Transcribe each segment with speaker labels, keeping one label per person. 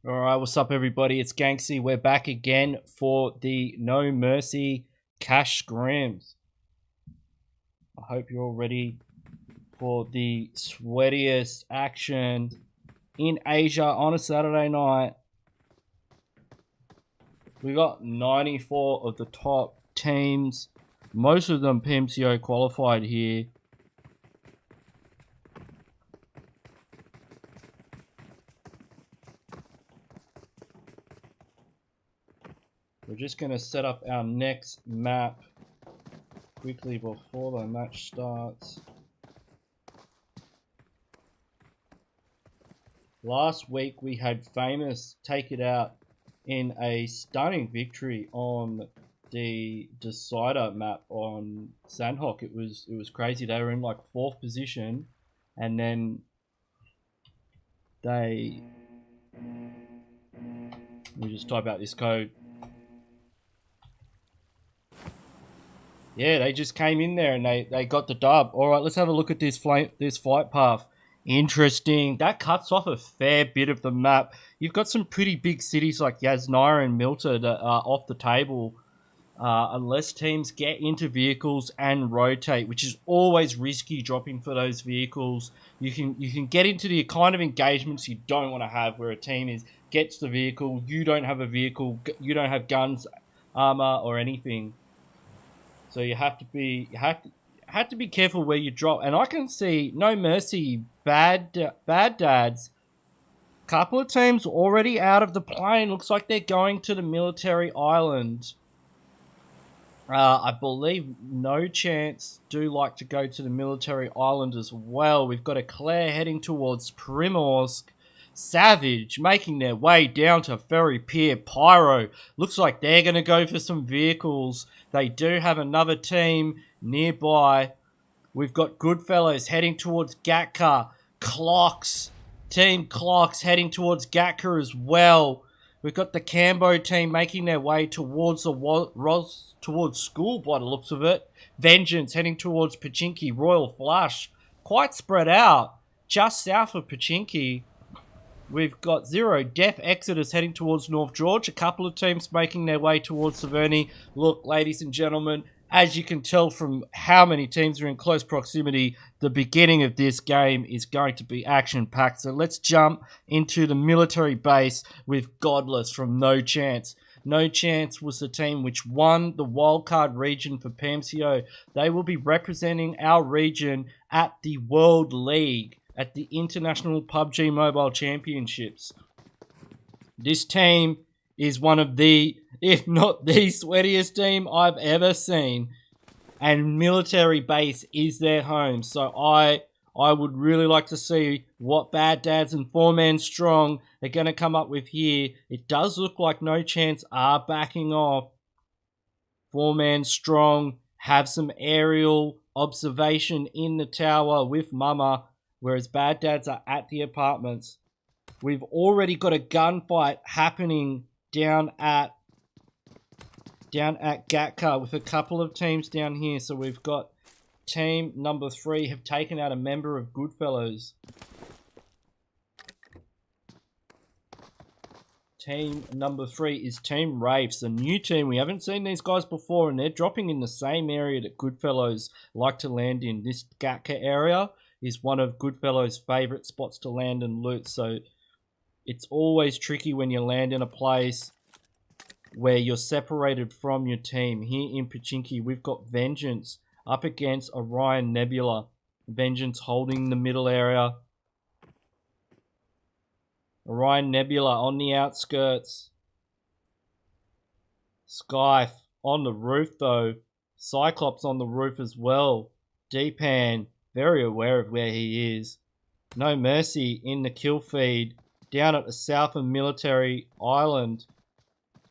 Speaker 1: Alright, what's up everybody? It's Ganksy. We're back again for the No Mercy Cash Scrims. I hope you're all ready for the sweatiest action in Asia on a Saturday night. We got 94 of the top teams, most of them PMCO qualified here. We're just going to set up our next map quickly before the match starts. Last week we had Famous take it out in a stunning victory on the decider map on Sandhawk. It was crazy. They were in like 4th position, and then let me just type out this code. Yeah, they just came in there and they got the dub. All right, let's have a look at this flight path. Interesting. That cuts off a fair bit of the map. You've got some pretty big cities like Yasnaya and Milta that are off the table unless teams get into vehicles and rotate, which is always risky dropping for those vehicles. You can get into the kind of engagements you don't want to have, where a team gets the vehicle, you don't have a vehicle, you don't have guns, armor, or anything. So you have to be careful where you drop. And I can see No Mercy, bad dads. Couple of teams already out of the plane. Looks like they're going to the military island. I believe No Chance do like to go to the military island as well. We've got Eclair heading towards Primorsk. Savage making their way down to Ferry Pier. Pyro looks like they're going to go for some vehicles. They do have another team nearby. We've got Goodfellows heading towards Gatka. Team Clocks heading towards Gatka as well. We've got the Cambo team making their way towards towards school by the looks of it. Vengeance heading towards Pachinki. Royal Flush quite spread out just south of Pachinki. We've got Zero Death Exodus heading towards North George. A couple of teams making their way towards Severny. Look, ladies and gentlemen, as you can tell from how many teams are in close proximity, the beginning of this game is going to be action-packed. So let's jump into the military base with Godless from No Chance. No Chance was the team which won the wildcard region for PMCO. They will be representing our region at the World League, at the International Pubg Mobile Championships. This team is one of the, if not the sweatiest team I've ever seen, and military base is their home. So I would really like to see what Bad Dads and 4-man strong are going to come up with here. It does look like No Chance are backing off. 4-man strong have some aerial observation in the tower with Mama, whereas Bad Dads are at the apartments. We've already got a gunfight happening down at Gatka with a couple of teams down here. So we've got team number 3 have taken out a member of Goodfellows. Team number 3 is Team Wraiths, a new team. We haven't seen these guys before, and they're dropping in the same area that Goodfellows like to land in. This Gatka area is one of Goodfellows' favourite spots to land and loot, so it's always tricky when you land in a place where you're separated from your team. Here in Pachinki, we've got Vengeance up against Orion Nebula. Vengeance holding the middle area. Orion Nebula on the outskirts. Skype on the roof though. Cyclops on the roof as well. Deepan very aware of where he is. No Mercy in the kill feed. Down at the south of Military Island.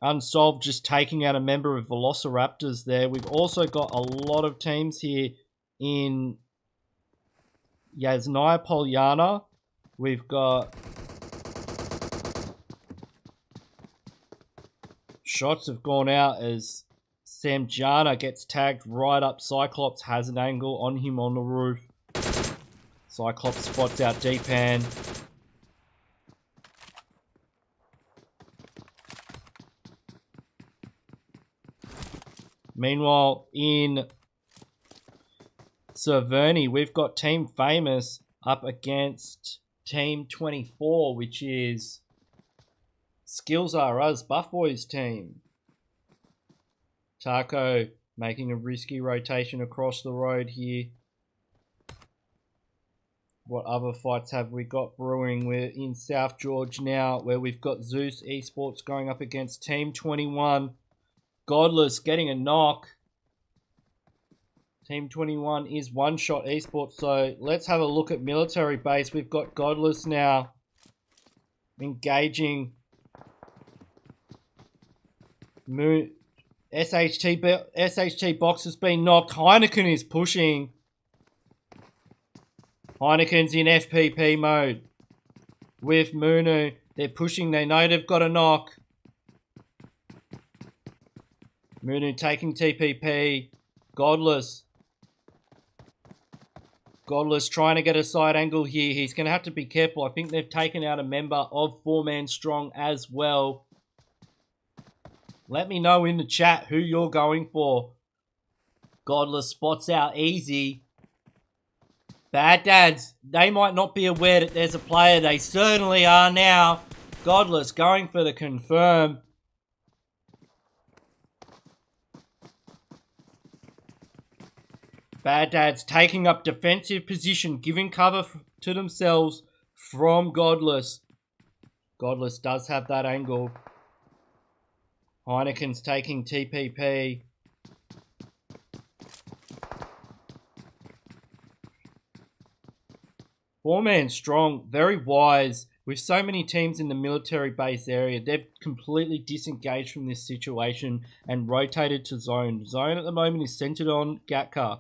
Speaker 1: Unsolved just taking out a member of Velociraptors there. We've also got a lot of teams here in Yasnaya Polyana. We've got shots have gone out as Samjana gets tagged right up. Cyclops has an angle on him on the roof. Cyclops spots out Deepan. Meanwhile, in Cerverni, we've got Team Famous up against Team 24, which is Skills Are Us, Buff Boys team. Taco making a risky rotation across the road here. What other fights have we got brewing? We're in South George now, where we've got Zeus Esports going up against Team 21. Godless getting a knock. Team 21 is One Shot Esports, so let's have a look at military base. We've got Godless now engaging SHT box has been knocked. Heineken is pushing. Heineken's in FPP mode with Munu. They're pushing. They know they've got a knock. Munu taking TPP. Godless trying to get a side angle here. He's going to have to be careful. I think they've taken out a member of 4-Man Strong as well. Let me know in the chat who you're going for. Godless spots out easy. Bad Dads, they might not be aware that there's a player. They certainly are now. Godless going for the confirm. Bad Dads taking up defensive position, giving cover to themselves from Godless. Godless does have that angle. Heineken's taking TPP. Four-Man Strong, very wise. With so many teams in the military base area, they've completely disengaged from this situation and rotated to zone. Zone at the moment is centered on Gatka.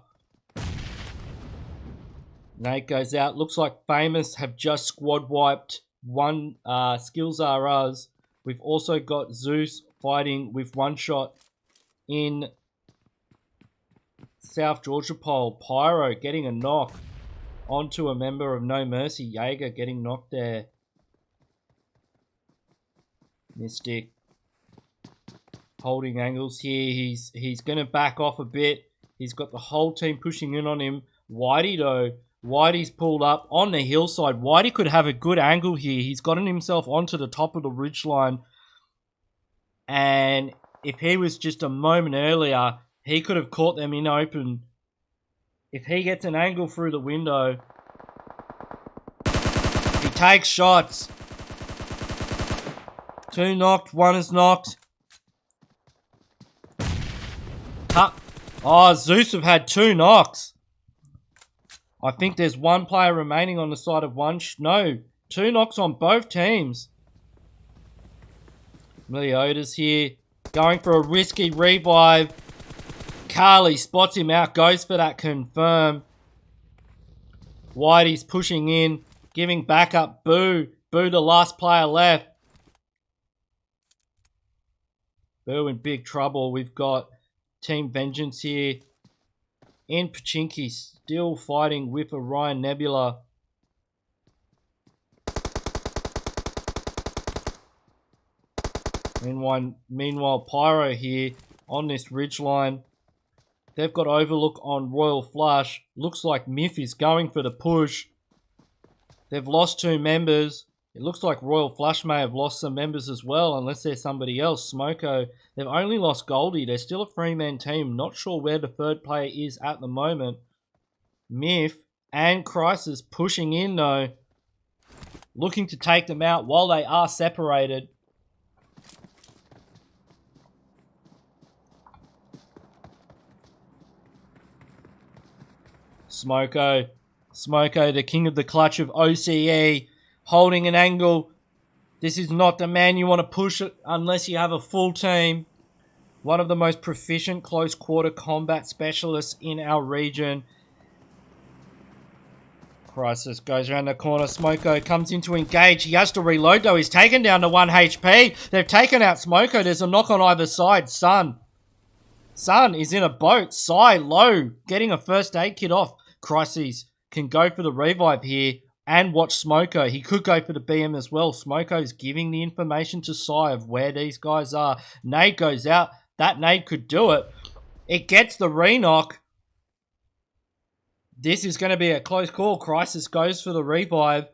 Speaker 1: Nate goes out. Looks like Famous have just squad wiped one Skills Are Us. We've also got Zeus fighting with One Shot in South Georgia Pole. Pyro getting a knock onto a member of No Mercy. Jaeger getting knocked there. Mystic holding angles here. He's going to back off a bit. He's got the whole team pushing in on him. Whitey though. Whitey's pulled up on the hillside. Whitey could have a good angle here. He's gotten himself onto the top of the ridgeline. And if he was just a moment earlier, he could have caught them in open. If he gets an angle through the window, he takes shots. 2 knocked, 1 is knocked. Oh, Zeus have had 2 knocks. I think there's 1 player remaining on the side of one. No, 2 knocks on both teams. Meliodas here, going for a risky revive. Carly spots him out, goes for that confirm. Whitey's pushing in, giving backup. Boo, the last player left. Boo in big trouble. We've got Team Vengeance here. In Pachinki, still fighting with Orion Nebula. Meanwhile, Pyro here on this ridgeline. They've got overlook on Royal Flush. Looks like Myth is going for the push. They've lost 2 members. It looks like Royal Flush may have lost some members as well, unless there's somebody else. Smoko, they've only lost Goldie. They're still a 3-man team. Not sure where the 3rd player is at the moment. Myth and Crisis pushing in though. Looking to take them out while they are separated. Smoko, the king of the clutch of OCE, holding an angle. This is not the man you want to push it unless you have a full team. One of the most proficient close quarter combat specialists in our region. Crisis goes around the corner. Smoko comes in to engage. He has to reload though. He's taken down to 1 HP. They've taken out Smoko. There's a knock on either side. Sun is in a boat. Sai low, getting a first aid kit off. Crisis can go for the revive here and watch Smoko. He could go for the BM as well. Smoko's giving the information to Sai of where these guys are. Nade goes out. That nade could do it. It gets the re-knock. This is going to be a close call. Crisis goes for the revive.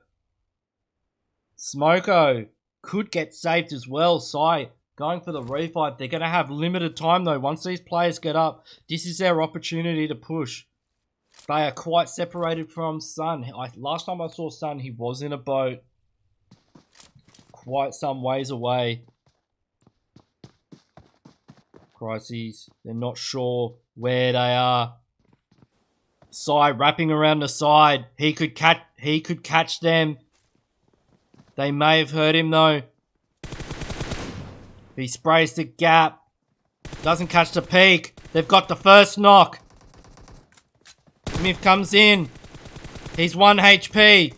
Speaker 1: Smoko could get saved as well. Sai going for the revive. They're going to have limited time though. Once these players get up, this is their opportunity to push. They are quite separated from Sun. Last time I saw Sun, he was in a boat. Quite some ways away. Crises. They're not sure where they are. Sai wrapping around the side. He could catch them. They may have hurt him though. He sprays the gap. Doesn't catch the peak. They've got the first knock. Smith comes in. He's 1 HP.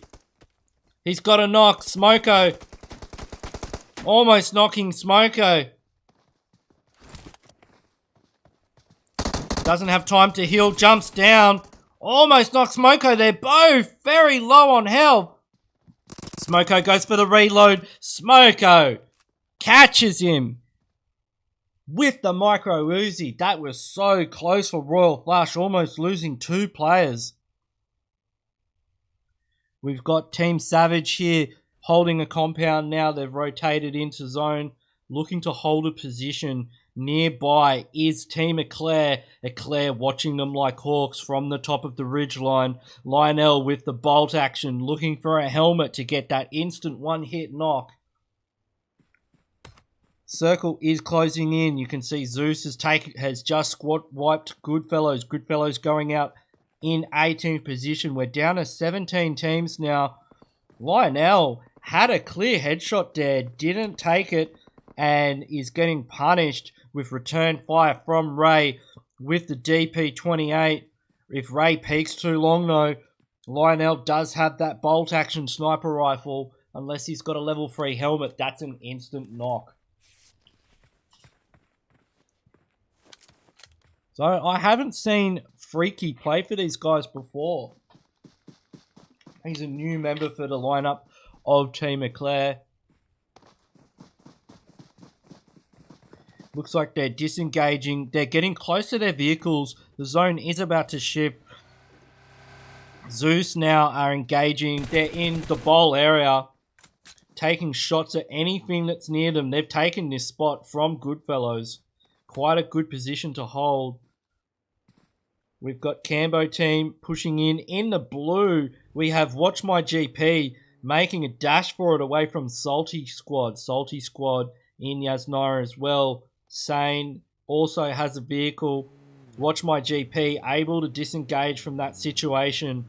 Speaker 1: He's got a knock. Smoko. Almost knocking Smoko. Doesn't have time to heal. Jumps down. Almost knocks Smoko. They're both very low on health. Smoko goes for the reload. Smoko catches him with the micro Uzi. That was so close for Royal Flush, almost losing 2 players. We've got Team Savage here holding a compound now. They've rotated into zone, looking to hold a position. Nearby is Team Eclair. Eclair watching them like hawks from the top of the ridgeline. Lionel with the bolt action, looking for a helmet to get that instant one-hit knock. Circle is closing in. You can see Zeus has just squad wiped Goodfellows. Goodfellows going out in 18th position. We're down to 17 teams now. Lionel had a clear headshot there, didn't take it, and is getting punished with return fire from Ray with the DP28. If Ray peeks too long though, Lionel does have that bolt action sniper rifle. Unless he's got a level 3 helmet, that's an instant knock. So I haven't seen Freaky play for these guys before. He's a new member for the lineup of Team Eclair. Looks like they're disengaging. They're getting close to their vehicles. The zone is about to shift. Zeus now are engaging. They're in the bowl area, taking shots at anything that's near them. They've taken this spot from Goodfellows. Quite a good position to hold. We've got Cambo team pushing in the blue. We have Watch My GP making a dash for it away from Salty Squad. Salty Squad in Yasnara as well. Sane also has a vehicle. Watch My GP able to disengage from that situation.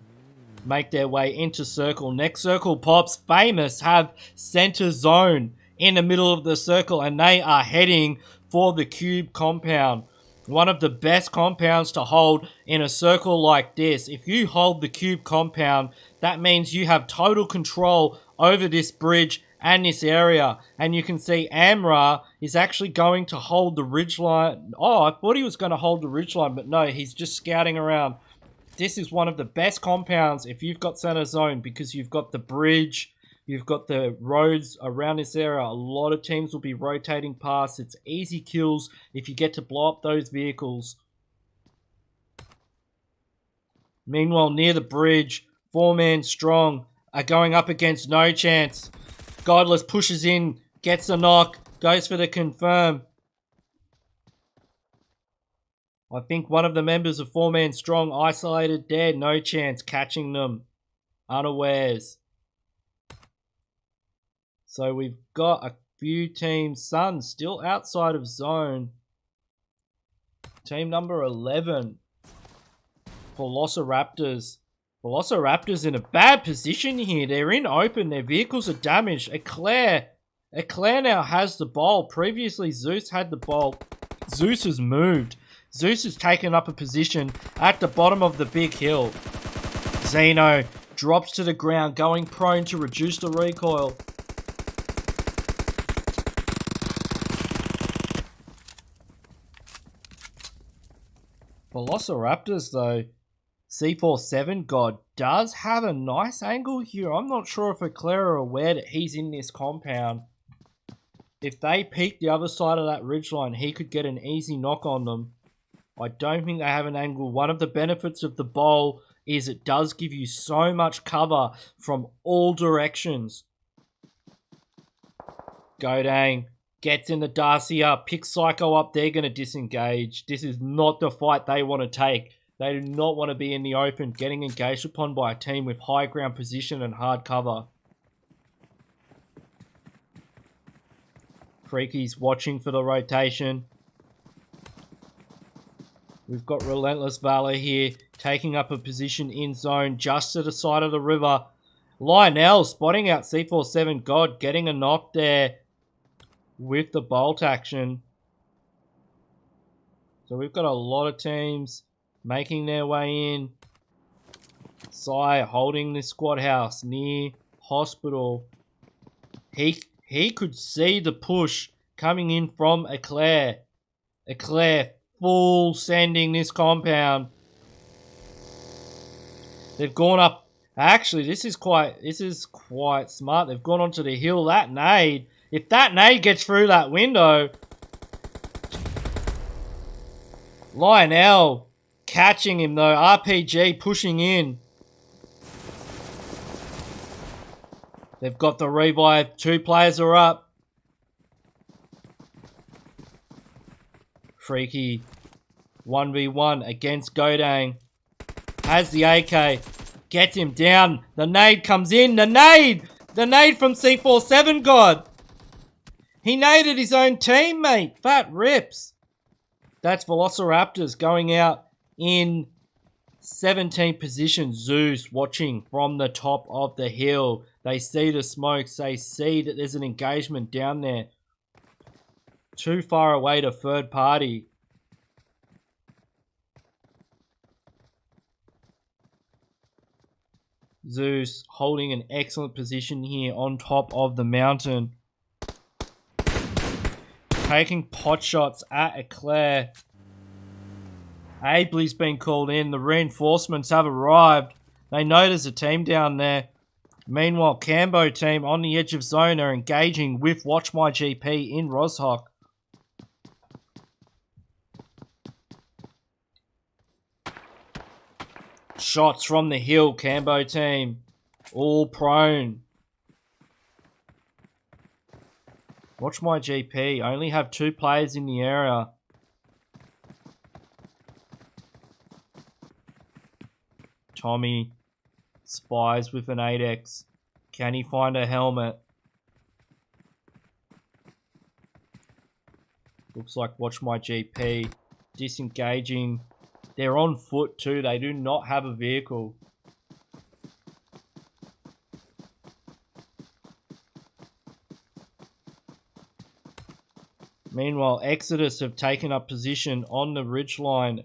Speaker 1: Make their way into circle. Next circle pops. Famous have center zone in the middle of the circle, and they are heading for the cube compound. One of the best compounds to hold in a circle like this. If you hold the cube compound, that means you have total control over this bridge and this area. And you can see Amra is actually going to hold the ridgeline. Oh, I thought he was going to hold the ridgeline, but no, he's just scouting around. This is one of the best compounds if you've got center zone, because you've got the bridge, you've got the roads around this area. A lot of teams will be rotating past. It's easy kills if you get to blow up those vehicles. Meanwhile, near the bridge, 4-man strong are going up against No Chance. Godless pushes in, gets the knock, goes for the confirm. I think one of the members of 4-man strong isolated there. No Chance catching them unawares. So we've got a few teams. Sun still outside of zone. Team number 11. Velociraptors. Velociraptors in a bad position here. They're in open. Their vehicles are damaged. Eclair now has the bowl. Previously, Zeus had the bowl. Zeus has moved. Zeus has taken up a position at the bottom of the big hill. Zeno drops to the ground, going prone to reduce the recoil. Velociraptors, though, C47 God does have a nice angle here. I'm not sure if Eclair are aware that he's in this compound. If they peek the other side of that ridgeline, he could get an easy knock on them. I don't think they have an angle. One of the benefits of the bowl is it does give you so much cover from all directions. Godang gets in the Darcia, picks Psycho up. They're going to disengage. This is not the fight they want to take. They do not want to be in the open, getting engaged upon by a team with high ground position and hard cover. Freaky's watching for the rotation. We've got Relentless Valor here, taking up a position in zone just to the side of the river. Lionel spotting out C47 God, getting a knock there with the bolt action. So we've got a lot of teams making their way in. Sai holding the squad house near hospital. He could see the push coming in from Eclair. Eclair full sending this compound. They've gone up. Actually, this is quite smart. They've gone onto the hill. That nade. If that nade gets through that window, Lionel catching him though. RPG pushing in. They've got the revive. 2 players are up. Freaky 1v1 against Godang. Has the AK. Gets him down. The nade comes in. The nade! The nade from C47 God. He naded his own teammate. Fat rips. That's Velociraptors going out in 17th position. Zeus watching from the top of the hill. They see the smokes. They see that there's an engagement down there. Too far away to third party. Zeus holding an excellent position here on top of the mountain. Taking pot shots at Eclair. Abley's been called in. The reinforcements have arrived. They know there's a team down there. Meanwhile, Cambo team on the edge of zone are engaging with Watch My GP in Roshawk. Shots from the hill, Cambo team. All prone. Watch My GP. Only have 2 players in the area. Tommy spies with an 8x. Can he find a helmet? Looks like Watch My GP disengaging. They're on foot too. They do not have a vehicle. Meanwhile, Exodus have taken up position on the ridgeline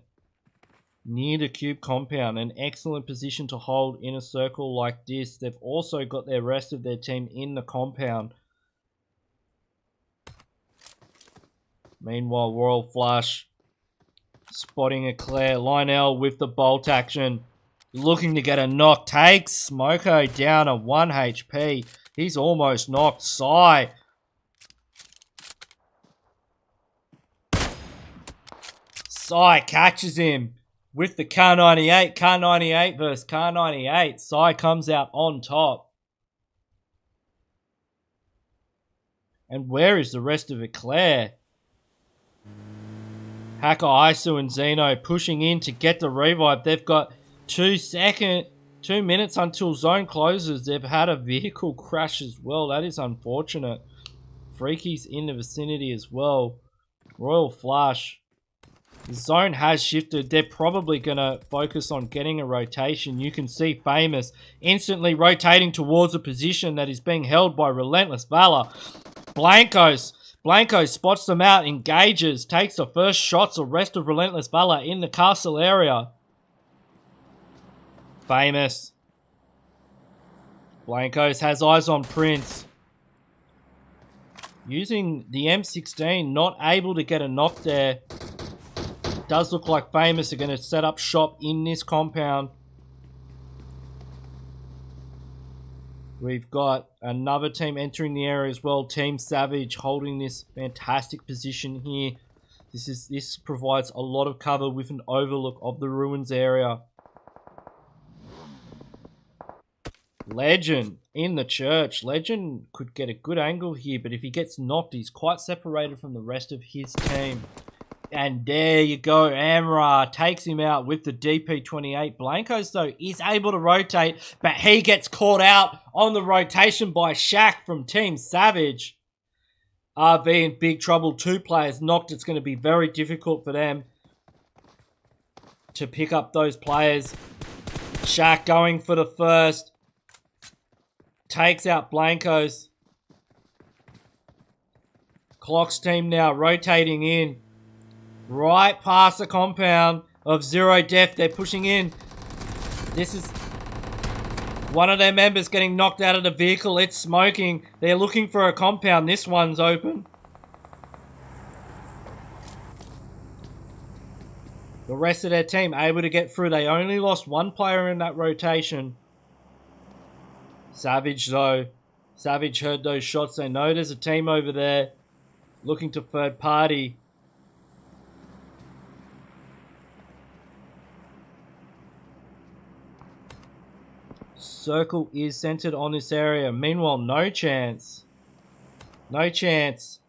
Speaker 1: near the cube compound. An excellent position to hold in a circle like this. They've also got their rest of their team in the compound. Meanwhile, Royal Flush spotting Eclair. Lionel with the bolt action. Looking to get a knock. Takes Smoko down at 1 HP. He's almost knocked. Sai. Sai catches him with the Car 98. Car 98 versus Car 98. Sai comes out on top. And where is the rest of Eclair? Hacker, Isu and Zeno pushing in to get the revive. They've got 2 minutes until zone closes. They've had a vehicle crash as well. That is unfortunate. Freaky's in the vicinity as well. Royal Flush. The zone has shifted. They're probably going to focus on getting a rotation. You can see Famous instantly rotating towards a position that is being held by Relentless Valor. Blanco spots them out, engages, takes the first shots of rest of Relentless Valor in the castle area. Famous. Blancos has eyes on Prince. Using the M16, not able to get a knock there. Does look like Famous are going to set up shop in this compound. We've got another team entering the area as well. Team Savage holding this fantastic position here. This provides a lot of cover with an overlook of the ruins area. Legend in the church. Legend could get a good angle here, but if he gets knocked, he's quite separated from the rest of his team. And there you go. Amra takes him out with the DP28. Blancos, though, is able to rotate, but he gets caught out on the rotation by Shaq from Team Savage. RV in big trouble. 2 players knocked. It's going to be very difficult for them to pick up those players. Shaq going for the first. Takes out Blancos. Clock's team now rotating in. Right past the compound of Zero Death. They're pushing in. This is one of their members getting knocked out of the vehicle. It's smoking. They're looking for a compound. This one's open. The rest of their team able to get through. They only lost 1 player in that rotation. Savage, though. Savage heard those shots. They know there's a team over there looking to third party. Circle is centered on this area. Meanwhile, no chance. No chance.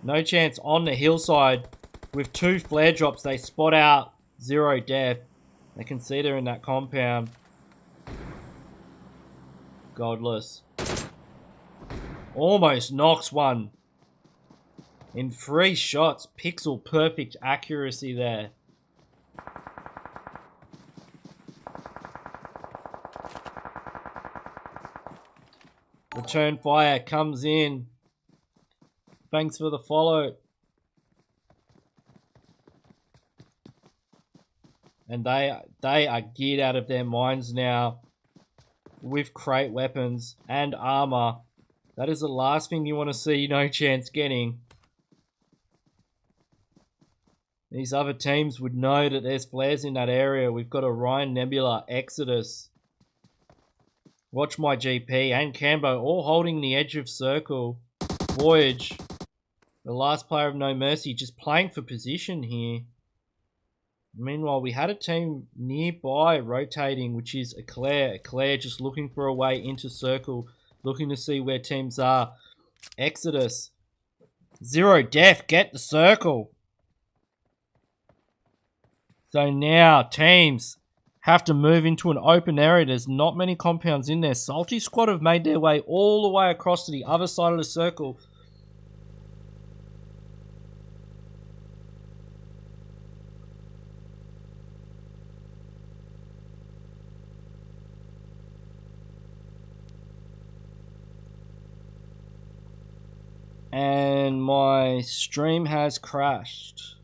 Speaker 1: No chance on the hillside. With 2 flare drops, they spot out Zero Death. They can see they're in that compound. Godless. Almost knocks one. In 3 shots. Pixel perfect accuracy there. Return fire comes in. Thanks for the follow. And they are geared out of their minds now with crate weapons and armor. That is the last thing you want to see No Chance getting. These other teams would know that there's flares in that area. We've got Orion, Nebula, Exodus, Watch My GP, and Cambo all holding the edge of circle. Voyage, the last player of No Mercy, just playing for position here. Meanwhile, we had a team nearby rotating, which is Eclair. Eclair just looking for a way into circle, looking to see where teams are. Exodus, Zero Death, get the circle. So now teams have to move into an open area. There's not many compounds in there. Salty Squad have made their way all the way across to the other side of the circle. And my stream has crashed.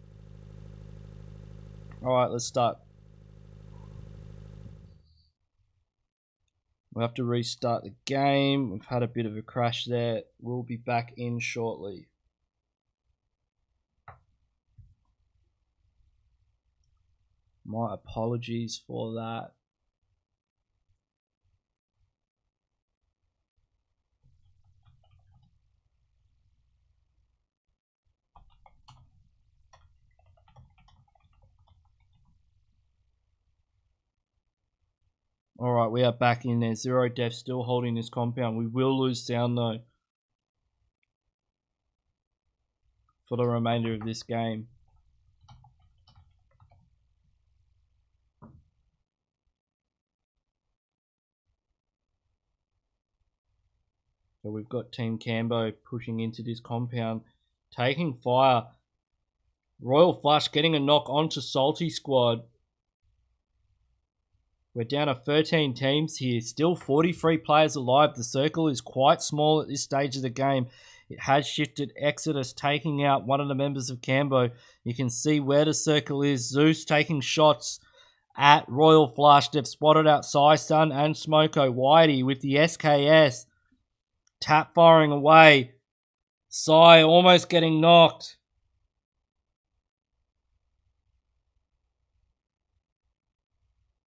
Speaker 1: Alright, let's start. We'll have to restart the game. We've had a bit of a crash there. We'll be back in shortly. My apologies for that. Alright, we are back in there. Zero Death still holding this compound. We will lose sound though for the remainder of this game. So we've got Team Cambo pushing into this compound, taking fire. Royal Flush getting a knock onto Salty Squad. We're down to 13 teams here. Still 43 players alive. The circle is quite small at this stage of the game. It has shifted. Exodus taking out one of the members of Cambo. You can see where the circle is. Zeus taking shots at Royal Flush. They've spotted out Sun and Smoko. Whitey with the SKS. Tap firing away. Sai almost getting knocked.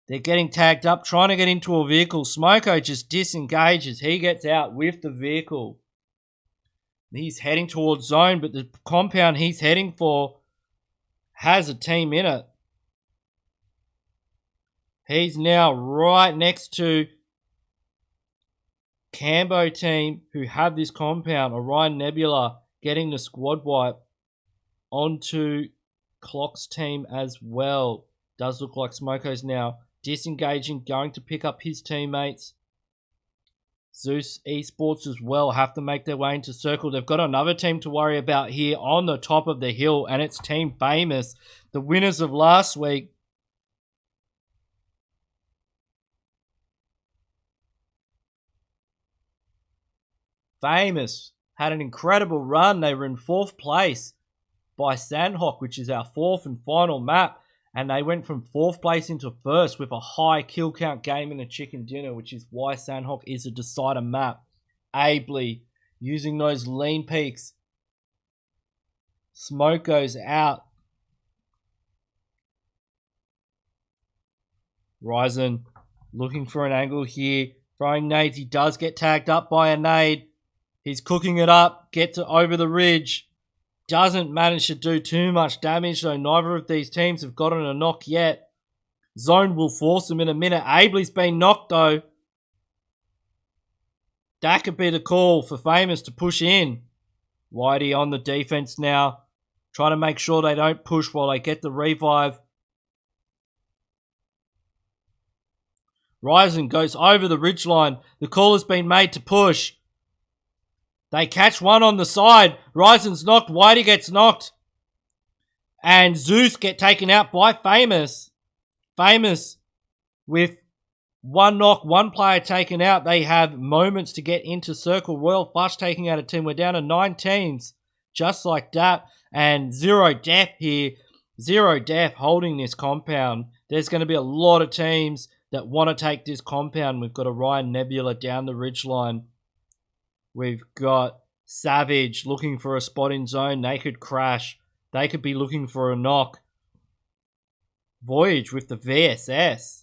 Speaker 1: They're getting tagged up, trying to get into a vehicle. Smoko just disengages. He gets out with the vehicle. He's heading towards zone, but the compound he's heading for has a team in it. He's now right next to Cambo team who have this compound. Orion Nebula getting the squad wipe onto Clock's team as well. Does look like Smoko's now disengaging, going to pick up his teammates. Zeus Esports as well have to make their way into circle. They've got another team to worry about here on the top of the hill, and it's Team Famous, the winners of last week. Famous had an incredible run. They were in 4th place by Sandhawk, which is our 4th and final map. And they went from 4th place into 1st with a high kill count game and a chicken dinner, which is why Sandhawk is a decider map. Ably using those lean peaks. Smoke goes out. Ryzen looking for an angle here. Throwing nades. He does get tagged up by a nade. He's cooking it up. Gets it over the ridge. Doesn't manage to do too much damage, though neither of these teams have gotten a knock yet. Zone will force them in a minute. Ably's been knocked, though. That could be the call for Famous to push in. Whitey on the defense now. Trying to make sure they don't push while they get the revive. Ryzen goes over the ridgeline. The call has been made to push. They catch one on the side. Ryzen's knocked. Whitey gets knocked. And Zeus get taken out by Famous. Famous with one knock, one player taken out. They have moments to get into circle. Royal Flush taking out a team. We're down to 9 teams. Just like that. And Zero Death here. Zero Death holding this compound. There's going to be a lot of teams that want to take this compound. We've got Orion Nebula down the ridgeline. We've got Savage looking for a spot in zone. They could crash. They could be looking for a knock. Voyage with the VSS.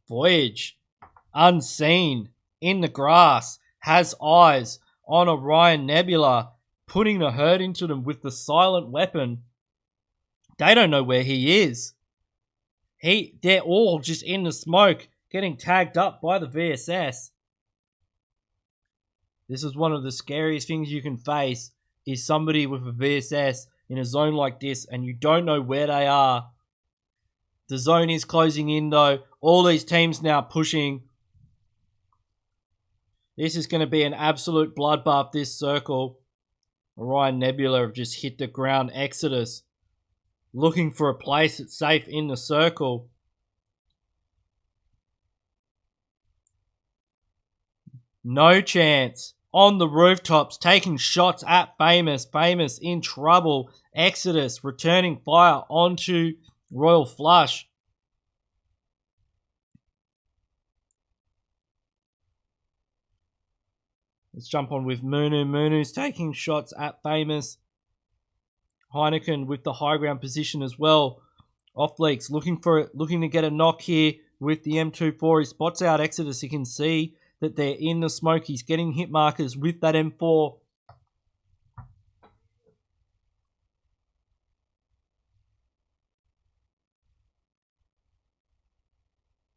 Speaker 1: Voyage, unseen, in the grass, has eyes on Orion Nebula, putting the hurt into them with the silent weapon. They don't know where he is. They're all just in the smoke, getting tagged up by the VSS. This is one of the scariest things you can face, is somebody with a VSS in a zone like this and you don't know where they are. The zone is closing in though. All these teams now pushing. This is going to be an absolute bloodbath, this circle. Orion Nebula have just hit the ground. Exodus looking for a place that's safe in the circle. No chance. On the rooftops, taking shots at Famous. Famous in trouble. Exodus returning fire onto Royal Flush. Let's jump on with Munu. Munu's taking shots at Famous. Heineken with the high ground position as well. Off leaks, looking to get a knock here with the M24. He spots out Exodus. You can see that they're in the smoke. He's getting hit markers with that M4.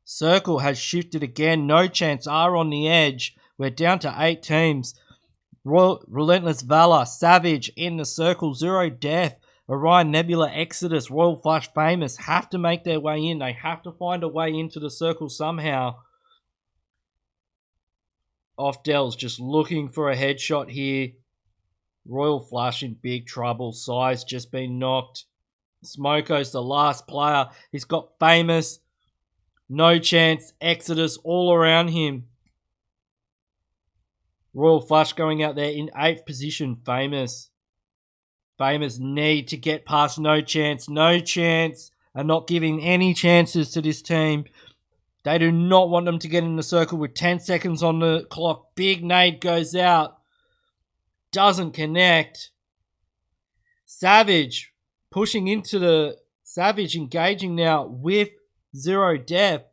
Speaker 1: Circle has shifted again. No chance are on the edge. We're down to 8 teams. Relentless Valor, Savage in the circle. Zero Death, Orion Nebula, Exodus, Royal Flush, Famous have to make their way in. They have to find a way into the circle somehow. Off Dells just looking for a headshot here. Royal Flush in big trouble. Size just been knocked. Smoko's the last player. He's got Famous. No chance. Exodus all around him. Royal Flush going out there in 8th position. Famous. Famous need to get past No Chance. No Chance are not giving any chances to this team. They do not want them to get in the circle with 10 seconds on the clock. Big nade goes out. Doesn't connect. Savage pushing into the... Savage engaging now with Zero Death.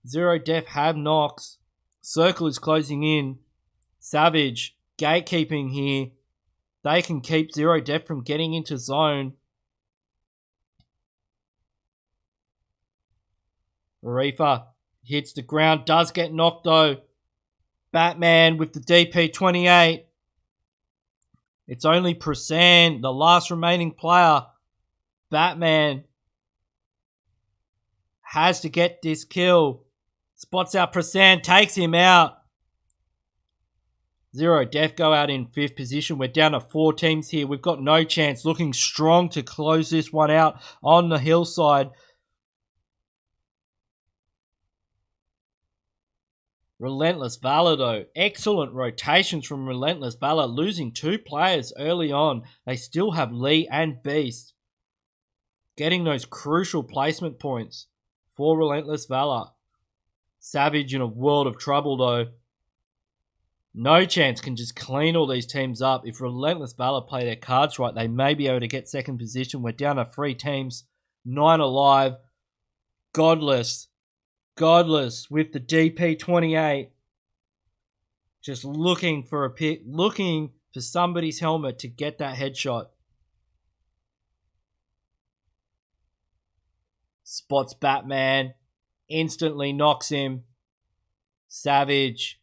Speaker 1: Zero Death have knocks. Circle is closing in. Savage gatekeeping here. They can keep Zero Death from getting into zone. Reefer hits the ground, does get knocked though. Batman with the DP28. It's only Prasan, the last remaining player. Batman has to get this kill. Spots out Prasan, takes him out. Zero Death go out in 5th position. We're down to 4 teams here. We've got no chance. Looking strong to close this one out on the hillside. Relentless Valor, though. Excellent rotations from Relentless Valor. Losing 2 players early on. They still have Lee and Beast. Getting those crucial placement points for Relentless Valor. Savage in a world of trouble, though. No chance can just clean all these teams up. If Relentless Valor play their cards right, they may be able to get 2nd position. We're down to 3 teams. 9 alive. Godless with the DP28. Just looking for a pick, looking for somebody's helmet to get that headshot. Spots Batman. Instantly knocks him. Savage.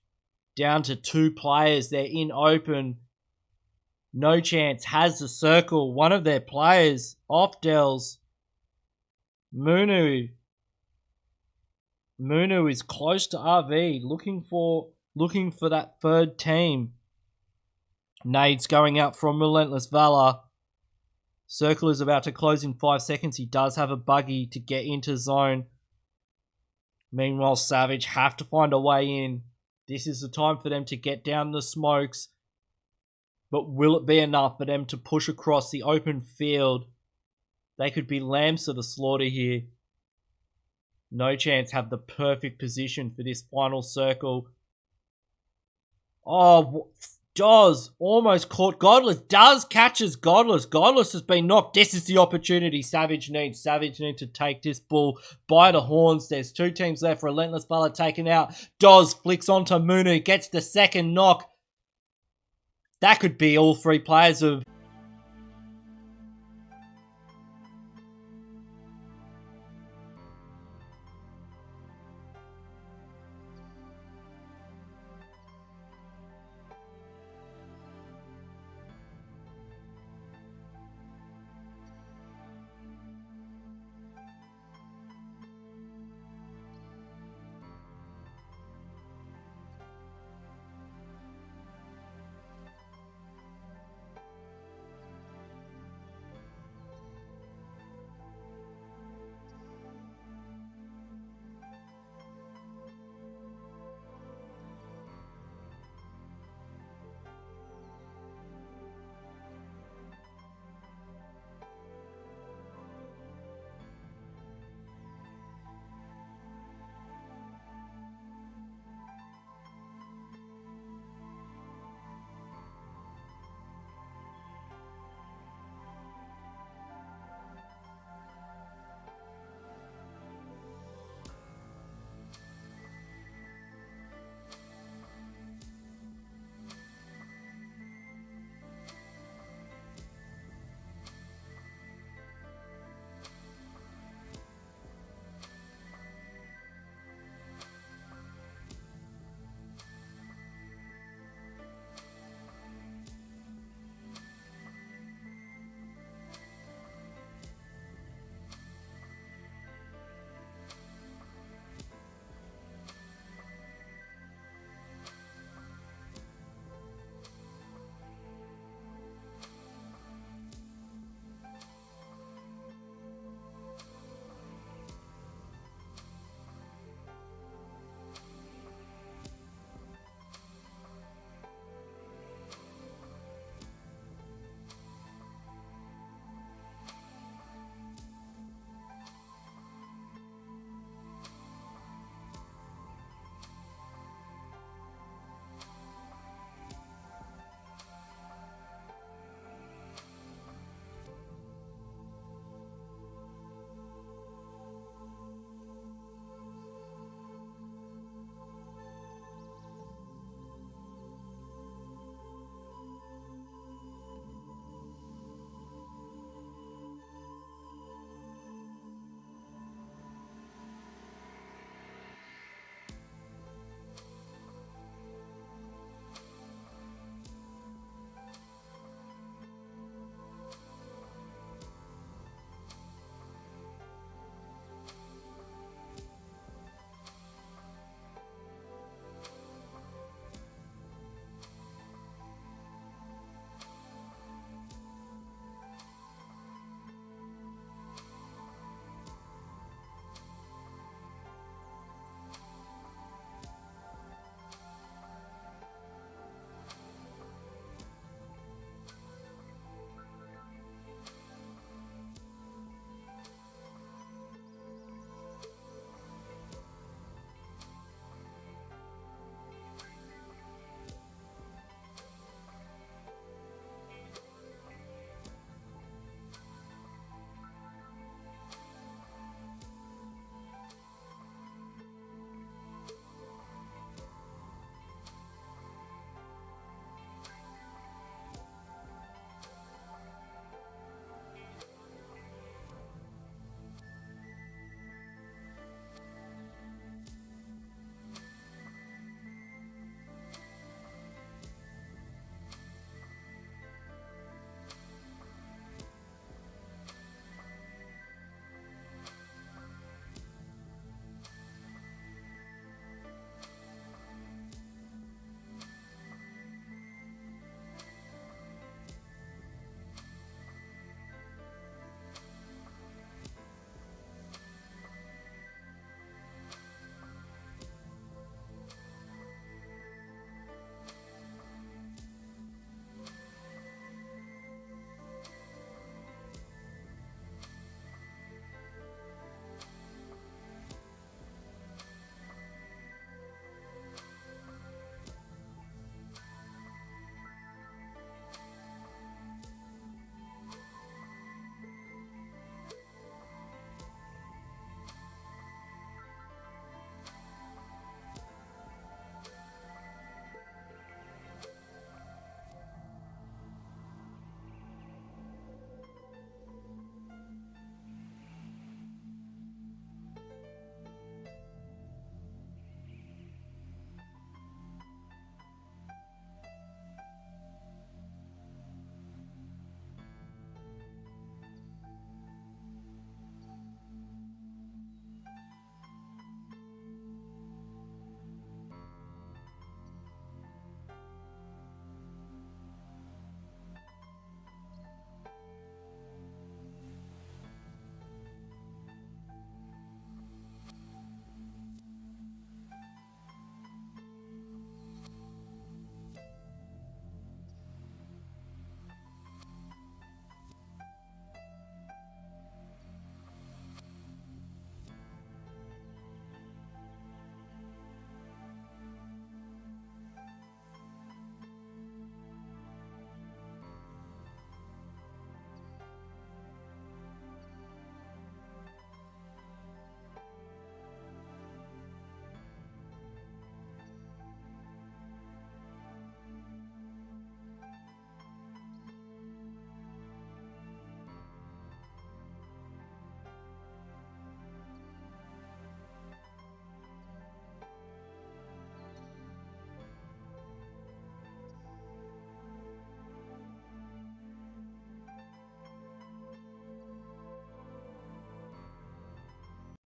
Speaker 1: Down to 2 players. They're in open. No chance. Has the circle. One of their players off Dells. Munu is close to RV, looking for that 3rd team. Nades going out from Relentless Valor. Circle is about to close in 5 seconds. He does have a buggy to get into zone. Meanwhile, Savage have to find a way in. This is the time for them to get down the smokes. But will it be enough for them to push across the open field? They could be lambs to the slaughter here. No chance. Have the perfect position for this final circle. Oh, Does almost caught Godless. Does catches Godless. Godless has been knocked. This is the opportunity Savage needs. Savage needs to take this bull by the horns. There's 2 teams left. Relentless Valor taken out. Doz flicks onto Munu. Gets the 2nd knock. That could be all 3 players of...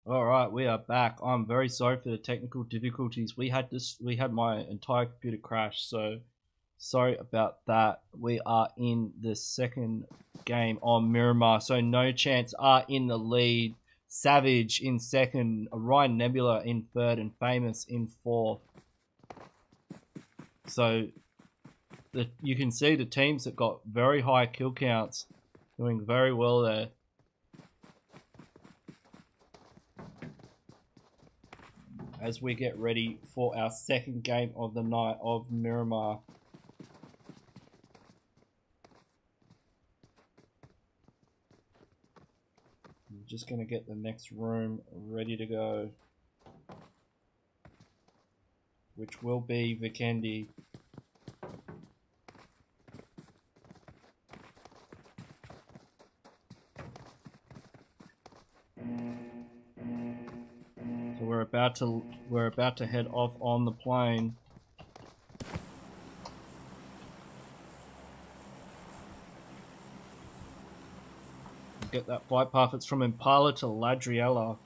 Speaker 1: All right, we are back. I'm very sorry for the technical difficulties. We had my entire computer crash, so sorry about that. We are in the second game on Miramar, so No Chance are in the lead. Savage in second, Ryan Nebula in third, and Famous in fourth. So you can see the teams that got very high kill counts doing very well there. As we get ready for our second game of the night of Miramar. I'm just going to get the next room ready to go, which will be Vikendi. So we're about to head off on the plane. Get that flight path. It's from Impala to Ladriella.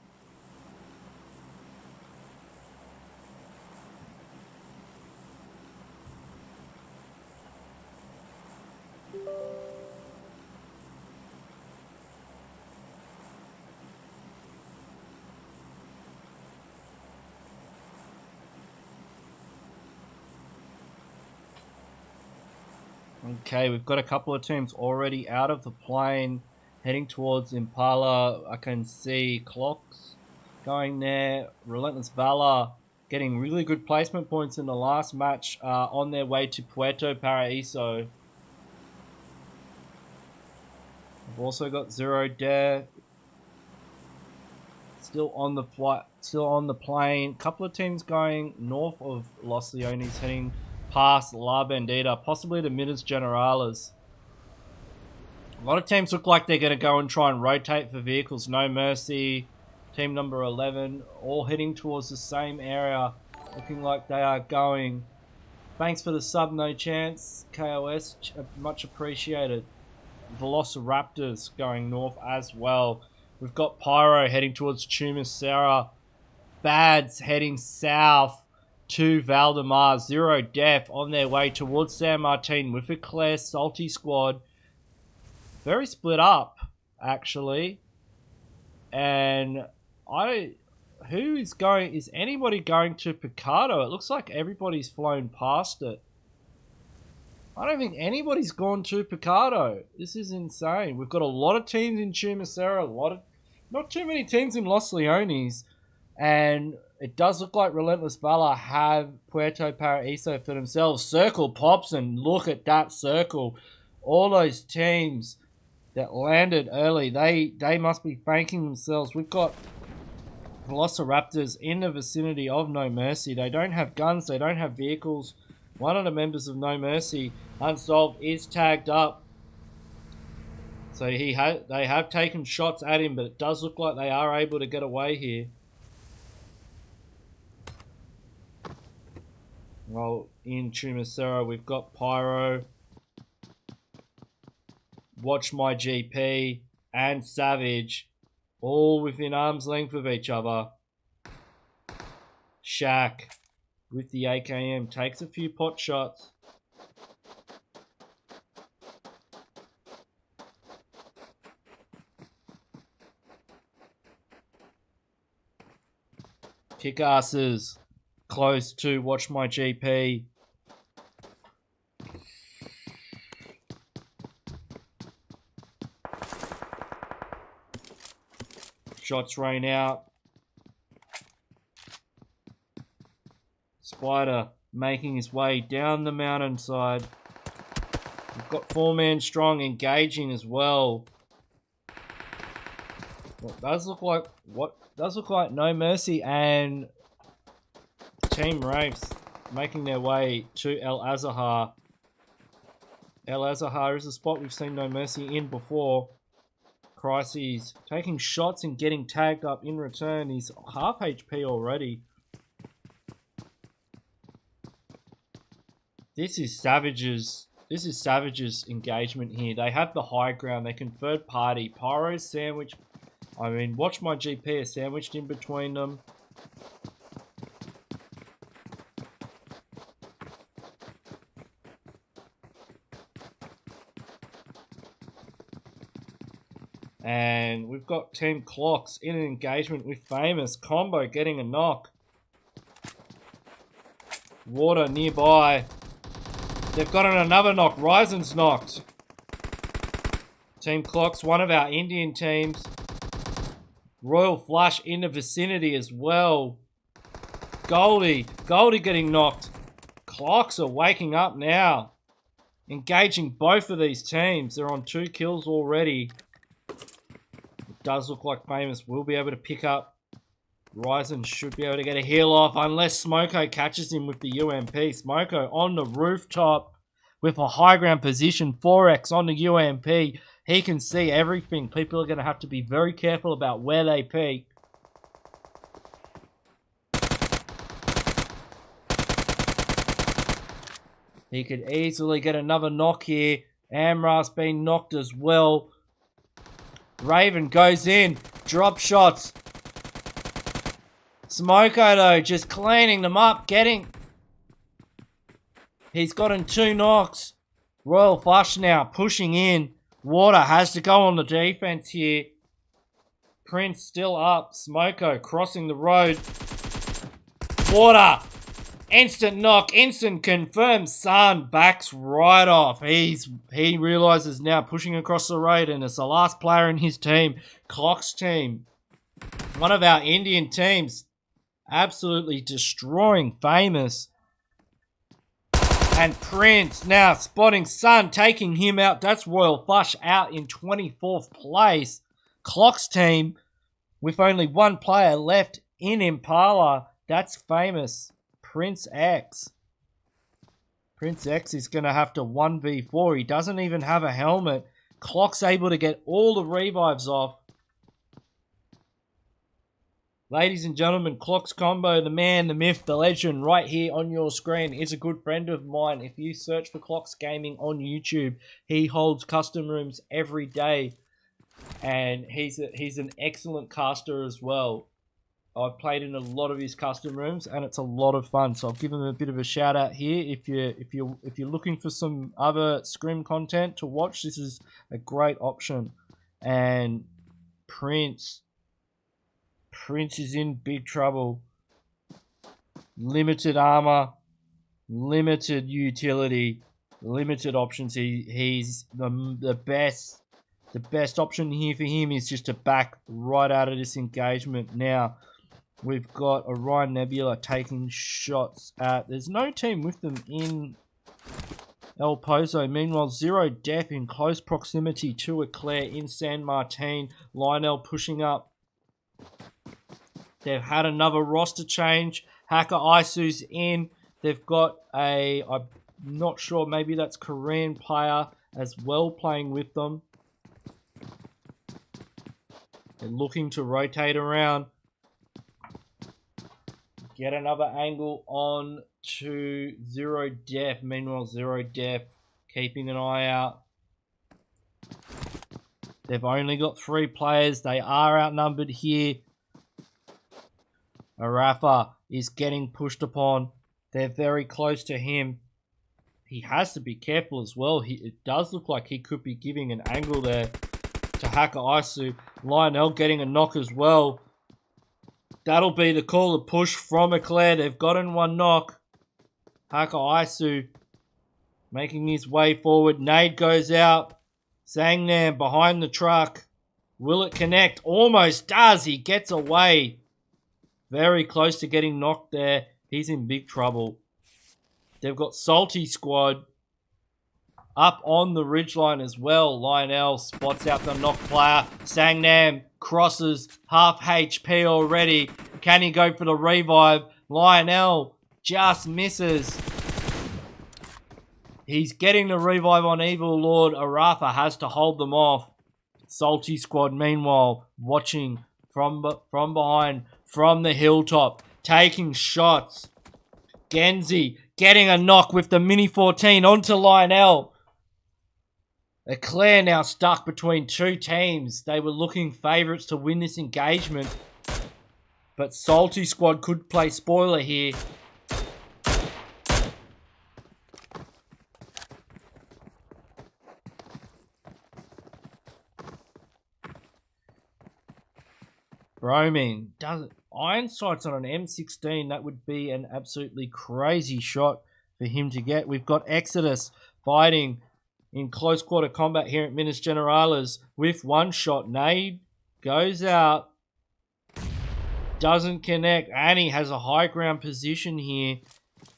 Speaker 1: Okay, we've got a couple of teams already out of the plane, heading towards Impala. I can see Clocks going there. Relentless Valor getting really good placement points in the last match, on their way to Puerto Paraíso. We've also got Zero Dare still on the flight, still on the plane. Couple of teams going north of Los Leones, heading past La Bandita, possibly the Minas Generales. A lot of teams look like they're going to go and try and rotate for vehicles. No Mercy, team number 11, all heading towards the same area, looking like they are going. Thanks for the sub, No Chance. KOS, much appreciated. Velociraptors going north as well. We've got Pyro heading towards Chumacera. Bads heading south to Valdemar. Zero Def on their way towards San Martin with a Claire Salty squad. Very split up, actually. And is anybody going to Picardo? It looks like everybody's flown past it. I don't think anybody's gone to Picardo. This is insane. We've got a lot of teams in Chumacera, not too many teams in Los Leones, and it does look like Relentless Valor have Puerto Paraíso for themselves. Circle pops, and look at that circle. All those teams that landed early, they must be thanking themselves. We've got Velociraptors in the vicinity of No Mercy. They don't have guns, they don't have vehicles. One of the members of No Mercy, Unsolved, is tagged up. So they have taken shots at him, but it does look like they are able to get away here. Well, in Chumacera, we've got Pyro, Watch My GP, and Savage, all within arm's length of each other. Shaq, with the AKM, takes a few pot shots. Kickasses close to Watch My GP. Shots rain out. Spider making his way down the mountainside. We've got 4-man strong engaging as well. What does look like No Mercy and Team Wraiths making their way to El Azahar. El Azahar is a spot we've seen No Mercy in before. Crises taking shots and getting tagged up in return. He's half HP already. This is Savage's engagement here. They have the high ground. They can third party. Pyro's sandwich I mean, watch my GP are sandwiched in between them. And we've got Team Clocks in an engagement with Famous. Combo getting a knock. Water nearby. They've got another knock. Ryzen's knocked. Team Clocks, one of our Indian teams. Royal Flush in the vicinity as well. Goldie getting knocked. Clocks are waking up now. Engaging both of these teams. They're on 2 kills already. It does look like Famous will be able to pick up. Ryzen should be able to get a heal off unless Smoko catches him with the UMP. Smoko on the rooftop with a high ground position. 4x on the UMP. He can see everything. People are going to have to be very careful about where they peek. He could easily get another knock here. Amra's been knocked as well. Raven goes in. Drop shots. Smoko though, just cleaning them up. He's gotten 2 knocks. Royal Flush now pushing in. Water has to go on the defense here. Prince still up. Smoko crossing the road. Water. Instant knock. Instant confirmed. Sun backs right off. He realizes now pushing across the road, and it's the last player in his team. Clock's team. One of our Indian teams. Absolutely destroying Famous. And Prince now spotting Sun, taking him out. That's Royal Flush out in 24th place. Clock's team with only 1 player left in Impala. That's Famous. Prince X. Prince X is going to have to 1v4. He doesn't even have a helmet. Clock's able to get all the revives off. Ladies and gentlemen, Clocks Combo, the man, the myth, the legend, right here on your screen is a good friend of mine. If you search for Clocks Gaming on YouTube, he holds custom rooms every day. And he's an excellent caster as well. I've played in a lot of his custom rooms, and it's a lot of fun. So I'll give him a bit of a shout out here. If you're looking for some other Scrim content to watch, this is a great option. And Prince is in big trouble. Limited armor, limited utility, limited options. He's the best. The best option here for him is just to back right out of this engagement. Now, we've got Orion Nebula taking shots at... There's no team with them in El Pozo. Meanwhile, Zero Death in close proximity to Eclair in San Martin. Lionel pushing up. They've had another roster change. Hacker Isu's in. They've got a... I'm not sure, maybe that's Korean player as well playing with them. They're looking to rotate around. Get another angle on to Zero Death. Meanwhile, Zero Death keeping an eye out. They've only got 3 players. They are outnumbered here. Arafa is getting pushed upon. They're very close to him. He has to be careful as well. It does look like he could be giving an angle there to Hacker Isu. Lionel getting a knock as well. That'll be the call to push from Eclair. They've gotten 1 knock. Hacker Isu making his way forward. Nade goes out. Zangnam behind the truck. Will it connect? Almost does. He gets away. Very close to getting knocked there. He's in big trouble. They've got Salty Squad up on the ridgeline as well. Lionel spots out the knock player. Sangnam crosses half HP already. Can he go for the revive? Lionel just misses. He's getting the revive on Evil Lord. Arafa has to hold them off. Salty Squad, meanwhile, watching from behind, from the hilltop, taking shots. Genzi getting a knock with the Mini 14 onto Lionel. Eclair now stuck between two teams. They were looking favourites to win this engagement. But Salty Squad could play spoiler here. Roaming. Iron sights on an M16. That would be an absolutely crazy shot for him to get. We've got Exodus fighting in close quarter combat here at Minas Generalis with one shot. Nade goes out. Doesn't connect. Annie has a high ground position here.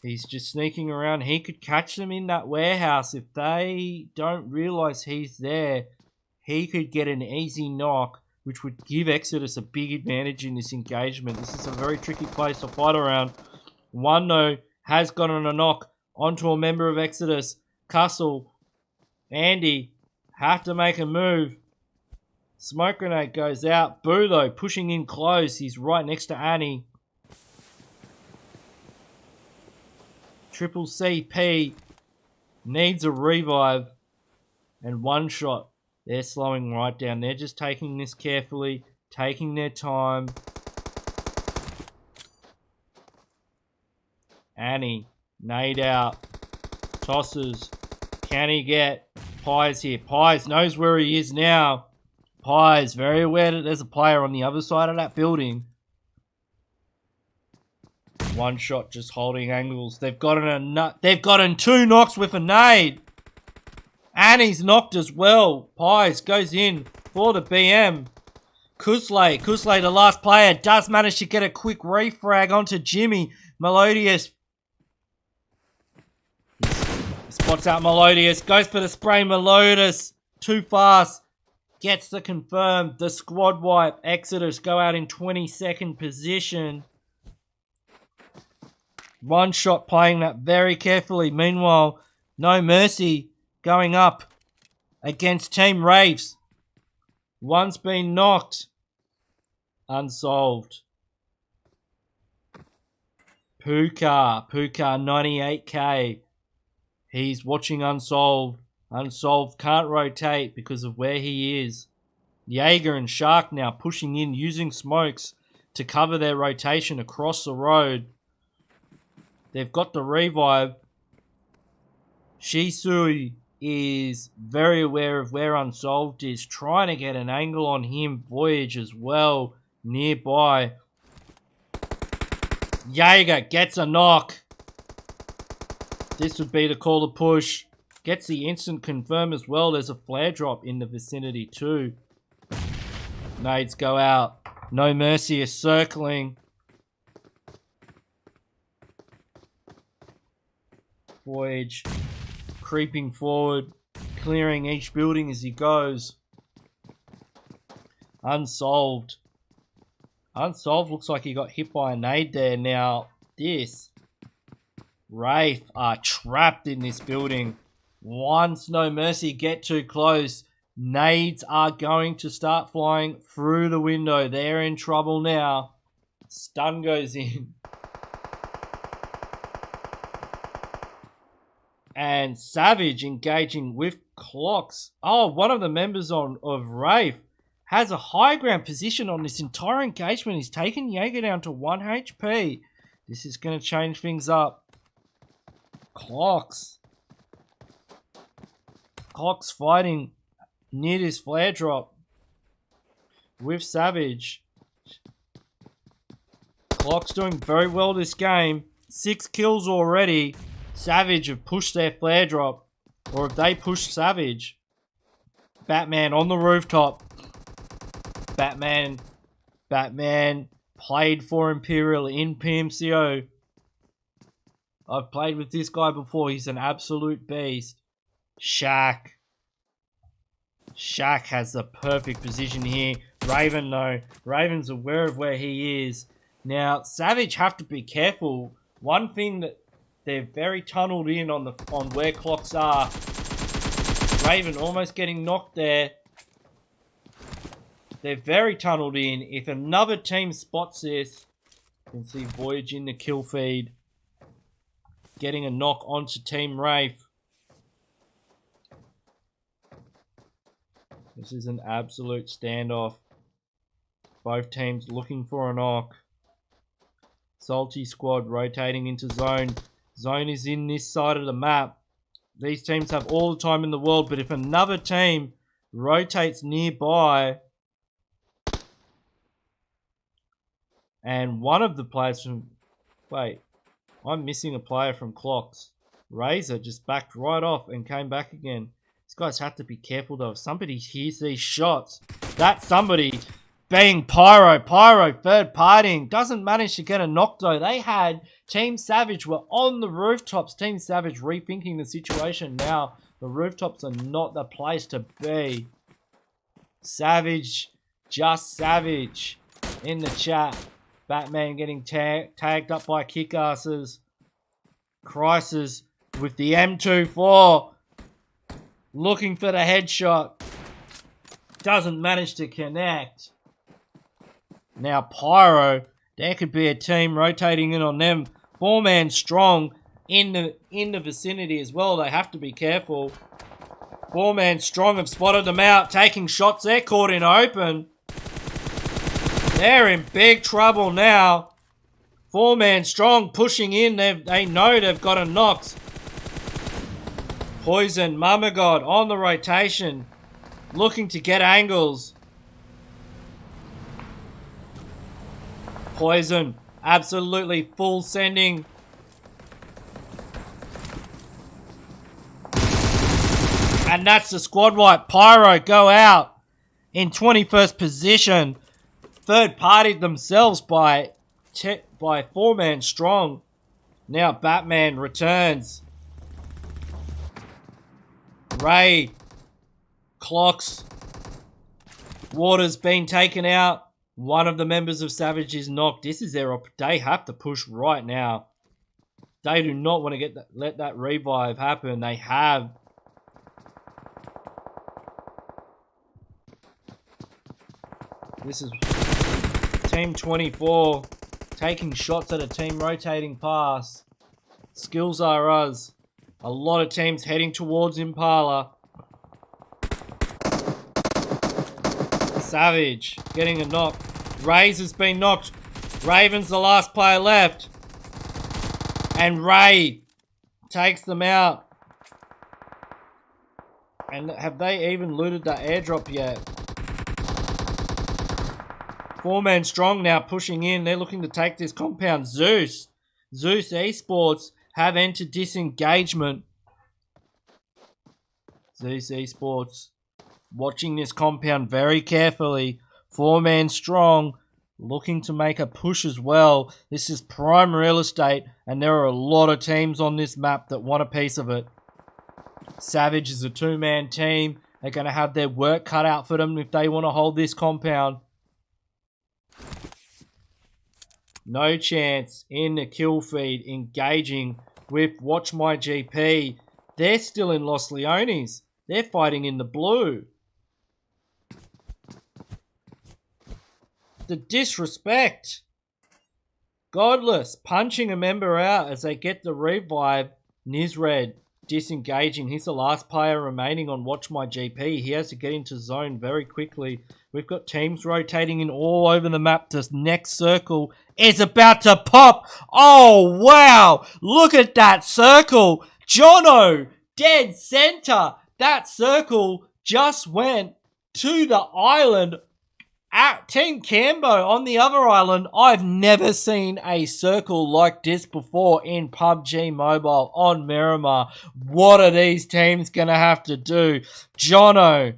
Speaker 1: He's just sneaking around. He could catch them in that warehouse. If they don't realize he's there, he could get an easy knock, which would give Exodus a big advantage in this engagement. This is a very tricky place to fight around. One, though, has gotten a knock onto a member of Exodus. Castle, Andy, have to make a move. Smoke grenade goes out. Boo, though, pushing in close. He's right next to Annie. Triple CP needs a revive. And one shot. They're slowing right down. They're just taking this carefully, taking their time. Annie, nade out. Tosses. Can he get Pies here? Pies knows where he is now. Pies very aware that there's a player on the other side of that building. One shot just holding angles. They've gotten two knocks with a nade. Annie's knocked as well. Pies goes in for the BM. Kusley, the last player, does manage to get a quick refrag onto Jimmy. Melodious. He spots out Melodious. Goes for the spray. Melodious. Too fast. Gets the confirmed. The squad wipe. Exodus go out in 22nd position. One shot playing that very carefully. Meanwhile, No Mercy going up against Team Raves. One's been knocked. Unsolved. Puka 98k. He's watching Unsolved. Unsolved can't rotate because of where he is. Jaeger and Shark now pushing in, using smokes to cover their rotation across the road. They've got the revive. Shisui is very aware of where Unsolved is, trying to get an angle on him. Voyage as well nearby. Jaeger gets a knock. This would be the call to push. Gets the instant confirm as well. There's a flare drop in the vicinity too. Nades go out. No Mercy is circling. Voyage creeping forward, clearing each building as he goes. Unsolved looks like he got hit by a nade there. Now, Wraith are trapped in this building. Once No Mercy get too close, nades are going to start flying through the window. They're in trouble now. Stun goes in. And Savage engaging with Clocks. Oh, one of the members of Wraith has a high ground position on this entire engagement. He's taken Jaeger down to 1 HP. This is going to change things up. Clocks fighting near this flare drop with Savage. Clocks doing very well this game. 6 kills already. Savage have pushed their flare drop. Or have they pushed Savage? Batman on the rooftop. Batman played for Imperial in PMCO. I've played with this guy before. He's an absolute beast. Shaq has the perfect position here. Raven, though. Raven's aware of where he is. Now, Savage have to be careful. One thing that they're very tunneled in on where Clocks are. Raven almost getting knocked there. They're very tunneled in. If another team spots this, you can see Voyage in the kill feed. Getting a knock onto Team Wraith. This is an absolute standoff. Both teams looking for a knock. Salty squad rotating into zone. Zone is in this side of the map. These teams have all the time in the world, but if another team rotates nearby and one of the players from... Wait, I'm missing a player from Clocks. Razor just backed right off and came back again. These guys have to be careful though. If somebody hears these shots, that somebody being Pyro. Pyro third partying. Doesn't manage to get a knock though. They had Team Savage were on the rooftops. Team Savage rethinking the situation now. The rooftops are not the place to be. Savage, just Savage in the chat. Batman getting tagged up by kickasses. Crisis with the M24. Looking for the headshot. Doesn't manage to connect. Now Pyro, there could be a team rotating in on them. 4-man strong in the vicinity as well. They have to be careful. 4-man strong have spotted them out, taking shots. They're caught in open. They're in big trouble now. 4-man strong pushing in. They know they've got a knock. Poison, Mama God on the rotation. Looking to get angles. Poison, absolutely full sending. And that's the squad wipe. Pyro go out in 21st position. Third partied themselves by 4-man strong. Now Batman returns. Ray, Clocks, Water's been taken out. One of the members of Savage is knocked. This is their they have to push right now. They do not want to let that revive happen. They have. This is Team 24 taking shots at a team rotating past. Skills are us. A lot of teams heading towards Impala. Savage getting a knock. Raze has been knocked. Raven's the last player left. And Ray takes them out. And have they even looted that airdrop yet? 4-man strong now pushing in. They're looking to take this compound. Zeus Esports have entered disengagement. Zeus Esports watching this compound very carefully. 4-man strong looking to make a push as well. This is prime real estate and there are a lot of teams on this map that want a piece of it. Savage is a 2-man team. They're going to have their work cut out for them if they want to hold this compound. No chance in the kill feed engaging with Watch My GP. They're still in Los Leones. They're fighting in the blue. The disrespect. Godless punching a member out as they get the revive. Nizred disengaging. He's the last player remaining on Watch My GP. He has to get into zone very quickly. We've got teams rotating in all over the map. This next circle is about to pop. Oh, wow. Look at that circle. Jono, dead center. That circle just went to the island. At Team Cambo on the other island. I've never seen a circle like this before in PUBG Mobile on Miramar. What are these teams going to have to do? Jono,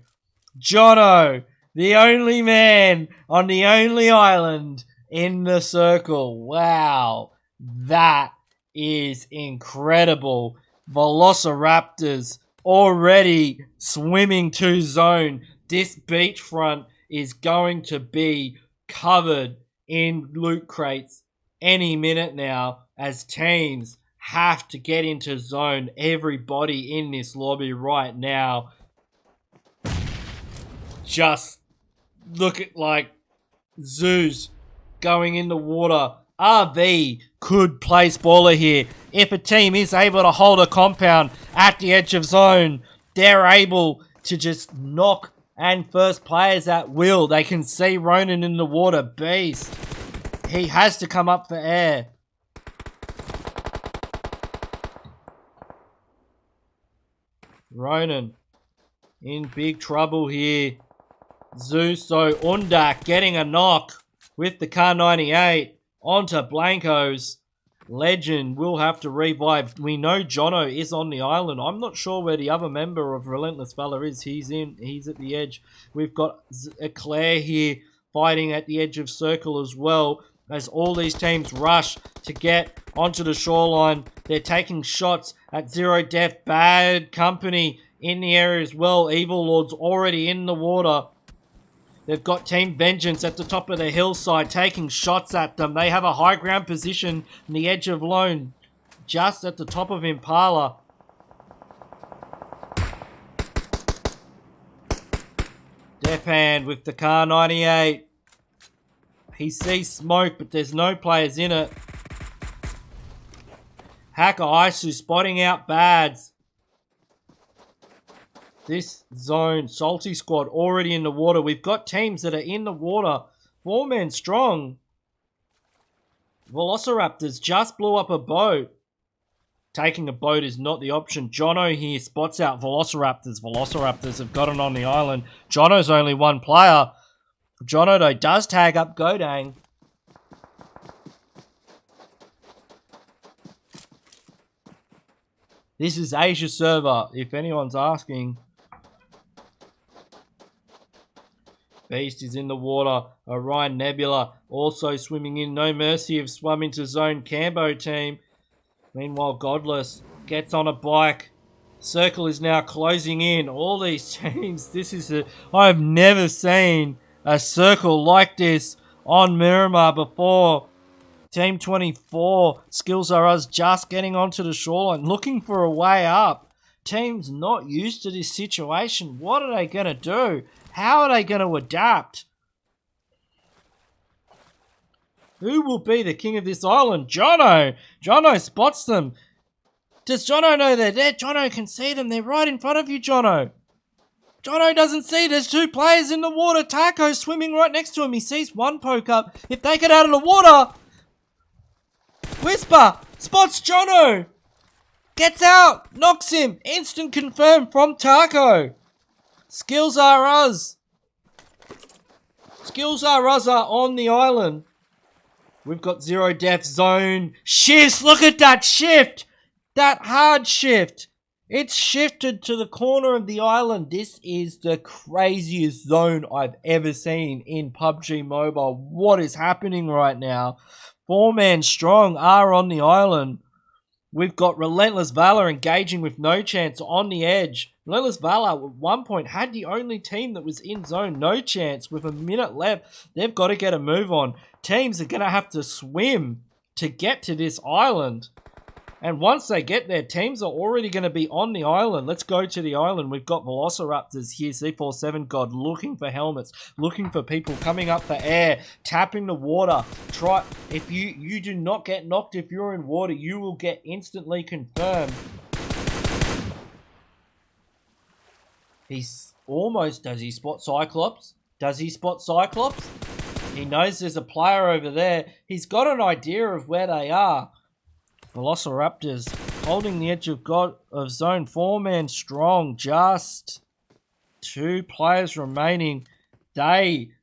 Speaker 1: the only man on the only island in the circle. Wow, that is incredible. Velociraptors already swimming to zone. This beachfront is going to be covered in loot crates any minute now as teams have to get into zone. Everybody in this lobby right now just look at like Zeus going in the water. RV could play spoiler here. If a team is able to hold a compound at the edge of zone, they're able to just knock and first players at will. They can see Ronan in the water. Beast. He has to come up for air. Ronan in big trouble here. Zuso Undak getting a knock with the Car 98 onto Blanco's. Legend will have to revive. We know Jono is on the island. I'm not sure where the other member of Relentless Valor is. He's at the edge. We've got Eclair here fighting at the edge of circle as well, as all these teams rush to get onto the shoreline. They're taking shots at zero death. Bad company in the area as well. Evil Lord's already in the water. They've got Team Vengeance at the top of the hillside taking shots at them. They have a high ground position on the edge of Lone, just at the top of Impala. Deathhand with the Car 98. He sees smoke, but there's no players in it. Hacker Isu spotting out Bads. This zone, Salty Squad already in the water. We've got teams that are in the water. 4 men strong. Velociraptors just blew up a boat. Taking a boat is not the option. Jono here spots out Velociraptors. Velociraptors have got it on the island. Jono's only one player. Jono, though, does tag up Godang. This is Asia server, if anyone's asking. Beast is in the water. Orion Nebula also swimming in. No Mercy have swum into zone. Cambo team. Meanwhile, Godless gets on a bike. Circle is now closing in. All these teams. I've never seen a circle like this on Miramar before. Team 24. Skills are us just getting onto the shoreline. Looking for a way up. Teams not used to this situation. What are they going to do? How are they going to adapt? Who will be the king of this island? Jono! Jono spots them. Does Jono know they're there? Jono can see them. They're right in front of you, Jono. Jono doesn't see. There's 2 players in the water. Taco's swimming right next to him. He sees one poke up. If they get out of the water... Whisper spots Jono. Gets out. Knocks him. Instant confirm from Taco. Skills are us. Skills are us are on the island. We've got zero death zone. Shifts. Look at that shift. That hard shift. It's shifted to the corner of the island. This is the craziest zone I've ever seen in PUBG Mobile. What is happening right now? 4 men strong are on the island. We've got Relentless Valor engaging with No Chance on the edge. Relentless Valor at one point had the only team that was in zone. No Chance with a minute left. They've got to get a move on. Teams are going to have to swim to get to this island. And once they get there, teams are already going to be on the island. Let's go to the island. We've got Velociraptors here, C47 God, looking for helmets, looking for people coming up for air, tapping the water. If you do not get knocked if you're in water, you will get instantly confirmed. He's almost, does he spot Cyclops? Does he spot Cyclops? He knows there's a player over there. He's got an idea of where they are. Velociraptors holding the edge of zone. 4 men strong. Just 2 players remaining. GD.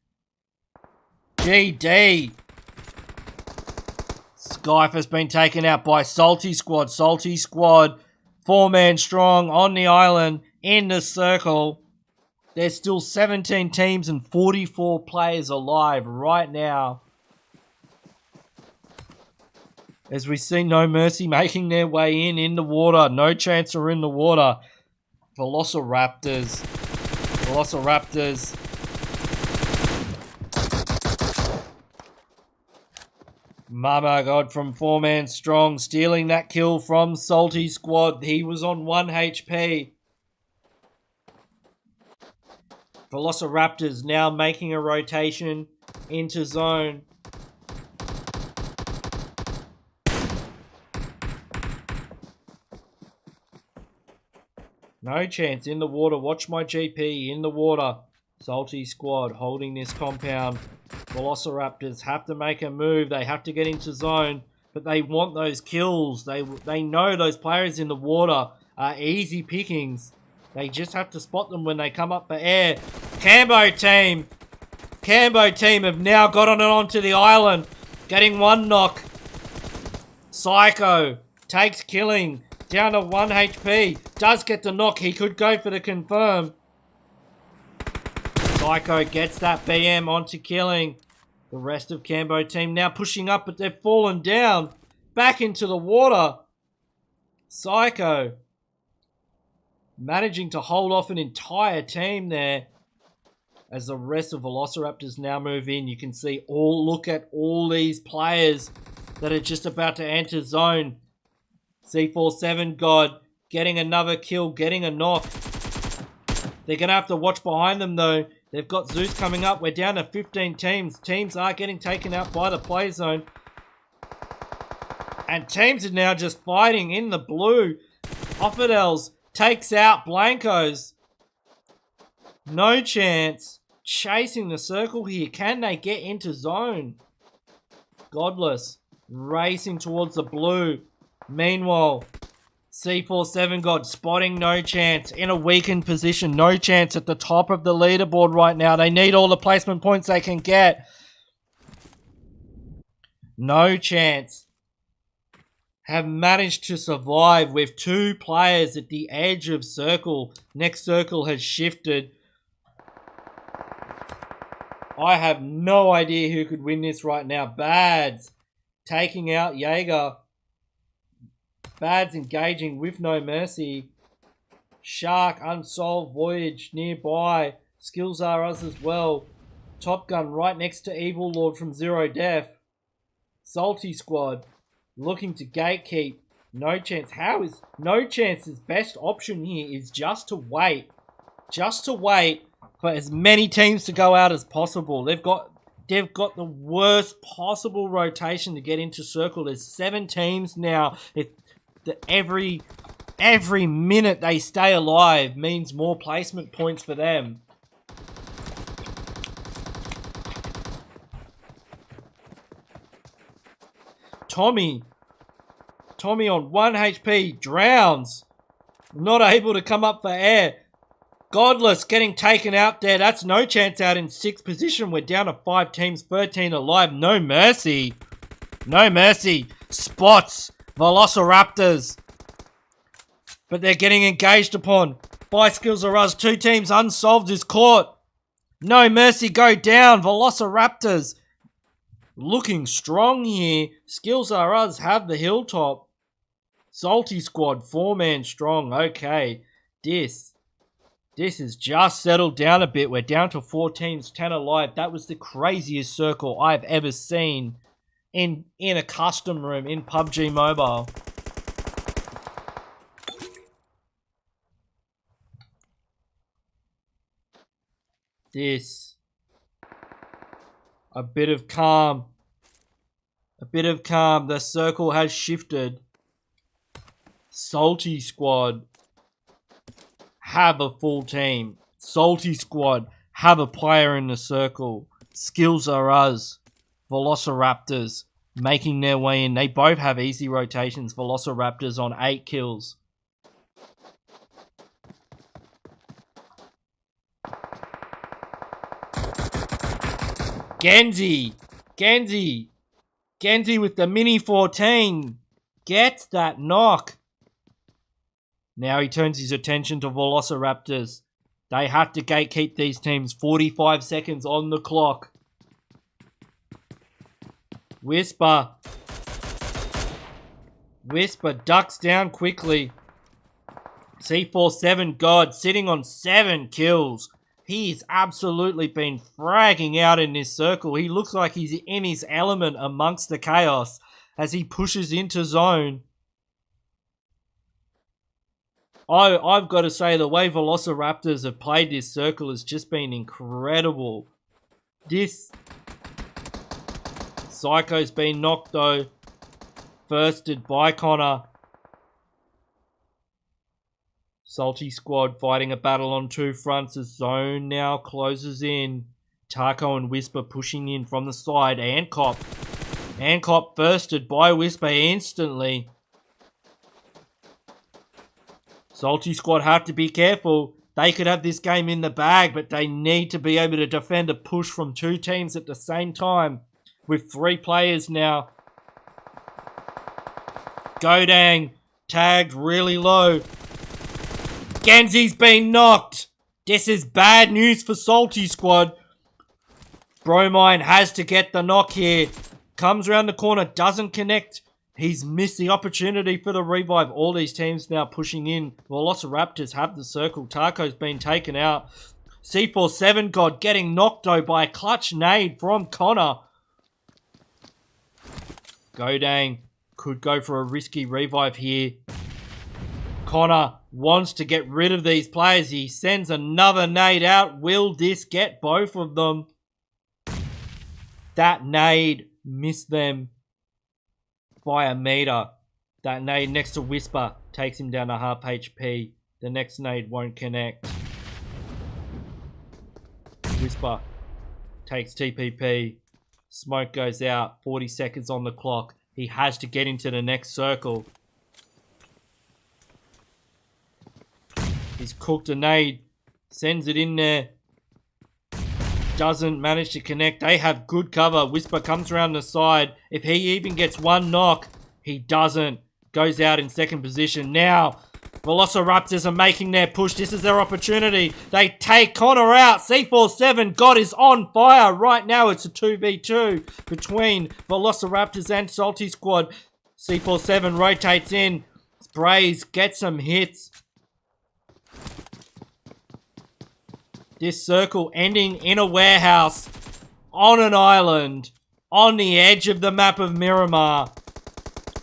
Speaker 1: Skype has been taken out by Salty Squad. Salty Squad. 4 men strong on the island in the circle. There's still 17 teams and 44 players alive right now. As we see No Mercy making their way in the water. No Chance are in the water. Velociraptors. Mama God from 4 man strong. Stealing that kill from Salty Squad. He was on 1 HP. Velociraptors now making a rotation into zone. No Chance in the water. Watch my GP in the water. Salty squad holding this compound. Velociraptors have to make a move. They have to get into zone, but they want those kills. They know those players in the water are easy pickings. They just have to spot them when they come up for air. Cambo team have now gotten it onto the island, getting one knock. Psycho takes killing, down to 1 HP. Does get the knock. He could go for the confirm. Psycho gets that BM onto killing. The rest of Cambo team now pushing up, but they've fallen down. Back into the water. Psycho managing to hold off an entire team there. As the rest of Velociraptors now move in, you can see look at all these players that are just about to enter zone. C47 God getting another kill, getting a knock. They're going to have to watch behind them though. They've got Zeus coming up. We're down to 15 teams. Teams are getting taken out by the play zone. And teams are now just fighting in the blue. Offadels takes out Blancos. No chance. Chasing the circle here. Can they get into zone? Godless racing towards the blue. Meanwhile, C47 God spotting No Chance in a weakened position. No Chance at the top of the leaderboard right now. They need all the placement points they can get. No Chance have managed to survive with 2 players at the edge of circle. Next circle has shifted. I have no idea who could win this right now. Bads taking out Jaeger. Bads engaging with No Mercy. Shark, Unsolved, Voyage nearby. Skills are us as well. Top Gun right next to Evil Lord from Zero Death. Salty Squad looking to gatekeep. No Chance. How is No Chance's best option here is just to wait. Just to wait for as many teams to go out as possible. They've got the worst possible rotation to get into circle. There's 7 teams now. Every minute they stay alive means more placement points for them. Tommy on 1 HP drowns. Not able to come up for air. Godless getting taken out there. That's No Chance out in 6th position. We're down to 5 teams, 13 alive. No mercy. No mercy. Spots Velociraptors. But they're getting engaged upon by Skills or Us. 2 teams. Unsolved is caught. No mercy go down. Velociraptors looking strong here. Skills are Us have the hilltop. Salty Squad 4-man strong. Okay. This has just settled down a bit. We're down to 4 teams, 10 alive. That was the craziest circle I've ever seen in a custom room in PUBG Mobile. This. A bit of calm. A bit of calm. The circle has shifted. Salty Squad have a full team. Salty Squad have a player in the circle. Skills are us. Velociraptors making their way in. They both have easy rotations. Velociraptors on 8 kills. Genzi with the Mini 14 gets that knock. Now he turns his attention to Velociraptors. They have to gatekeep these teams. 45 seconds on the clock. Whisper ducks down quickly. C47 God sitting on 7 kills. He's absolutely been fragging out in this circle. He looks like he's in his element amongst the chaos as he pushes into zone. I've got to say, the way Velociraptors have played this circle has just been incredible. This Psycho's been knocked though. Firsted by Connor. Salty squad fighting a battle on two fronts as zone now closes in. Taco and Whisper pushing in from the side. Ancop firsted by Whisper instantly. Salty squad have to be careful. They could have this game in the bag, but they need to be able to defend a push from two teams at the same time. With 3 players now. Godang tagged really low. Genzi's been knocked. This is bad news for Salty squad. Bromine has to get the knock here. Comes around the corner, doesn't connect. He's missed the opportunity for the revive. All these teams now pushing in. Velociraptors have the circle. Taco's been taken out. C47 God getting knocked though by a clutch nade from Connor. Godang could go for a risky revive here. Connor wants to get rid of these players. He sends another nade out. Will this get both of them? That nade missed them by a meter. That nade next to Whisper takes him down to half HP. The next nade won't connect. Whisper takes TPP. Smoke goes out. 40 seconds on the clock. He has to get into the next circle. He's cooked a nade. Sends it in there. Doesn't manage to connect. They have good cover. Whisper comes around the side. If he even gets one knock, he doesn't. Goes out in second position. Now, Velociraptors are making their push. This is their opportunity. They take Connor out. C47 God is on fire. Right now, it's a 2v2 between Velociraptors and Salty Squad. C47 rotates in. Sprays, gets some hits. This circle ending in a warehouse on an island on the edge of the map of Miramar.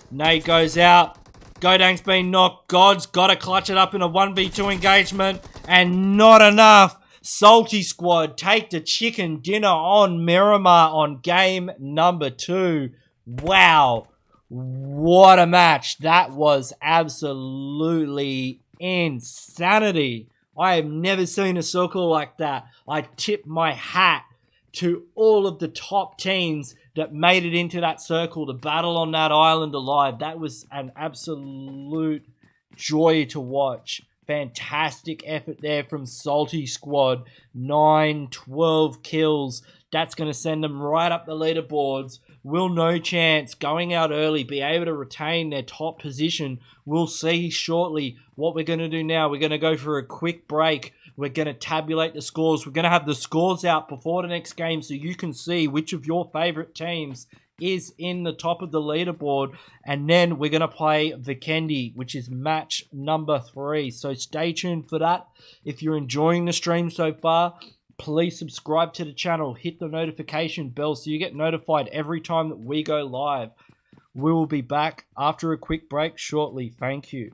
Speaker 1: Nate goes out. Godang's been knocked. God's got to clutch it up in a 1v2 engagement. And not enough. Salty Squad take the chicken dinner on Miramar on game number 2. Wow. What a match. That was absolutely insanity. I have never seen a circle like that. I tip my hat to all of the top teams that made it into that circle to battle on that island alive. That was an absolute joy to watch. Fantastic effort there from Salty Squad. 9, 12 kills. That's going to send them right up the leaderboards. Will No Chance going out early be able to retain their top position? We'll see shortly. What we're going to do now, we're going to go for a quick break. We're going to tabulate the scores. We're going to have the scores out before the next game so you can see which of your favorite teams is in the top of the leaderboard. And then we're going to play Vikendi, which is match number 3. So stay tuned for that. If you're enjoying the stream so far, please subscribe to the channel. Hit the notification bell so you get notified every time that we go live. We will be back after a quick break shortly. Thank you.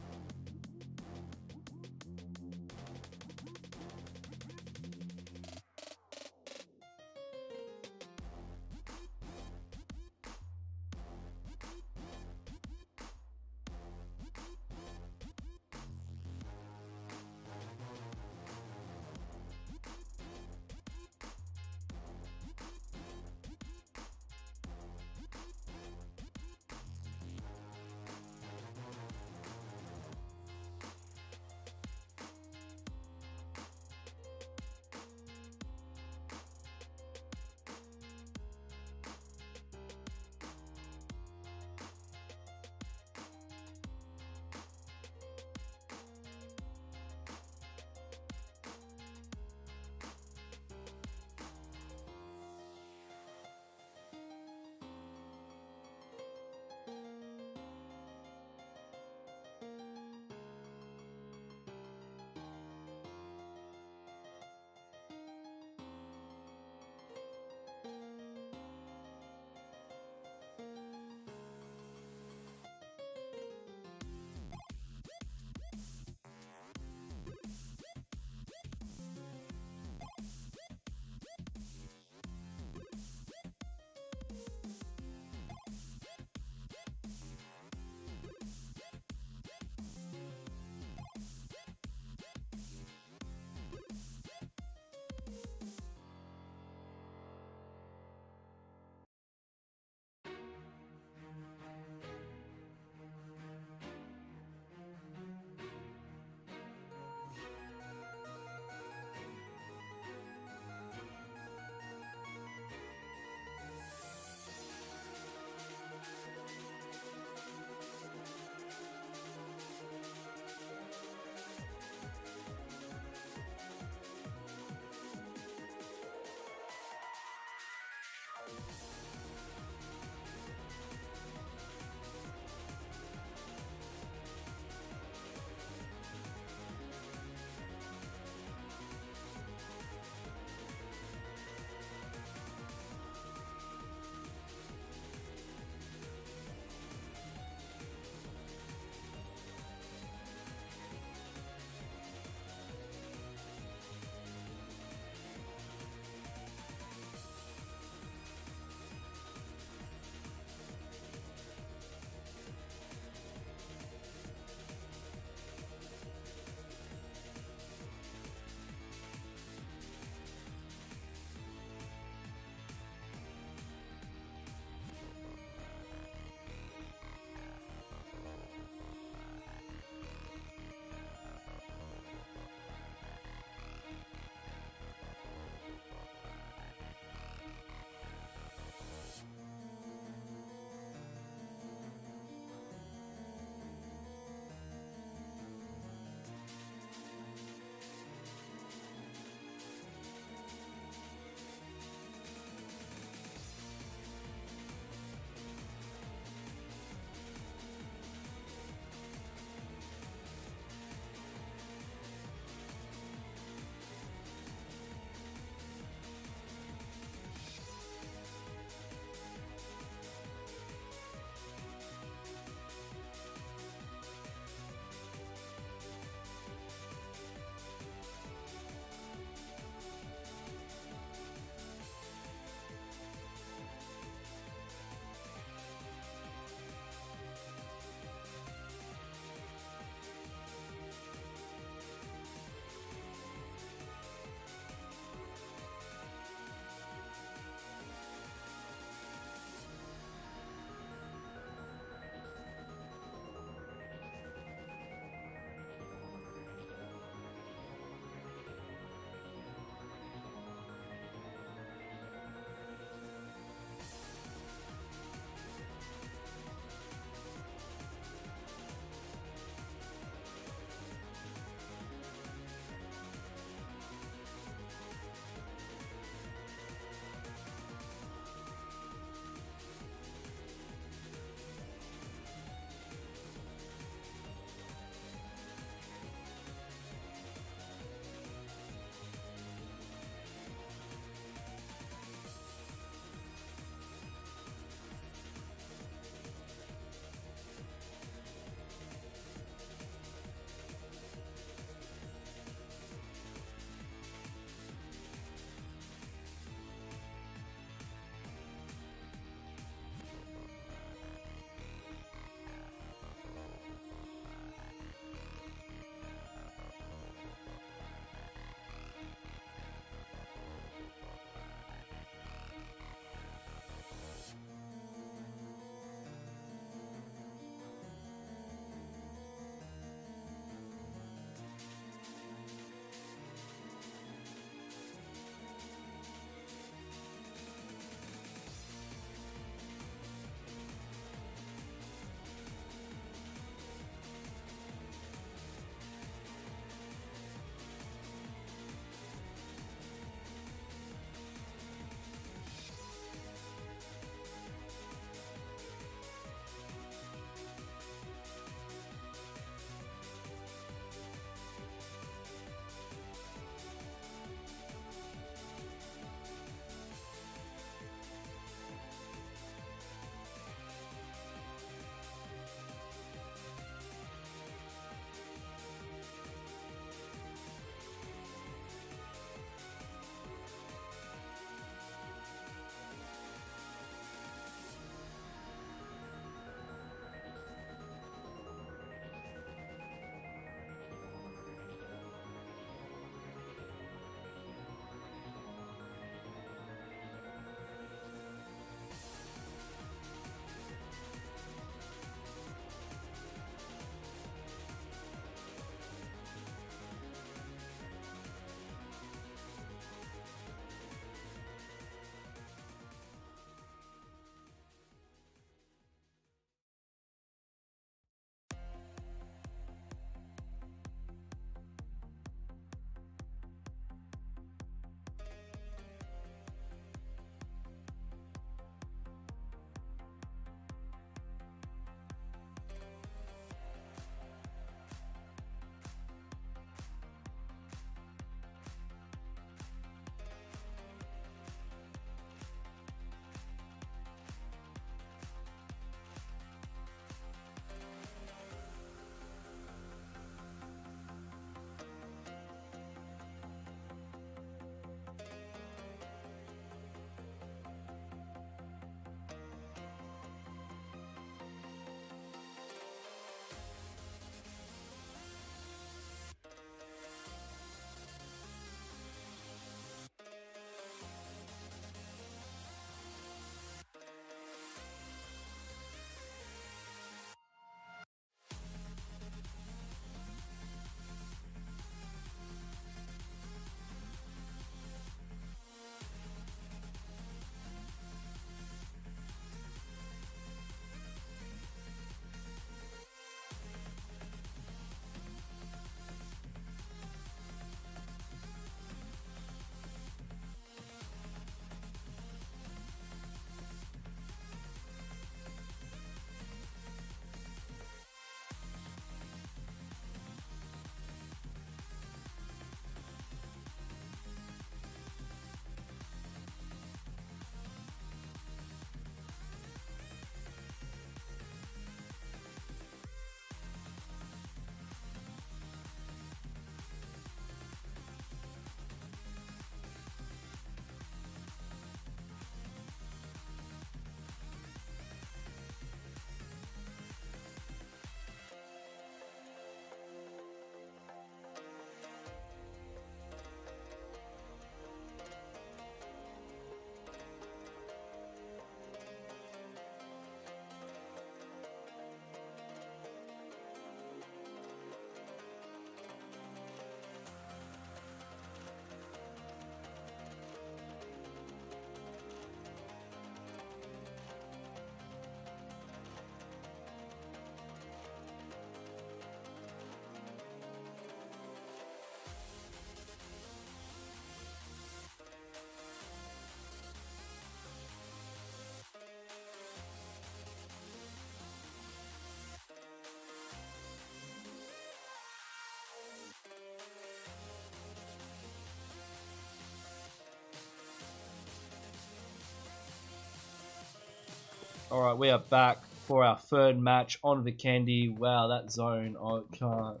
Speaker 1: Alright, we are back for our third match on Vikendi. Wow, that zone, I can't.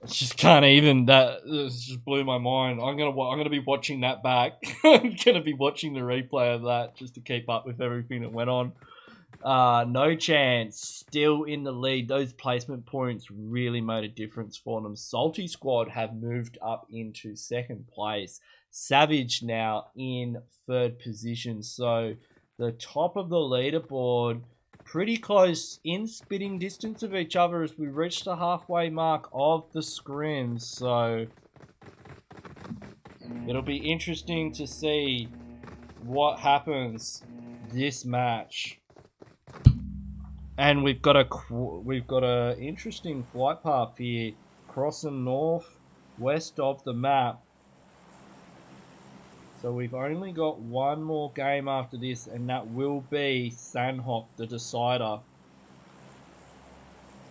Speaker 1: I just can't even. That just blew my mind. I'm gonna be watching that back. I'm gonna be watching the replay of that just to keep up with everything that went on. No chance. Still in the lead. Those placement points really made a difference for them. Salty Squad have moved up into second place. Savage now in third position. So the top of the leaderboard, pretty close in spitting distance of each other as we reach the halfway mark of the scrims. So it'll be interesting to see what happens this match. And we've got a interesting flight path here, crossing north west of the map. So we've only got one more game after this, and that will be Sandhawk, the decider.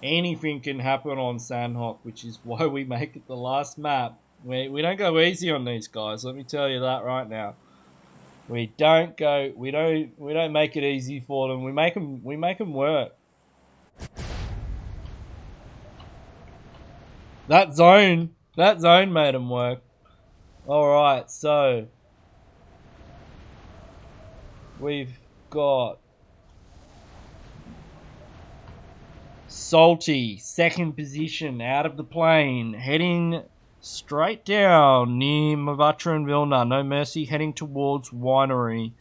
Speaker 1: Anything can happen on Sandhawk, which is why we make it the last map. We don't go easy on these guys. Let me tell you that right now. We don't make it easy for them. We make them work. That zone made them work. All right, so we've got Salty, second position, out of the plane, heading straight down near Mavatra and Vilna. No Mercy, heading towards Winery.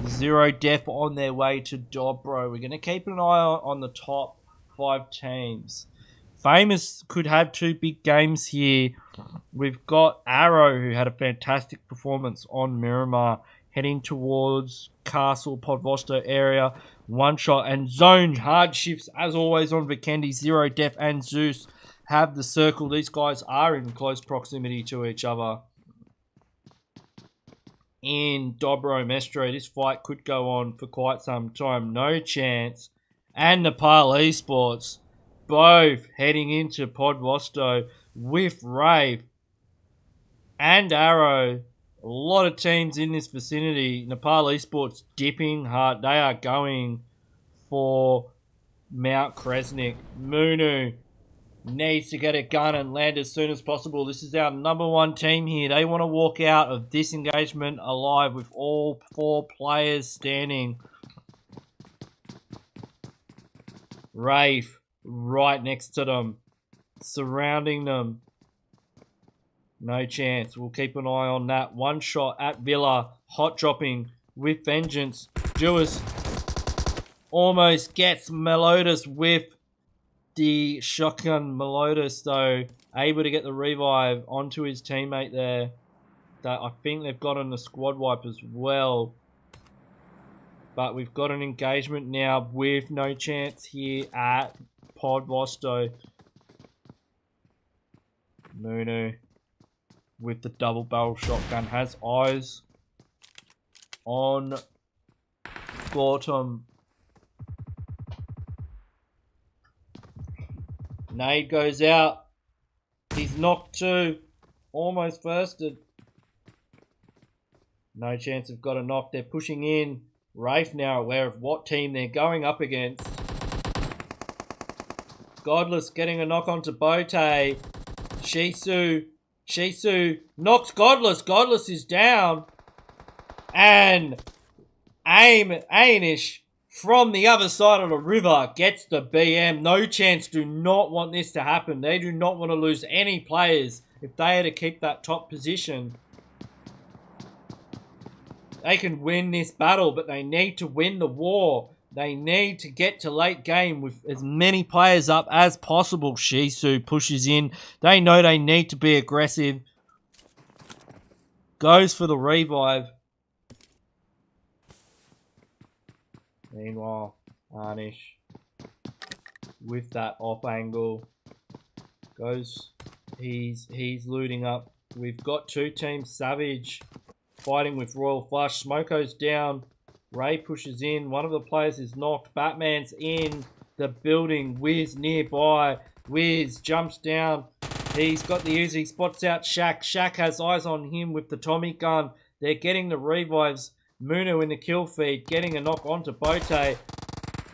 Speaker 1: Zero Death on their way to Dobro. We're going to keep an eye on the top 5 teams. Famous could have 2 big games here. We've got Arrow, who had a fantastic performance on Miramar, heading towards Castle, Podvosto area. One shot and zone hard shifts as always on Vikendi. Zero Death and Zeus have the circle. These guys are in close proximity to each other. In Dobro Mestre, this fight could go on for quite some time. No chance. And Nepal Esports, both heading into Podvosto with Rave and Arrow. A lot of teams in this vicinity. Nepal Esports dipping hard. They are going for Mount Kresnik. Munu needs to get a gun and land as soon as possible. This is our number 1 team here. They want to walk out of this engagement alive with all 4 players standing. Rafe right next to them, surrounding them. No chance. We'll keep an eye on that. One shot at Villa. Hot dropping with vengeance. Jewis almost gets Melodus with the shotgun. Melodus, though, able to get the revive onto his teammate there. That I think they've got on the squad wipe as well. But we've got an engagement now with no chance here at Podvosto. Munu with the double barrel shotgun has eyes on Gortum. Nade goes out. He's knocked 2. Almost firsted. No chance of got a knock. They're pushing in. Rafe now aware of what team they're going up against. Godless getting a knock onto Bote. Shisu knocks Godless. Godless is down. And Ainish from the other side of the river gets the BM. No chance. Do not want this to happen. They do not want to lose any players if they are to keep that top position. They can win this battle, but they need to win the war. They need to get to late game with as many players up as possible. Shisu pushes in. They know they need to be aggressive. Goes for the revive. Meanwhile, Arnish with that off angle goes. He's looting up. We've got 2 teams. Savage fighting with Royal Flush. Smoko's down. Ray pushes in. One of the players is knocked. Batman's in the building. Wiz nearby. Wiz jumps down. He's got the Uzi. Spots out Shaq. Shaq has eyes on him with the Tommy gun. They're getting the revives. Muno in the kill feed, getting a knock onto Bote.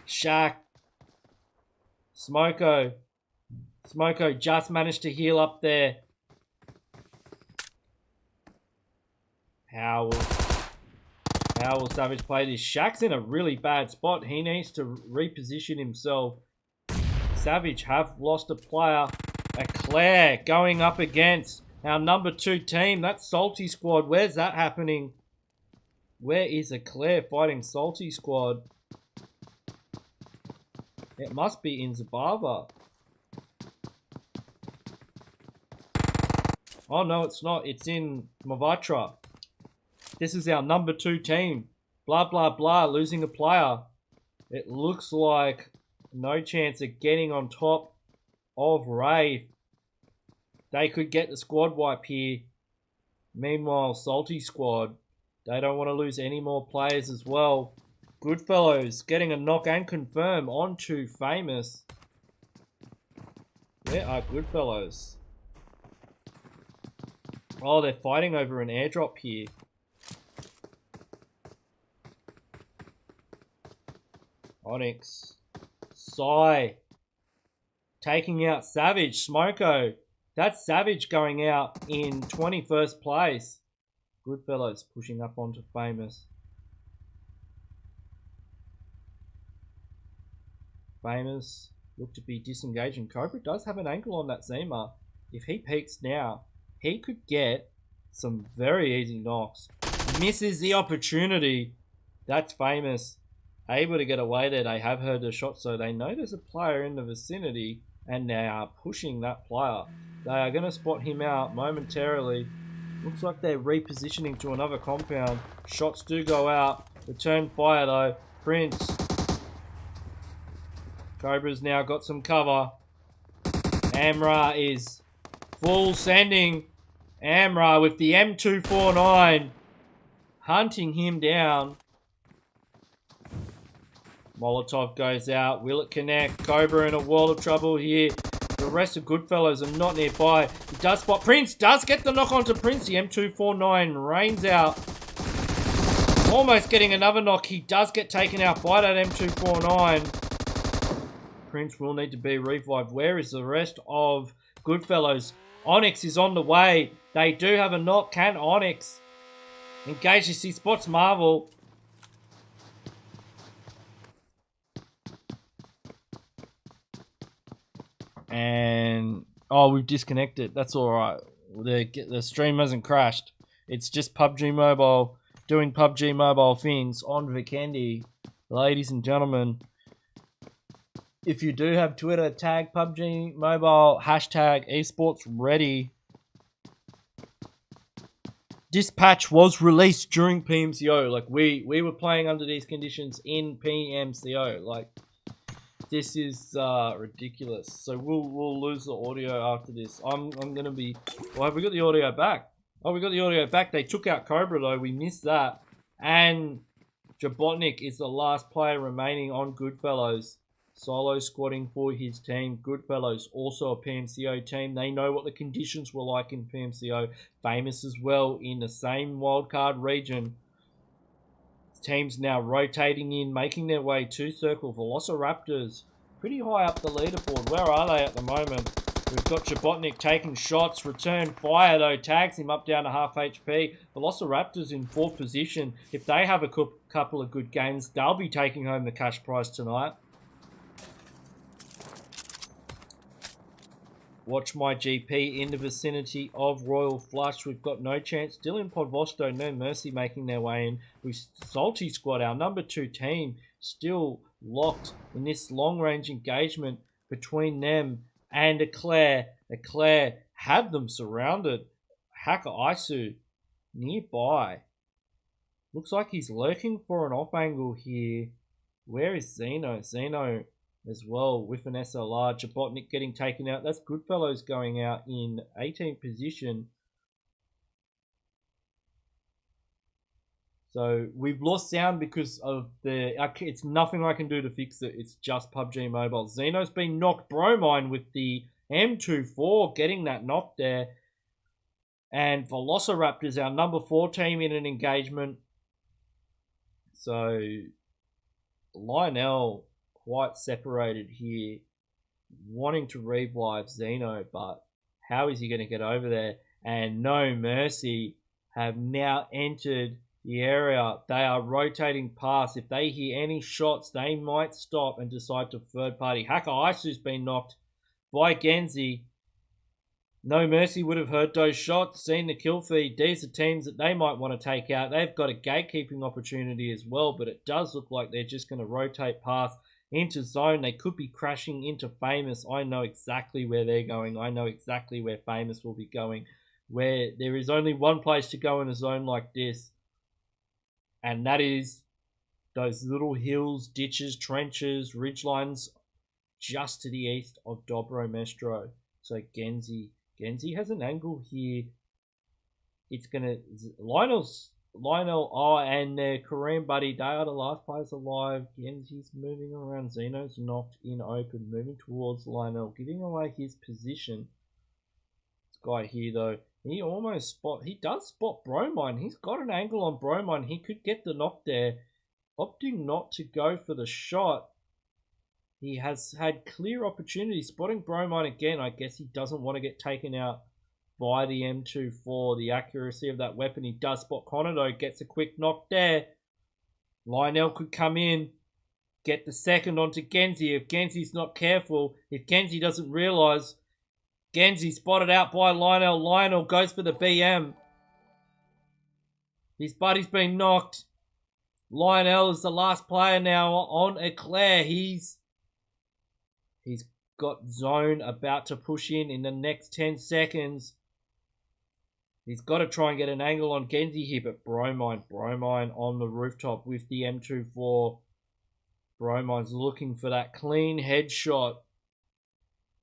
Speaker 1: Shaq. Smoko just managed to heal up there. How will Savage play this? Shaq's in a really bad spot. He needs to reposition himself. Savage have lost a player. Eclair going up against our number 2 team. That's Salty Squad. Where's that happening? Where is Eclair fighting Salty Squad? It must be in Zabava. Oh, no, it's not. It's in Mavatra. This is our number 2 team. Blah, blah, blah. Losing a player. It looks like no chance of getting on top of Ray. They could get the squad wipe here. Meanwhile, Salty Squad, they don't want to lose any more players as well. Goodfellows getting a knock and confirm onto Famous. Where are Goodfellows? Oh, they're fighting over an airdrop here. Onyx. Sai. Taking out Savage. Smoko. That's Savage going out in 21st place. Goodfellows pushing up onto Famous. Famous look to be disengaging. Cobra does have an ankle on that Zima. If he peeks now, he could get some very easy knocks. Misses the opportunity. That's Famous. Able to get away there. They have heard the shot, so they know there's a player in the vicinity, and they are pushing that player. They are going to spot him out momentarily. Looks like they're repositioning to another compound. Shots do go out. Return fire though. Prince. Cobra's now got some cover. Amra is full sending. Amra with the M249. Hunting him down. Molotov goes out. Will it connect? Cobra in a world of trouble here. The rest of Goodfellows are not nearby. He does spot Prince. Does get the knock onto Prince. The M249 rains out. Almost getting another knock. He does get taken out by that M249. Prince will need to be revived. Where is the rest of Goodfellows? Onyx is on the way. They do have a knock. Can Onyx engage this? He spots Marvel. And oh, we've disconnected. That's all right. The stream hasn't crashed. It's just Pubg Mobile doing Pubg Mobile things on Vikendi. Ladies and gentlemen, if you do have Twitter, tag Pubg Mobile, hashtag esports ready. This patch was released during PMCO. Like we were playing under these conditions in PMCO. Like, this is ridiculous. So we'll lose the audio after this. I'm gonna be. Well, have we got the audio back? Oh, we got the audio back. They took out Cobra though. We missed that. And Jabotnik is the last player remaining on Goodfellows. Solo squatting for his team. Goodfellows also a PMCO team. They know what the conditions were like in PMCO. Famous as well in the same wildcard region. Teams now rotating in, making their way to Circle. Velociraptors pretty high up the leaderboard. Where are they at the moment? We've got Jabotnik taking shots. Return fire though. Tags him up down to half HP. Velociraptors in 4th position. If they have a couple of good games, they'll be taking home the cash prize tonight. Watch my GP in the vicinity of Royal Flush. We've got no chance. Dylan Podvosto, No Mercy making their way in. With Salty Squad, our number 2 team, still locked in this long-range engagement between them and Eclair. Eclair have them surrounded. Hacker Isu nearby. Looks like he's lurking for an off angle here. Where is Zeno? Zeno as well with an SLR. Jabotnik getting taken out. That's Goodfellows going out in 18th position. So we've lost sound because of the... It's nothing I can do to fix it. It's just Pubg Mobile. Zeno's been knocked bromine with the M24 getting that knock there. And Velociraptors, our number 4 team in an engagement. So Lionel quite separated here, wanting to revive Zeno, but how is he going to get over there? And No Mercy have now entered the area. They are rotating past. If they hear any shots, they might stop and decide to third party. Hacker Isu's been knocked by Genzi. No Mercy would have heard those shots, seen the kill feed. These are teams that they might want to take out. They've got a gatekeeping opportunity as well, but it does look like they're just going to rotate past into zone. They could be crashing into Famous. I know exactly where they're going. I know exactly where Famous will be going, where there is only one place to go in a zone like this, and that is those little hills, ditches, trenches, ridgelines just to the east of Dobro Mestro. So Genzi has an angle here. It's gonna Lionel, and their Korean buddy, they are the last players alive. Genzi's moving around. Zeno's knocked in open, moving towards Lionel, giving away his position. This guy here though, he does spot Bromine. He's got an angle on Bromine. He could get the knock there. Opting not to go for the shot. He has had clear opportunities. Spotting Bromine again. I guess he doesn't want to get taken out by the M24. The accuracy of that weapon. He does spot Connor though. Gets a quick knock there. Lionel could come in. Get the second onto Genzi. If Genzi's not careful. If Genzi doesn't realise. Genzi spotted out by Lionel. Lionel goes for the BM. His buddy's been knocked. Lionel is the last player now on Eclair. He's got zone about to push in the next 10 seconds. He's got to try and get an angle on Genzi here, but Bromine on the rooftop with the M24. Bromine's looking for that clean headshot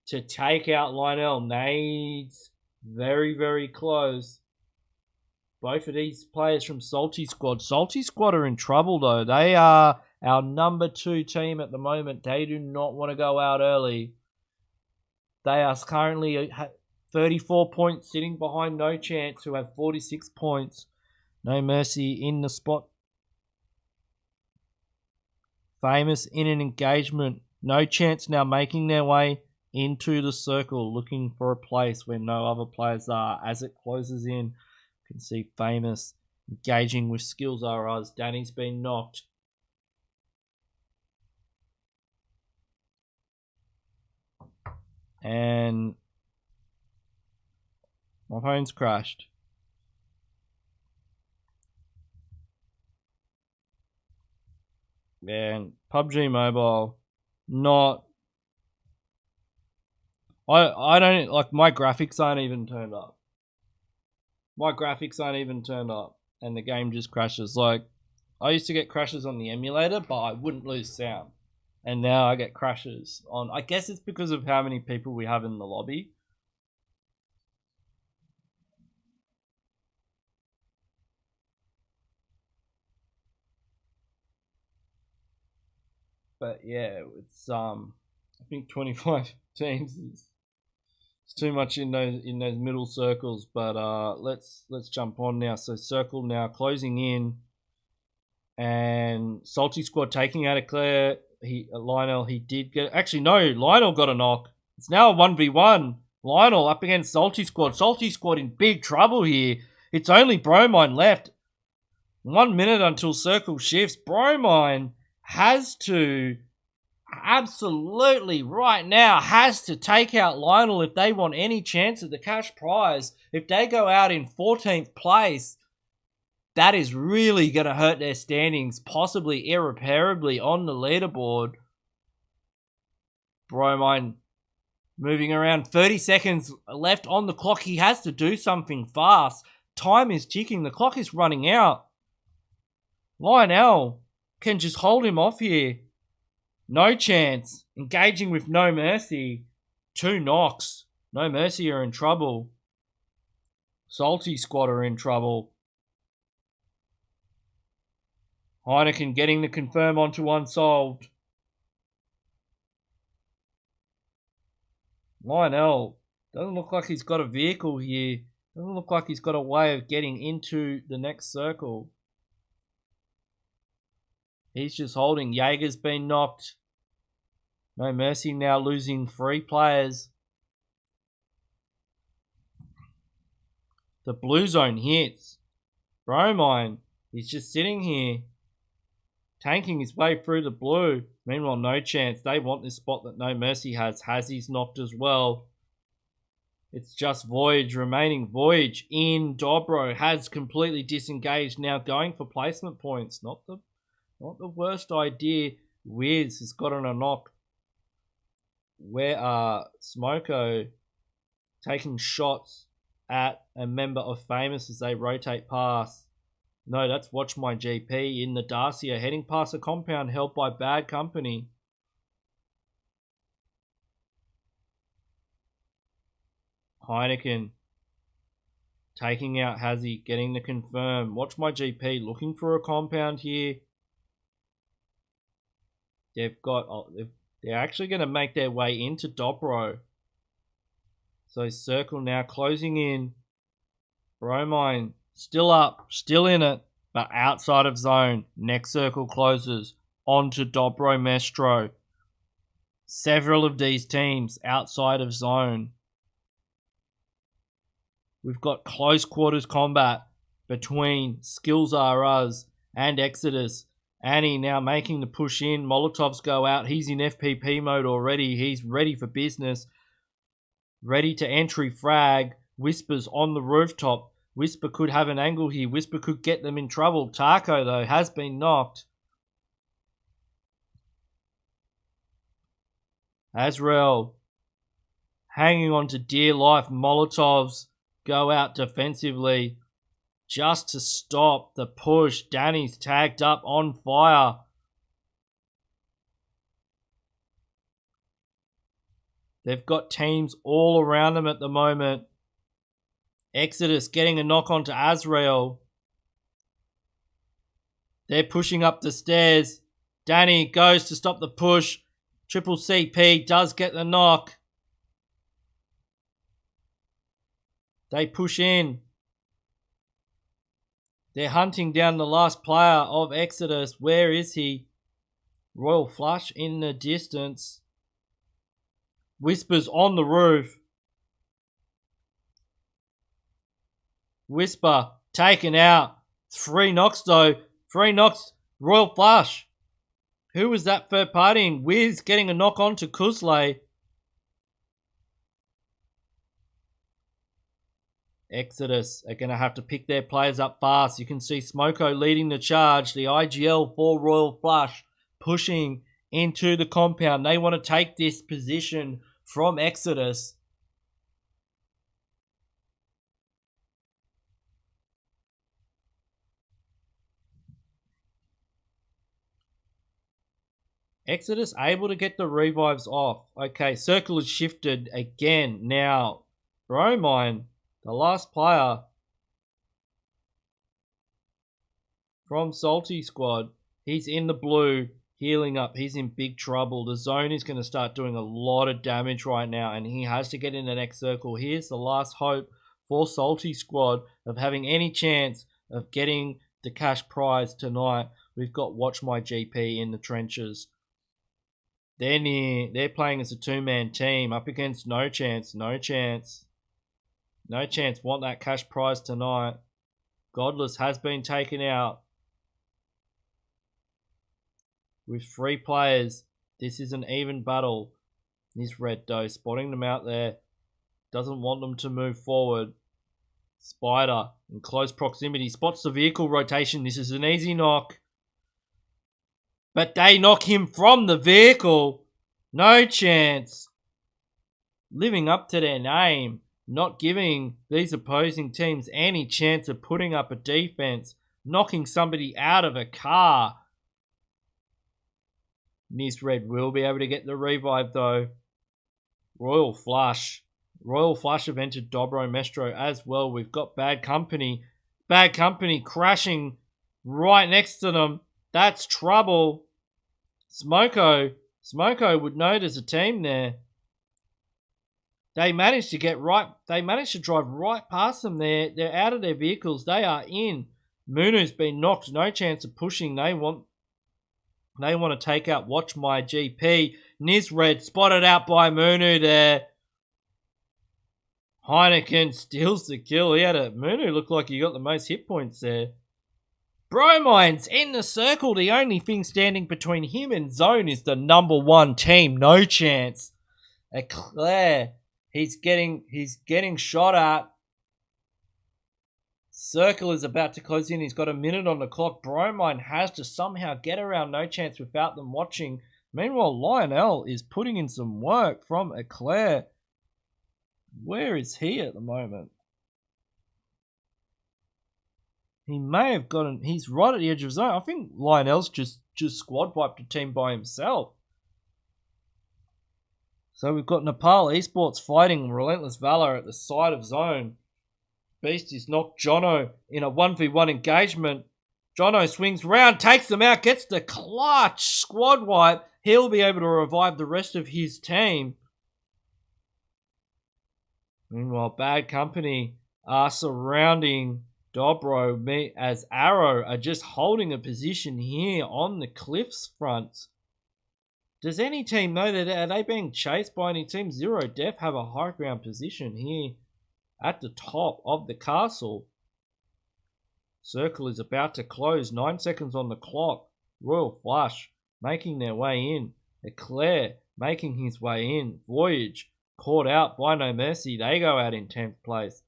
Speaker 1: to take out Lionel. Nades very, very close. Both of these players from Salty Squad. Salty Squad are in trouble though. They are our number 2 team at the moment. They do not want to go out early. They are currently 34 points sitting behind No Chance, who have 46 points. No Mercy in the spot. Famous in an engagement. No Chance now making their way into the circle, looking for a place where no other players are. As it closes in, you can see Famous engaging with Skills R Us. Danny's been knocked. And my phone's crashed. And PUBG Mobile, not. I don't like, my graphics aren't even turned up. And the game just crashes. Like, I used to get crashes on the emulator, but I wouldn't lose sound. And now I get crashes on. I guess it's because of how many people we have in the lobby. But yeah, it's I think 25 teams is too much in those middle circles. But let's jump on now. So circle now closing in, and Salty Squad taking out Eclair. Lionel, he did get... Actually, no, Lionel got a knock. It's now a 1v1. Lionel up against Salty Squad. Salty Squad in big trouble here. It's only Bromine left. 1 minute until circle shifts. Bromine has to... absolutely right now has to take out Lionel if they want any chance of the cash prize. If they go out in 14th place, that is really going to hurt their standings, possibly irreparably on the leaderboard. Bromine moving around. 30 seconds left on the clock. He has to do something fast. Time is ticking. The clock is running out. Lionel can just hold him off here. No Chance. Engaging with No Mercy. 2 knocks. No Mercy are in trouble. Salty Squad are in trouble. Heineken getting the confirm onto unsolved. Lionel doesn't look like he's got a vehicle here. Doesn't look like he's got a way of getting into the next circle. He's just holding. Jaeger's been knocked. No Mercy now losing 3 players. The blue zone hits. Bromine, he's just sitting here, tanking his way through the blue. Meanwhile, no chance. They want this spot that No Mercy has. Hazzy's knocked as well. It's just Voyage remaining. Voyage in. Dobro has completely disengaged. Now going for placement points. Not the worst idea. Wiz has got on a knock. Where are Smoko taking shots at a member of Famous as they rotate past? No, that's Watch My GP in the Dacia, heading past a compound held by Bad Company. Heineken taking out Hazzy, getting the confirm. Watch My GP looking for a compound here. They're actually going to make their way into Dobro. So Circle now closing in. Bromine still up, still in it, but outside of zone. Next circle closes onto Dobro Mestro. Several of these teams outside of zone. We've got close quarters combat between Skills R Us and Exodus. Annie now making the push in. Molotovs go out. He's in FPP mode already. He's ready for business. Ready to entry frag. Whispers on the rooftop. Whisper could have an angle here. Whisper could get them in trouble. Taco, though, has been knocked. Azrael hanging on to dear life. Molotovs go out defensively just to stop the push. Danny's tagged up on fire. They've got teams all around them at the moment. Exodus getting a knock onto Azrael. They're pushing up the stairs. Danny goes to stop the push. Triple CP does get the knock. They push in. They're hunting down the last player of Exodus. Where is he? Royal Flush in the distance. Whispers on the roof. Whisper taken out. 3 knocks though. 3 knocks. Royal Flush. Who was that third partying? Wiz getting a knock on to Kuzley. Exodus are going to have to pick their players up fast. You can see Smoko leading the charge. The IGL for Royal Flush pushing into the compound. They want to take this position from Exodus. Exodus able to get the revives off. Okay, circle is shifted again. Now, Bromine, the last player from Salty Squad, he's in the blue, healing up. He's in big trouble. The zone is going to start doing a lot of damage right now, and he has to get in the next circle. Here's the last hope for Salty Squad of having any chance of getting the cash prize tonight. We've got Watch My GP in the trenches. They're near. They're playing as a 2-man team up against No Chance. No Chance. No Chance want that cash prize tonight. Godless has been taken out. With 3 players, this is an even battle. This Red Doe spotting them out there. Doesn't want them to move forward. Spider in close proximity. Spots the vehicle rotation. This is an easy knock. But they knock him from the vehicle. No Chance. Living up to their name. Not giving these opposing teams any chance of putting up a defense. Knocking somebody out of a car. Nis Red will be able to get the revive though. Royal Flush. Royal Flush have entered Dobro Mestro as well. We've got Bad Company. Bad Company crashing right next to them. That's trouble. Smoko would know there's a team there. They managed to get right. They managed to drive right past them there. They're out of their vehicles. They are in. Munu's been knocked. No chance of pushing. They want They want to take out Watch My GP. Nisred spotted out by Munu there. Heineken steals the kill. Munu looked like he got the most hit points there. Bromine's in the circle. The only thing standing between him and Zone is the number 1 team. No chance. Eclair. He's getting shot at. Circle is about to close in. He's got a minute on the clock. Bromine has to somehow get around No Chance without them watching. Meanwhile, Lionel is putting in some work from Eclair. Where is he at the moment? He may have gotten... He's right at the edge of zone. I think Lionel's just squad wiped a team by himself. So we've got Nepal Esports fighting Relentless Valor at the side of zone. Beast is knocked Jono in a 1v1 engagement. Jono swings round, takes them out, gets the clutch squad wipe. He'll be able to revive the rest of his team. Meanwhile, Bad Company are surrounding Dobro as Arrow are just holding a position here on the cliffs front. Does any team know that? Are they being chased by any team? Zero Def have a high ground position here at the top of the castle. Circle is about to close. 9 seconds on the clock. Royal Flush making their way in. Eclair making his way in. Voyage caught out by No Mercy. They go out in 10th place.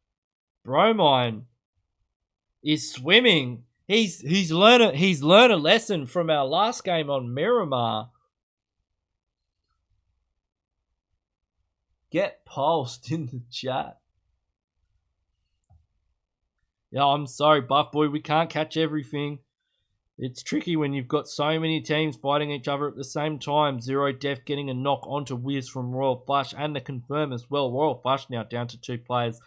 Speaker 1: Bromine is swimming. He's learned a lesson from our last game on Miramar. Get pulsed in the chat. Yeah, I'm sorry, Buff Boy. We can't catch everything. It's tricky when you've got so many teams fighting each other at the same time. Zero Def getting a knock onto Wiz from Royal Flush and the confirm as well. Royal Flush now down to 2 players.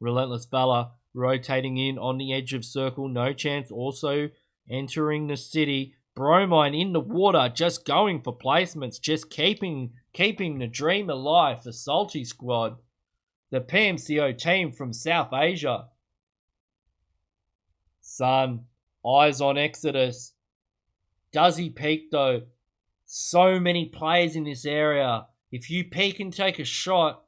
Speaker 1: Relentless Valor rotating in on the edge of circle. No Chance also entering the city. Bromine in the water, just going for placements, just keeping the dream alive for Salty Squad. The PMCO team from South Asia. Sun, eyes on Exodus. Does he peek though? So many players in this area. If you peek and take a shot,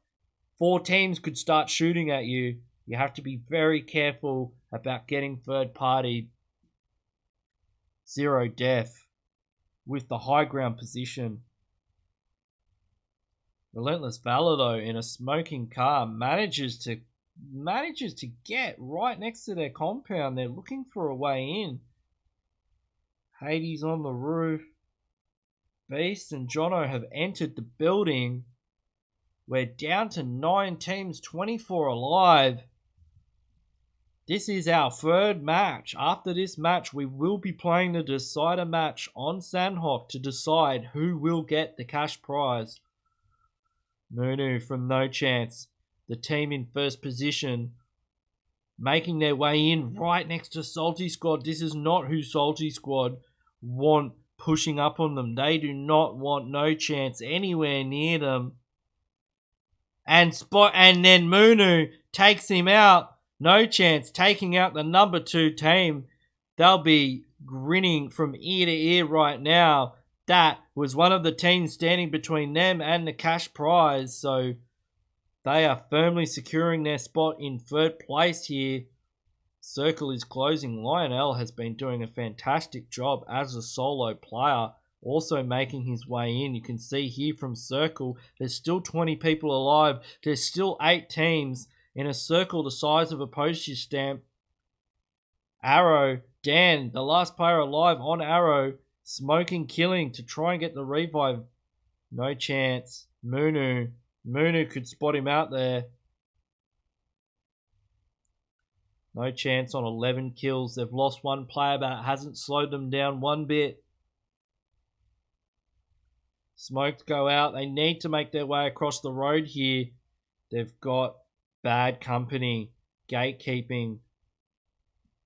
Speaker 1: 4 teams could start shooting at you. You have to be very careful about getting third party. Zero Def with the high ground position. Relentless Valor though in a smoking car manages to get right next to their compound. They're looking for a way in. Hades on the roof. Beast and Jono have entered the building. We're down to 9 teams, 24 alive. This is our 3rd match. After this match, we will be playing the decider match on Sandhawk to decide who will get the cash prize. Munu from No Chance, the team in first position, making their way in right next to Salty Squad. This is not who Salty Squad want pushing up on them. They do not want No Chance anywhere near them. And then Munu takes him out. No Chance taking out the number 2 team. They'll be grinning from ear to ear right now. That was one of the teams standing between them and the cash prize. So they are firmly securing their spot in 3rd place here. Circle is closing. Lionel has been doing a fantastic job as a solo player, also making his way in. You can see here from Circle, there's still 20 people alive. There's still 8 teams in a circle the size of a postage stamp. Arrow, Dan, the last player alive on Arrow, smoking, killing to try and get the revive. No Chance. Munu could spot him out there. No Chance on 11 kills. They've lost 1 player, but it hasn't slowed them down one bit. Smokes go out. They need to make their way across the road here. They've got Bad Company gatekeeping.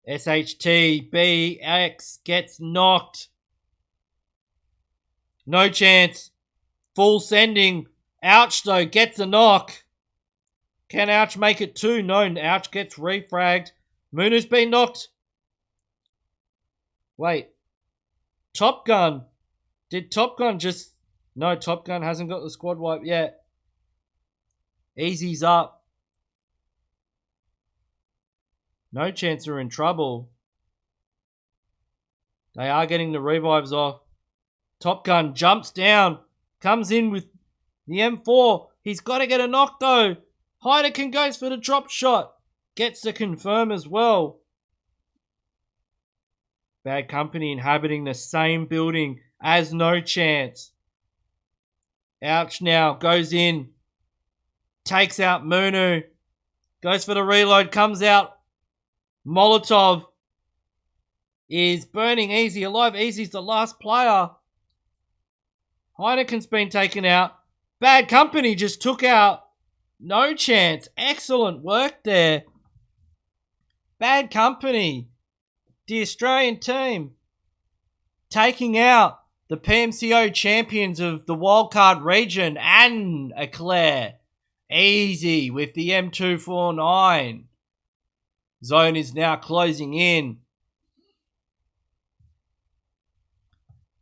Speaker 1: SHTBX gets knocked. No Chance. Full sending. Ouch though gets a knock. Can Ouch make it 2? No, Ouch gets refragged. Munu's been knocked. Wait. Top Gun Did Top Gun just... No, Top Gun hasn't got the squad wipe yet. Easy's up. No chance are in trouble. They are getting the revives off. Top Gun jumps down. Comes in with the M4. He's got to get a knock though. Heineken goes for the drop shot. Gets the confirm as well. Bad Company inhabiting the same building as No Chance. Ouch now. Goes in. Takes out Munu. Goes for the reload. Comes out. Molotov is burning Easy alive. Easy's the last player. Heineken's been taken out. Bad Company just took out No Chance. Excellent work there. Bad Company, the Australian team, taking out the PMCO champions of the wildcard region and Eclair. Easy with the M249. Zone is now closing in.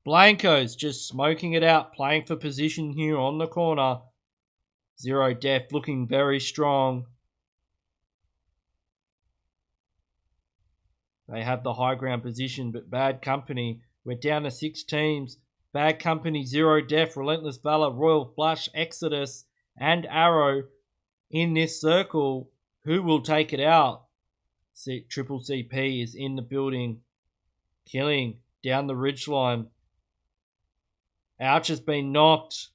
Speaker 1: Blanco's just smoking it out, playing for position here on the corner. Zero Def looking very strong. They have the high ground position, but Bad Company, we're down to 6 teams. Bad Company, Zero Def, Relentless Valor, Royal Flush, Exodus, and Arrow in this circle. Who will take it out? Triple CP is in the building. Killing down the ridgeline. Ouch has been knocked.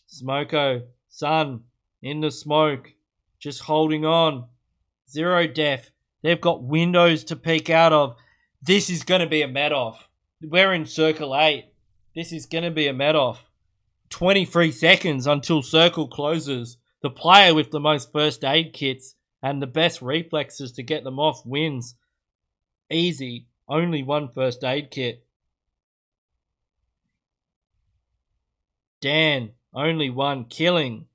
Speaker 1: Smoko, Sun, in the smoke. Just holding on. Zero Def. They've got windows to peek out of. This is going to be a met-off. We're in Circle 8. This is going to be a met-off. 23 seconds until Circle closes. The player with the most first aid kits and the best reflexes to get them off wins. Easy. Only one first aid kit. Dan. Only one. Killing.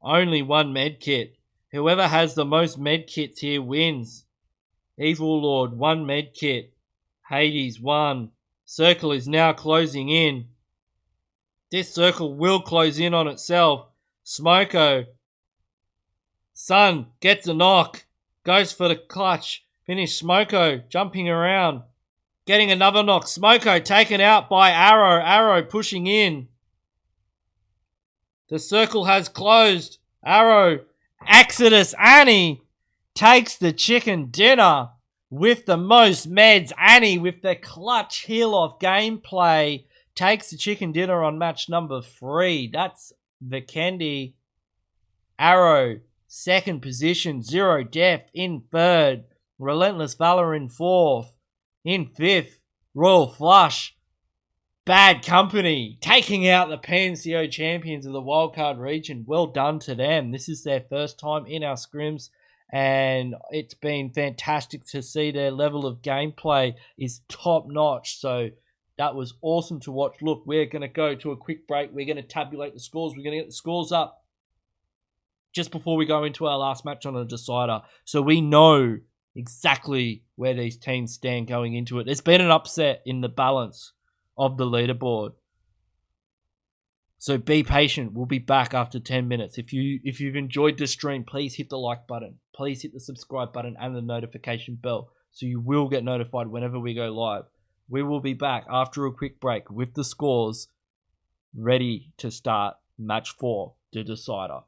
Speaker 1: Only one med kit. Whoever has the most med kits here wins. Evil Lord, 1 med kit. Hades, 1. Circle is now closing in. This circle will close in on itself. Smoko. Sun gets a knock. Goes for the clutch. Finish Smoko jumping around. Getting another knock. Smoko taken out by Arrow. Arrow pushing in. The circle has closed. Arrow. Exodus Annie takes the chicken dinner with the most meds. Annie with the clutch heel-off gameplay takes the chicken dinner on match number 3. That's Vikendi. Arrow, second position. Zero Def in third. Relentless Valor in fourth. In fifth, Royal Flush. Bad Company taking out the PNCO champions of the wildcard region. Well done to them. This is their first time in our scrims, and it's been fantastic to see their level of gameplay is top notch. So that was awesome to watch. Look, we're going to go to a quick break. We're going to tabulate the scores. We're going to get the scores up just before we go into our last match on a decider, so we know exactly where these teams stand going into it. There's been an upset in the balance of the leaderboard, so be patient. We'll be back after 10 minutes. If you've enjoyed this stream, please hit the like button, please hit the subscribe button and the notification bell so you will get notified whenever we go live. We will be back after a quick break with the scores ready to start match 4, the decider.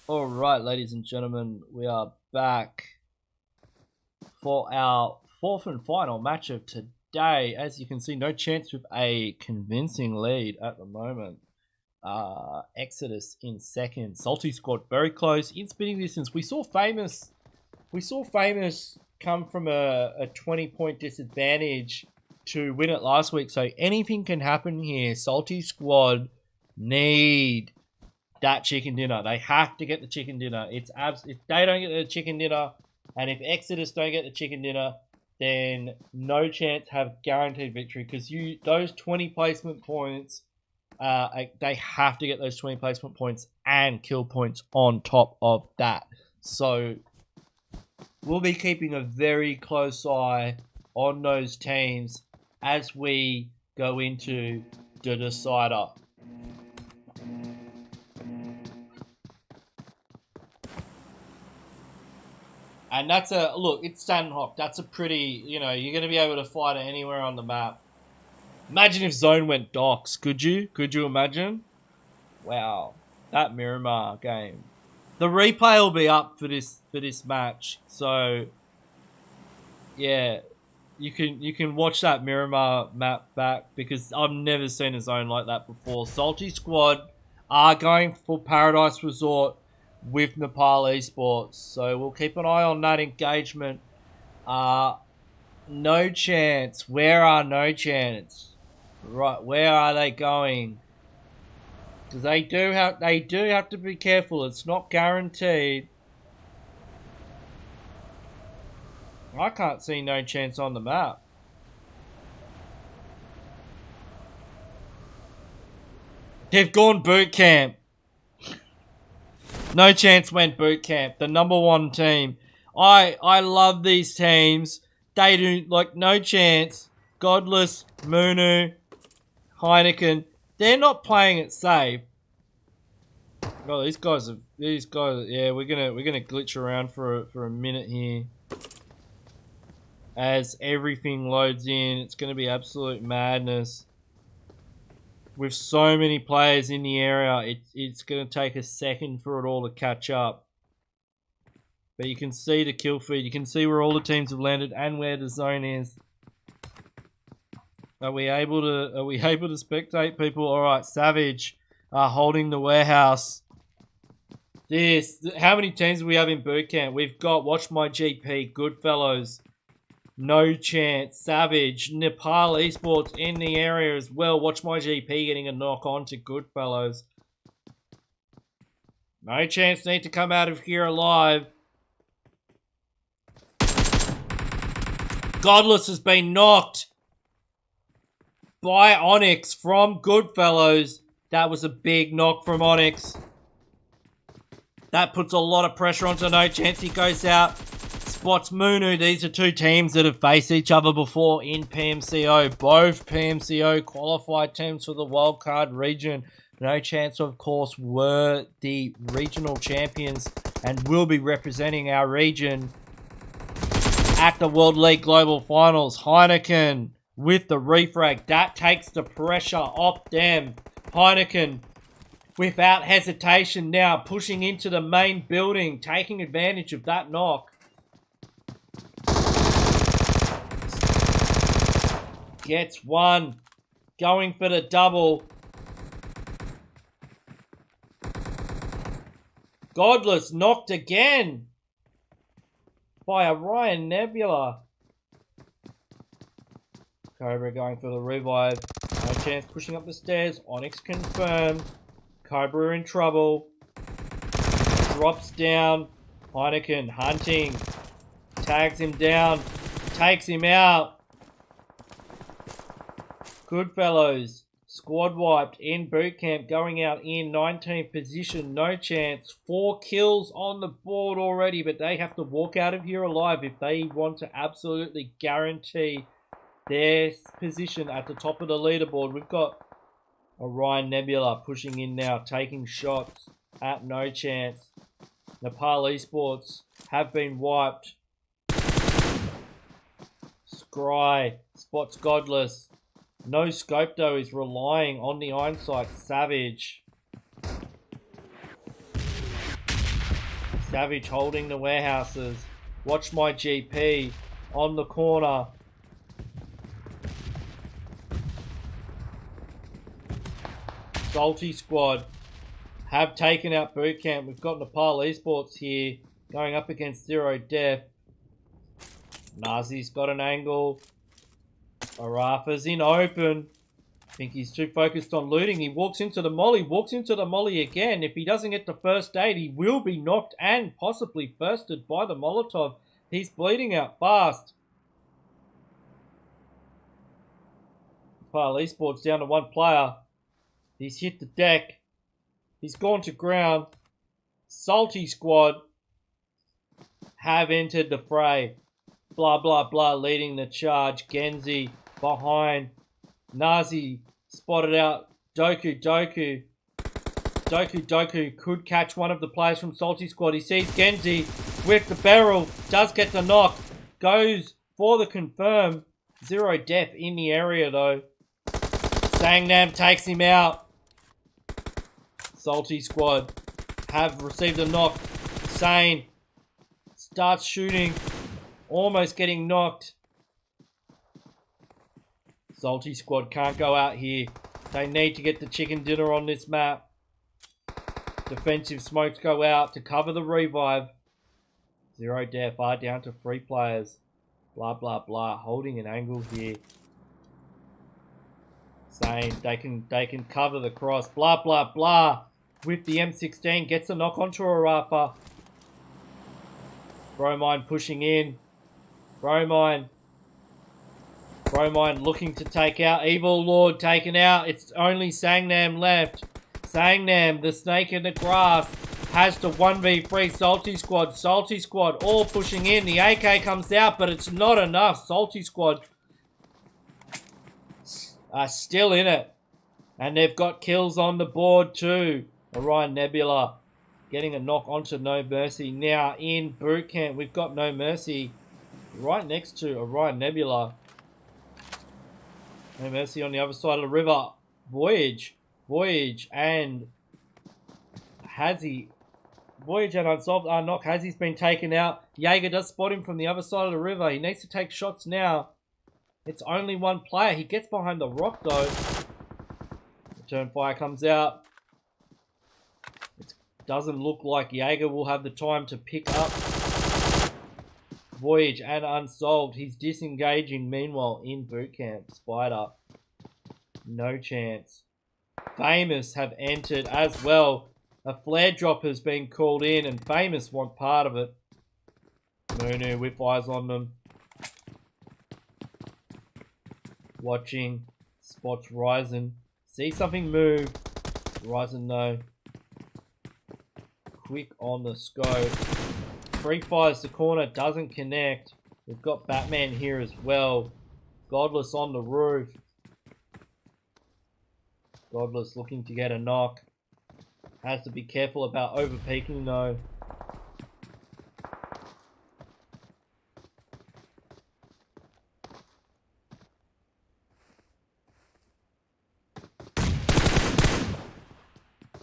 Speaker 1: All right, ladies and gentlemen, we are back for our fourth and final match of today. As you can see, no chance with a convincing lead at the moment. Exodus in second. Salty Squad very close in spitting distance. We saw Famous come from a 20-point disadvantage to win it last week. So anything can happen here. Salty Squad need that chicken dinner. They have to get the chicken dinner. If they don't get the chicken dinner, and if Exodus don't get the chicken dinner, then no chance have guaranteed victory, because those 20 placement points, they have to get those 20 placement points and kill points on top of that. So we'll be keeping a very close eye on those teams as we go into the decider. And that's it's Sandhawk. That's a pretty, you're going to be able to fight it anywhere on the map. Imagine if Zone went Docks. Could you? Could you imagine? Wow. That Miramar game. The replay will be up for this match. So, yeah. You can watch that Miramar map back, because I've never seen a zone like that before. Salty Squad are going for Paradise Resort with Nepal Esports, so we'll keep an eye on that engagement. No chance. Where are no chance? Right, where are they going? Because they do have to be careful. It's not guaranteed. I can't see no chance on the map. They've gone boot camp. No chance went boot camp. The number one team. I love these teams. They do, no chance. Godless, Moonu, Heineken. They're not playing it safe. Oh, these guys, yeah, we're gonna glitch around for a minute here. As everything loads in, it's gonna be absolute madness. With so many players in the area, it's going to take a second for it all to catch up. But you can see the kill feed. You can see where all the teams have landed and where the zone is. Are we able to spectate people? All right, Savage holding the warehouse. How many teams do we have in boot camp? We've got Watch My GP, Goodfellows, No Chance, Savage, Nepal Esports in the area as well. Watch My GP getting a knock on to Goodfellows. No Chance need to come out of here alive. Godless has been knocked by Onyx from Goodfellows. That was a big knock from Onyx. That puts a lot of pressure onto No Chance. He goes out. Spots Moonu. These are two teams that have faced each other before in PMCO. Both PMCO qualified teams for the wildcard region. No Chance, of course, were the regional champions and will be representing our region at the World League Global Finals. Heineken with the refrag. That takes the pressure off them. Heineken, without hesitation now, pushing into the main building, taking advantage of that knock. Gets one. Going for the double. Godless knocked again by a Ryan Nebula. Cobra going for the revive. No Chance pushing up the stairs. Onyx confirmed. Cobra in trouble. Drops down. Heineken hunting. Tags him down. Takes him out. Goodfellows. Squad wiped in boot camp. Going out in 19th position. No Chance. 4 kills on the board already. But they have to walk out of here alive if they want to absolutely guarantee their position at the top of the leaderboard. We've got Orion Nebula pushing in now, taking shots at No Chance. Nepal Esports have been wiped. Scry spots Godless. No Scope though is relying on the Ironsight. Savage. Savage holding the warehouses. Watch my GP on the corner. Salty Squad have taken out Bootcamp. We've got Nepal Esports here going up against Zero Death. Nazi's got an angle. Arafa's in open. I think he's too focused on looting. He walks into the molly, again. If he doesn't get the first aid, he will be knocked and possibly firsted by the Molotov. He's bleeding out fast. Nepal Esports down to one player. He's hit the deck. He's gone to ground. Salty Squad have entered the fray. Blah, blah, blah, leading the charge. Genzi behind. Nazi spotted out Doku. Doku could catch one of the players from Salty Squad. He sees Genzi with the barrel. Does get the knock. Goes for the confirm. Zero Death in the area though. Sangnam takes him out. Salty Squad have received a knock. Sane starts shooting. Almost getting knocked. Salty Squad can't go out here. They need to get the chicken dinner on this map. Defensive smokes go out to cover the revive. Zero Death are down to 3 players. Blah, blah, blah. Holding an angle here. Saying they can cover the cross. Blah, blah, blah. With the M16. Gets a knock onto Arafa. Bromine pushing in. Bromine looking to take out. Evil Lord taken out. It's only Sangnam left. Sangnam, the snake in the grass, has to 1v3 Salty Squad. Salty Squad all pushing in. The AK comes out, but it's not enough. Salty Squad are still in it. And they've got kills on the board too. Orion Nebula getting a knock onto No Mercy. Now in Bootcamp, we've got No Mercy right next to Orion Nebula. No Mercy on the other side of the river. Voyage and Hazzy. Voyage and Unsolved are knocked. Hazzy's been taken out. Jaeger does spot him from the other side of the river. He needs to take shots now. It's only one player. He gets behind the rock though. Return fire comes out. It doesn't look like Jaeger will have the time to pick up Voyage and Unsolved. He's disengaging meanwhile in Bootcamp. Spider. No chance. Famous have entered as well. A flare drop has been called in and Famous want part of it. Munu with eyes on them. Watching. Spots Ryzen. See something move. Ryzen no. Quick on the scope. Free fires the corner. Doesn't connect. We've got Batman here as well. Godless on the roof. Godless looking to get a knock. Has to be careful about over-peaking though.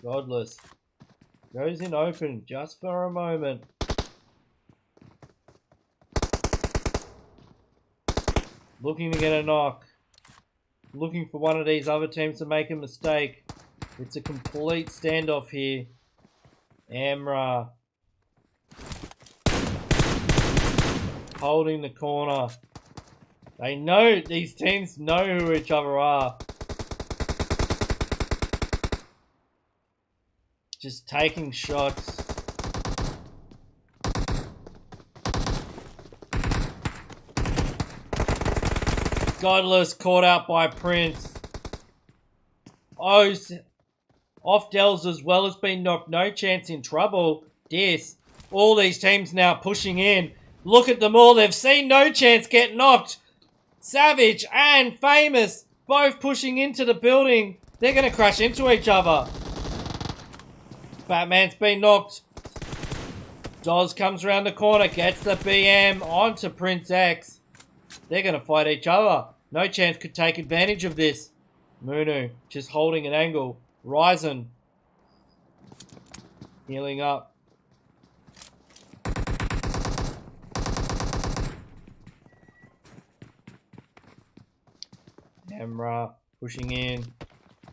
Speaker 1: Godless goes in open just for a moment. Looking to get a knock. Looking for one of these other teams to make a mistake. It's a complete standoff here. Amra holding the corner. They know, these teams know who each other are. Just taking shots. Godless caught out by Prince. Oh, off Dells as well has been knocked. No chance in trouble. This. All these teams now pushing in. Look at them all. They've seen No Chance get knocked. Savage and Famous both pushing into the building. They're going to crash into each other. Batman's been knocked. Doz comes around the corner. Gets the BM onto Prince X. They're going to fight each other. No Chance could take advantage of this. Munu just holding an angle. Ryzen healing up. Emra pushing in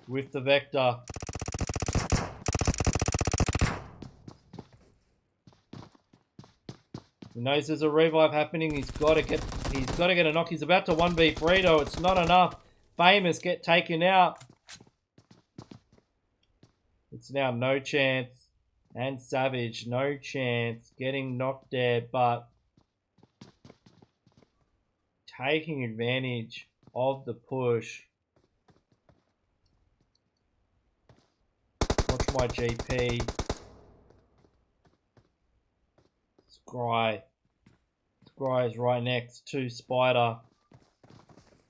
Speaker 1: with the Vector. He knows there's a revive happening. He's got to get a knock. He's about to 1v3 though. It's not enough. Famous get taken out. It's now No Chance and Savage. No Chance getting knocked there, but taking advantage of the push. Watch my GP. Scry. Scry is right next to Spider.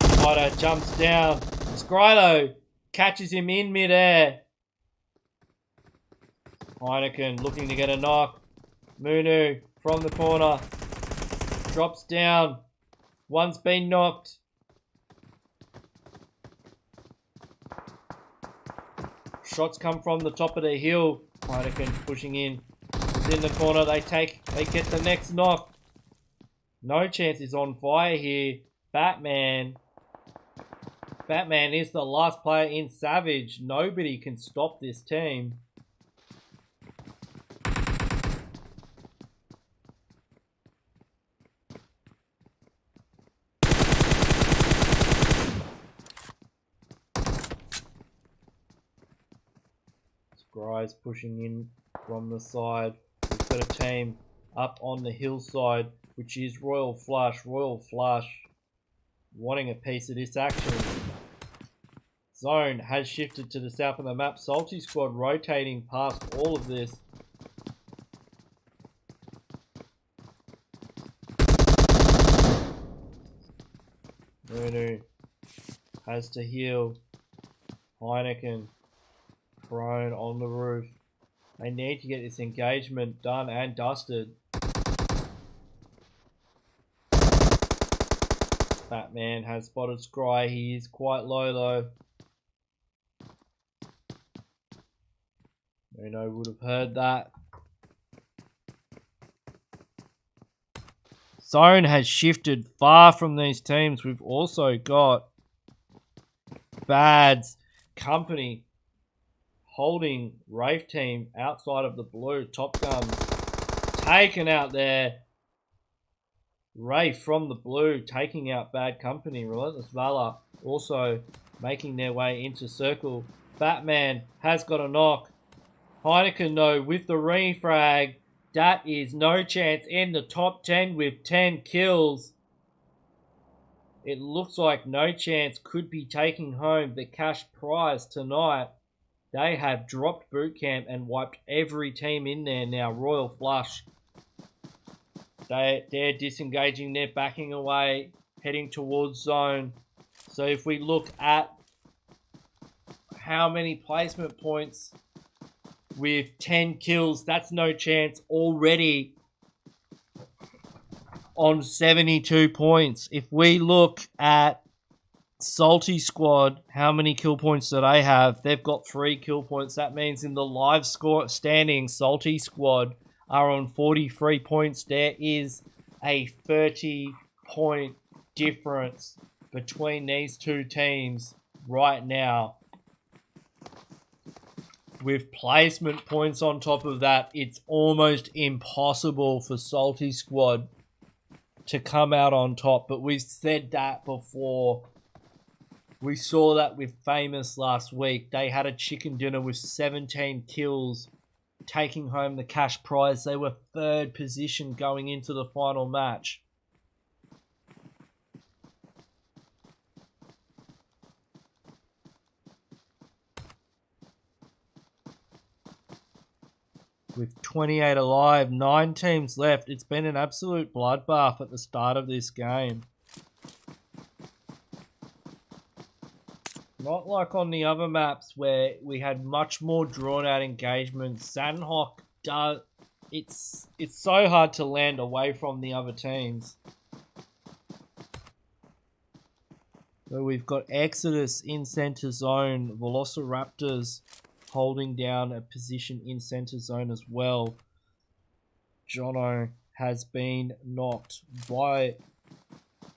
Speaker 1: Spider jumps down. Scry catches him in midair. Heineken looking to get a knock. Munu from the corner. Drops down. One's been knocked. Shots come from the top of the hill. Heineken pushing in. He's in the corner. They get the next knock. No Chance is on fire here. Batman is the last player in Savage. Nobody can stop this team. Scry's pushing in from the side. We've got a team up on the hillside, which is Royal Flush. Royal Flush wanting a piece of this action. Zone has shifted to the south of the map. Salty Squad rotating past all of this. Munu has to heal. Heineken prone on the roof. They need to get this engagement done and dusted. Batman has spotted Scry. He is quite low though. Nuno would have heard that. Zone has shifted far from these teams. We've also got Bad's company holding Wraith team outside of the blue. Top Gun taken out there. Wraith from the blue taking out Bad Company. Relentless Valor also making their way into circle. Batman has got a knock. Heineken though with the refrag. That is No Chance in the top 10 with 10 kills. It looks like No Chance could be taking home the cash prize tonight. They have dropped boot camp and wiped every team in there now. Royal Flush. They're disengaging. They're backing away, heading towards zone. So if we look at how many placement points with 10 kills, that's No Chance already on 72 points. If we look at Salty Squad, how many kill points do they have? They've got 3 kill points. That means in the live score standing, Salty Squad are on 43 points. There is a 30-point difference between these two teams right now. With placement points on top of that, it's almost impossible for Salty Squad to come out on top. But we've said that before. We saw that with Famous last week. They had a chicken dinner with 17 kills, taking home the cash prize. They were 3rd position going into the final match. With 28 alive, 9 teams left. It's been an absolute bloodbath at the start of this game. Not like on the other maps where we had much more drawn out engagement. Sandhawk does. It's so hard to land away from the other teams. So we've got Exodus in center zone. Velociraptors holding down a position in center zone as well. Jono has been knocked by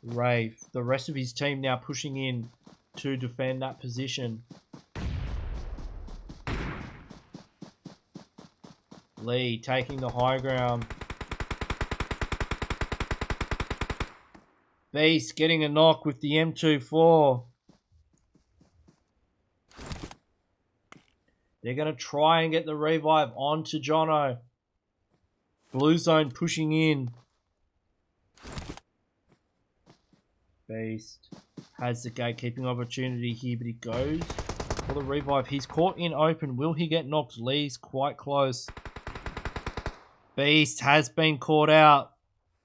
Speaker 1: Wraith. The rest of his team now pushing in to defend that position. Lee taking the high ground. Beast getting a knock with the M24. They're going to try and get the revive onto Jono. Blue zone pushing in. Beast has the gatekeeping opportunity here, but he goes for the revive. He's caught in open. Will he get knocked? Lee's quite close. Beast has been caught out.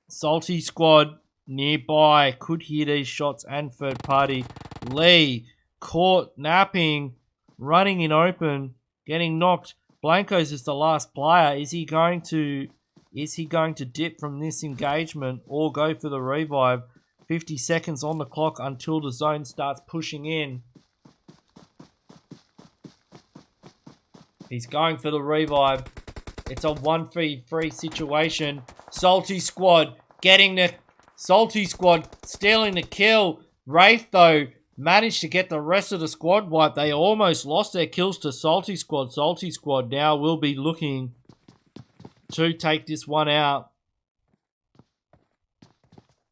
Speaker 1: Salty squad nearby. Could hear these shots and third party. Lee caught napping. Running in open. Getting knocked. Blancos is the last player. Is he going to dip from this engagement or go for the revive? 50 seconds on the clock until the zone starts pushing in. He's going for the revive. It's a 1v3 situation. Salty squad stealing the kill. Wraith though managed to get the rest of the squad wiped. They almost lost their kills to Salty squad. Salty squad now will be looking to take this one out.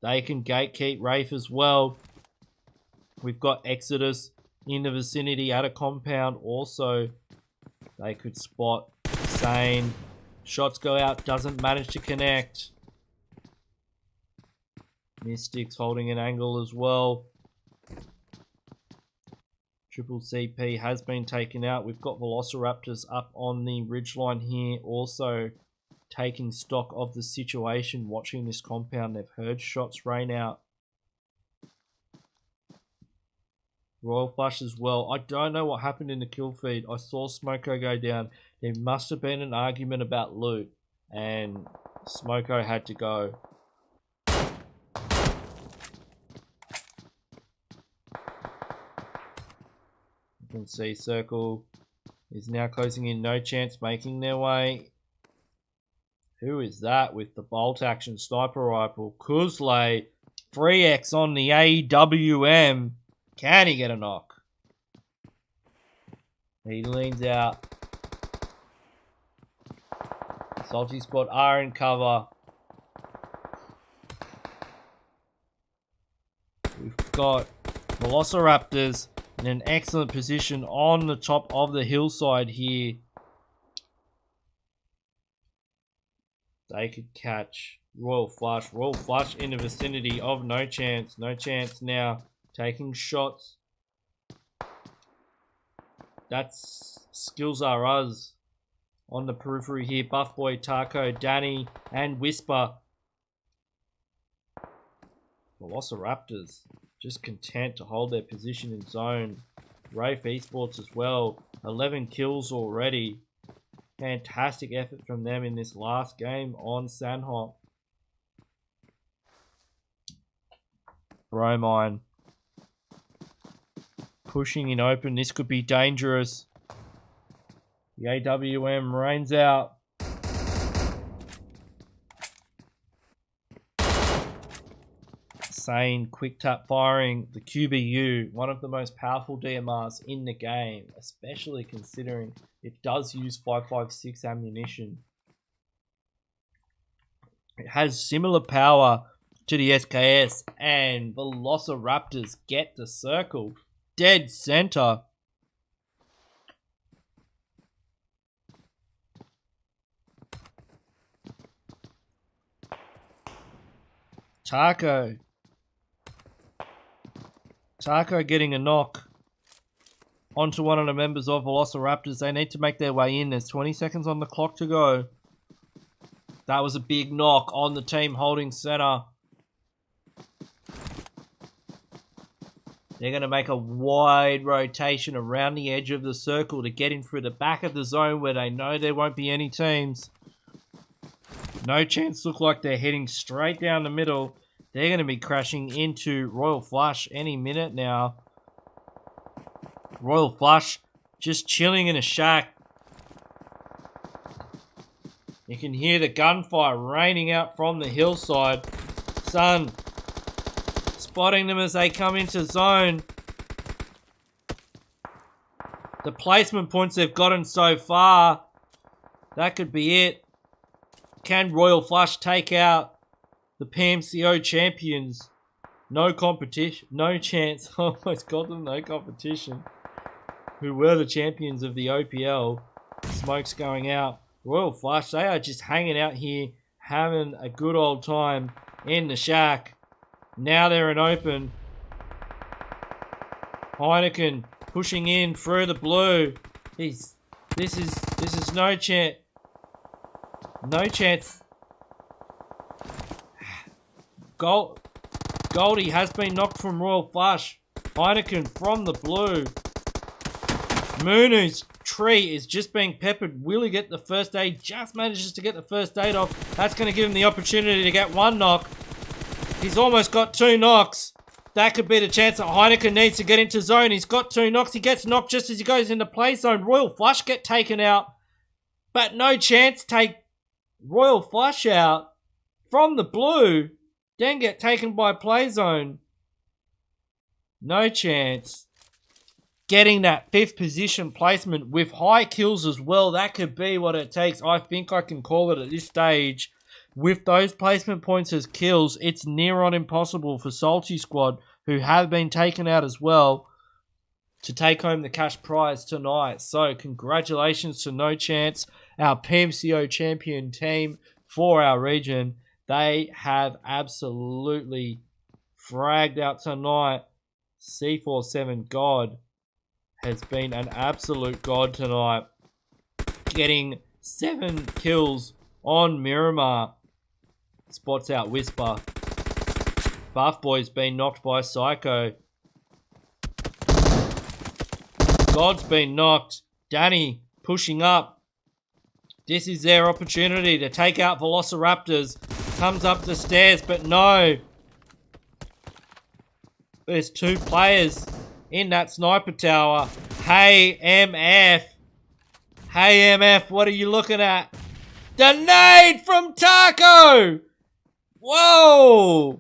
Speaker 1: They can gatekeep Wraith as well. We've got Exodus in the vicinity at a compound also. They could spot Sane. Shots go out, doesn't manage to connect. Mystics holding an angle as well. Triple CP has been taken out. We've got Velociraptors up on the ridgeline here also taking stock of the situation, watching this compound. They've heard shots rain out. Royal Flush as well. I don't know what happened in the kill feed. I saw Smoko go down. There must have been an argument about loot, and Smoko had to go. You can see Circle is now closing in. No Chance making their way. Who is that with the bolt action sniper rifle? Kuzley, 3x on the AWM. Can he get a knock? He leans out. Salty squad are in cover. We've got Velociraptors in an excellent position on the top of the hillside here. They could catch Royal Flush. Royal Flush in the vicinity of No Chance. No Chance now taking shots. That's Skills Are Us on the periphery here. Buff Boy, Taco, Danny, and Whisper. Velociraptors just content to hold their position in zone. Wraith Esports as well. 11 kills already. Fantastic effort from them in this last game on Sandhawk. Bromine. Pushing in open. This could be dangerous. The AWM rains out. Sane quick tap firing the QBU, one of the most powerful DMRs in the game, especially considering it does use 5.56 ammunition. It has similar power to the SKS, and Velociraptors get the circle. Dead center. Taco getting a knock onto one of the members of Velociraptors. They need to make their way in. There's 20 seconds on the clock to go. That was a big knock on the team holding center. They're going to make a wide rotation around the edge of the circle to get in through the back of the zone where they know there won't be any teams. No Chance look like they're heading straight down the middle. They're going to be crashing into Royal Flush any minute now. Royal Flush just chilling in a shack. You can hear the gunfire raining out from the hillside. Sun spotting them as they come into zone. The placement points they've gotten so far, that could be it. Can Royal Flush take out the PMCO champions? No competition. No chance. Almost called them no competition. Who were the champions of the OPL. Smoke's going out. Royal Flush, they are just hanging out here, having a good old time in the shack. Now they're in open. Heineken pushing in through the blue. This is no chance. No chance. Goldie has been knocked from Royal Flush. Heineken from the blue. Moonu's tree is just being peppered. Will he get the first aid? Just manages to get the first aid off. That's going to give him the opportunity to get one knock. He's almost got 2 knocks. That could be the chance that Heineken needs to get into zone. He's got 2 knocks. He gets knocked just as he goes into play zone. Royal Flush get taken out. But no chance take Royal Flush out from the blue. Then get taken by play zone. No chance. Getting that 5th position placement with high kills as well. That could be what it takes. I think I can call it at this stage. With those placement points as kills, it's near on impossible for Salty Squad, who have been taken out as well, to take home the cash prize tonight. So congratulations to No Chance, our PMCO champion team for our region. They have absolutely fragged out tonight. C47 God has been an absolute god tonight, getting 7 kills on Miramar. Spots out Whisper. Buff Boy's been knocked by Psycho. God's been knocked. Danny pushing up. This is their opportunity to take out Velociraptors. Comes up the stairs, but no. There's 2 players in that sniper tower. Hey, MF. Hey, MF, what are you looking at? The nade from Taco! Whoa!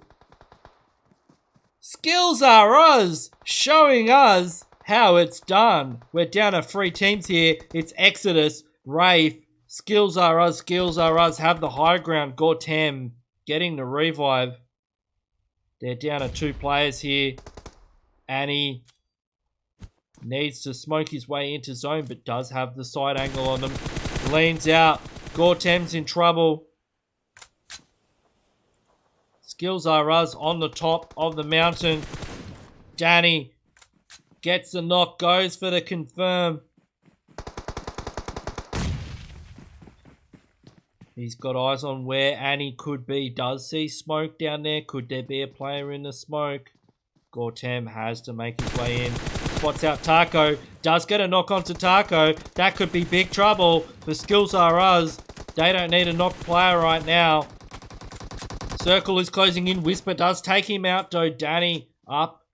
Speaker 1: Skills are us, showing us how it's done. We're down to 3 teams here. It's Exodus, Wraith, Skills are us, have the high ground. Gortem getting the revive. They're down to 2 players here. Annie needs to smoke his way into zone, but does have the side angle on them. Leans out. Gortem's in trouble. Skills are us on the top of the mountain. Danny gets the knock, goes for the confirm. He's got eyes on where Annie could be. Does see smoke down there. Could there be a player in the smoke? Gortem has to make his way in. Spots out Taco. Does get a knock onto Taco. That could be big trouble. The Skills are us. They don't need a knocked player right now. Circle is closing in. Whisper does take him out though. Danny up.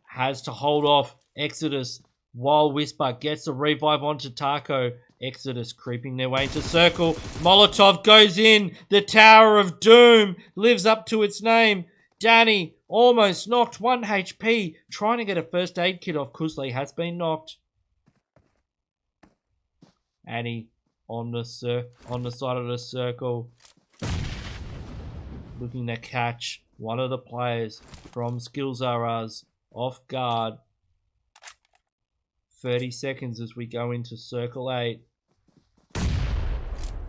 Speaker 1: Has to hold off Exodus while Whisper gets the revive onto Taco. Exodus creeping their way into circle. Molotov goes in. The Tower of Doom lives up to its name. Danny almost knocked 1 HP. Trying to get a first aid kit off. Kusley has been knocked. Annie on the side of the circle. Looking to catch one of the players from Skills Are Us off guard. 30 seconds as we go into circle 8.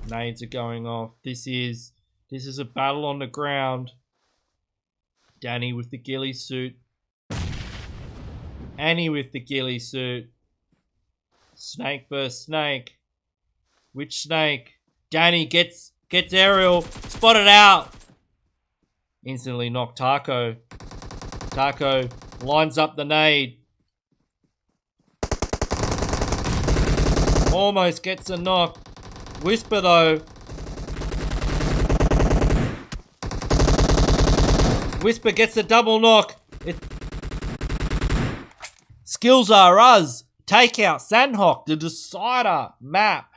Speaker 1: Nades are going off. This is a battle on the ground. Danny with the ghillie suit. Annie with the ghillie suit. Snake versus Snake. Which Snake? Danny gets aerial. Spotted out. Instantly knocked Taco. Taco lines up the nade. Almost gets a knock. Whisper though. Whisper gets a double knock. Skills Are Us. Take out Sandhawk, the decider map.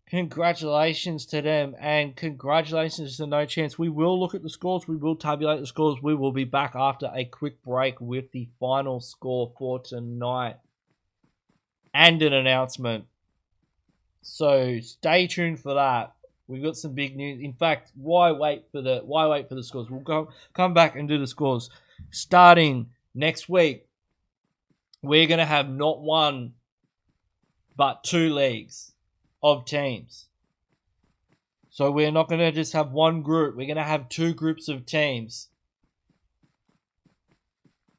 Speaker 1: Congratulations to them, and congratulations to No Chance. We will look at the scores. We will tabulate the scores. We will be back after a quick break with the final score for tonight. and an announcement. So stay tuned for that. We've got some big news. In fact, why wait for the scores? We'll come back and do the scores. Starting next week, we're gonna have not one but two leagues of teams. So we're not gonna just have one group. We're gonna have two groups of teams.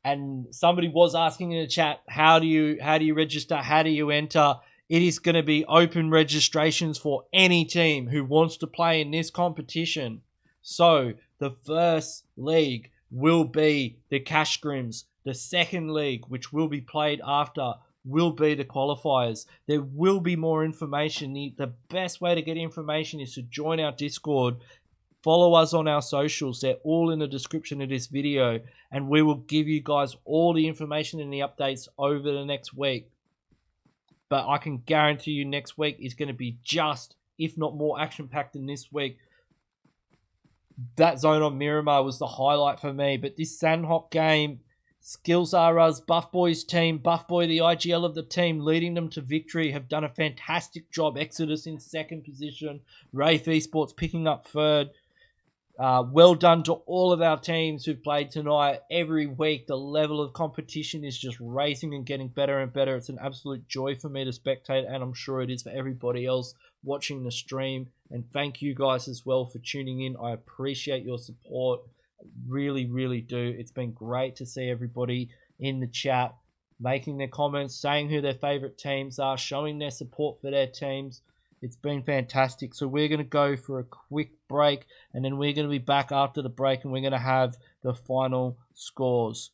Speaker 1: And somebody was asking in the chat, how do you register? How do you enter? It is going to be open registrations for any team who wants to play in this competition. So the first league will be the Cash Scrims. The second league, which will be played after, will be the qualifiers. There will be more information. The best way to get information is to join our Discord. Follow us on our socials. They're all in the description of this video. And we will give you guys all the information and the updates over the next week. But I can guarantee you next week is going to be just, if not more action-packed than this week. That zone on Miramar was the highlight for me. But this Sandhawk game, Skills are us, Buff Boy's team, Buff Boy, the IGL of the team, leading them to victory, have done a fantastic job. Exodus in second position, Wraith Esports picking up third. Well done to all of our teams who've played tonight. Every week, the level of competition is just raising and getting better and better. It's an absolute joy for me to spectate, and I'm sure it is for everybody else watching the stream. And thank you guys as well for tuning in. I appreciate your support. I really, really do. It's been great to see everybody in the chat making their comments, saying who their favorite teams are, showing their support for their teams. It's been fantastic. So we're going to go for a quick break, and then we're going to be back after the break, and we're going to have the final scores.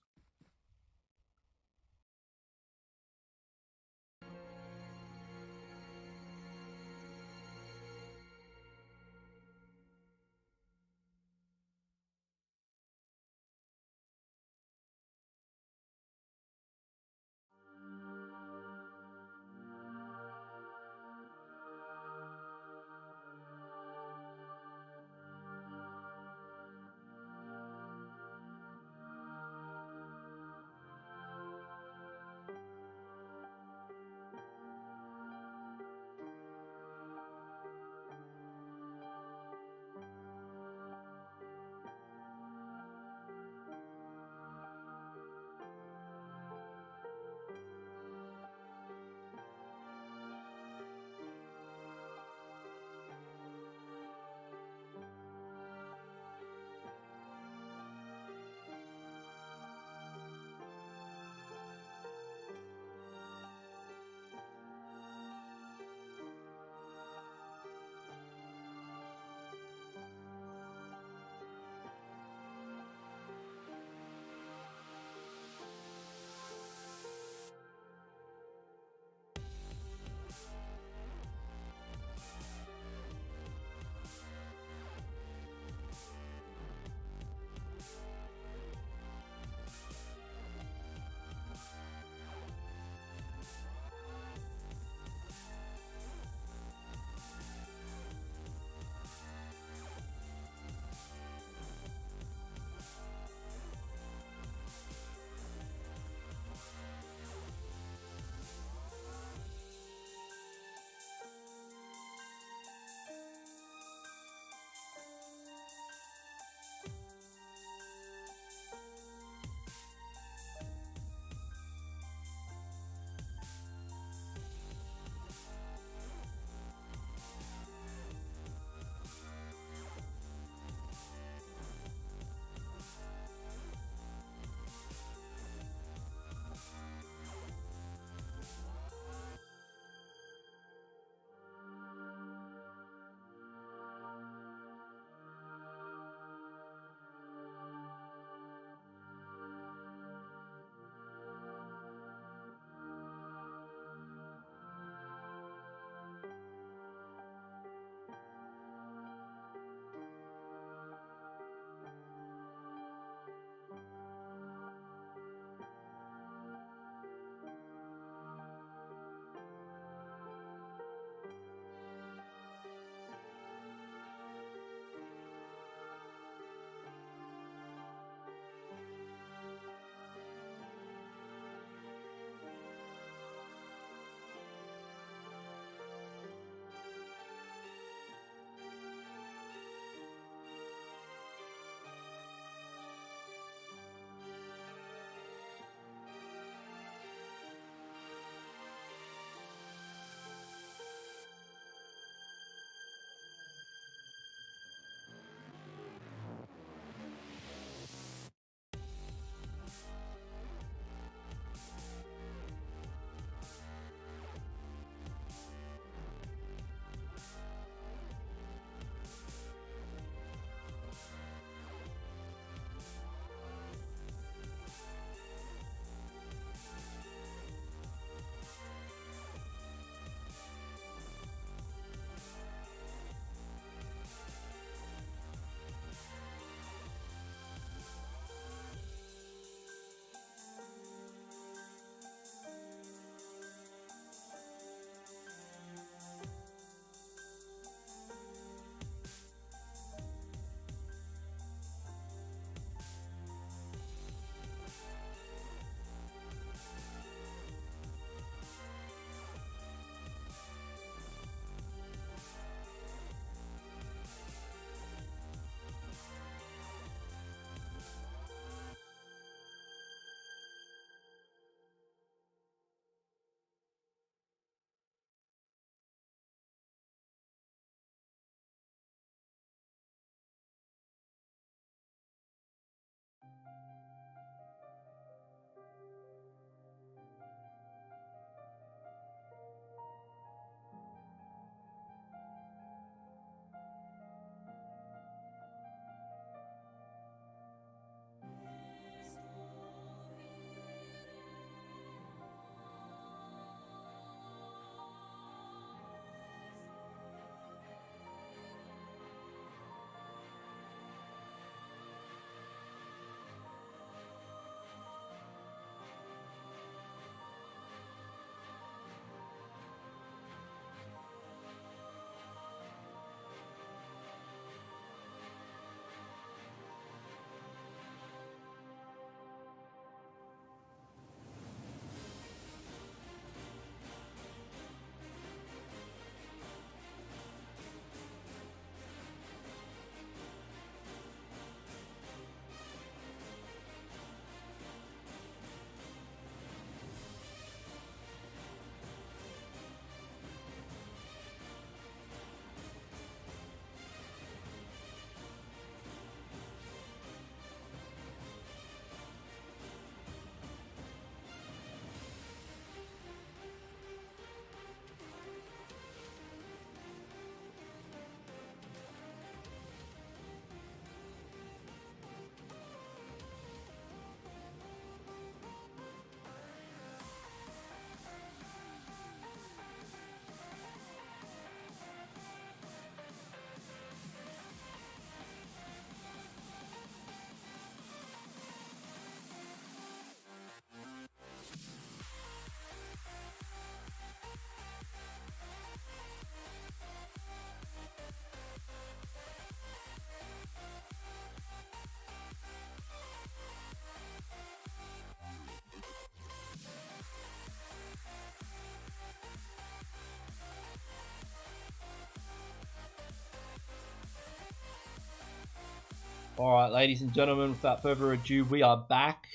Speaker 1: All right, ladies and gentlemen, without further ado, we are back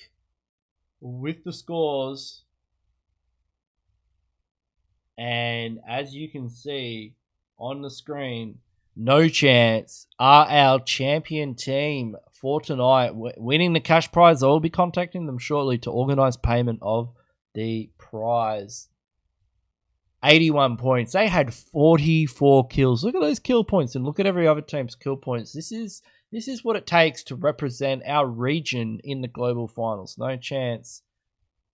Speaker 1: with the scores. And as you can see on the screen, No Chance are our champion team for tonight, winning the cash prize. I will be contacting them shortly to organize payment of the prize. 81 points. They had 44 kills. Look at those kill points and look at every other team's kill points. This is what it takes to represent our region in the global finals. No Chance.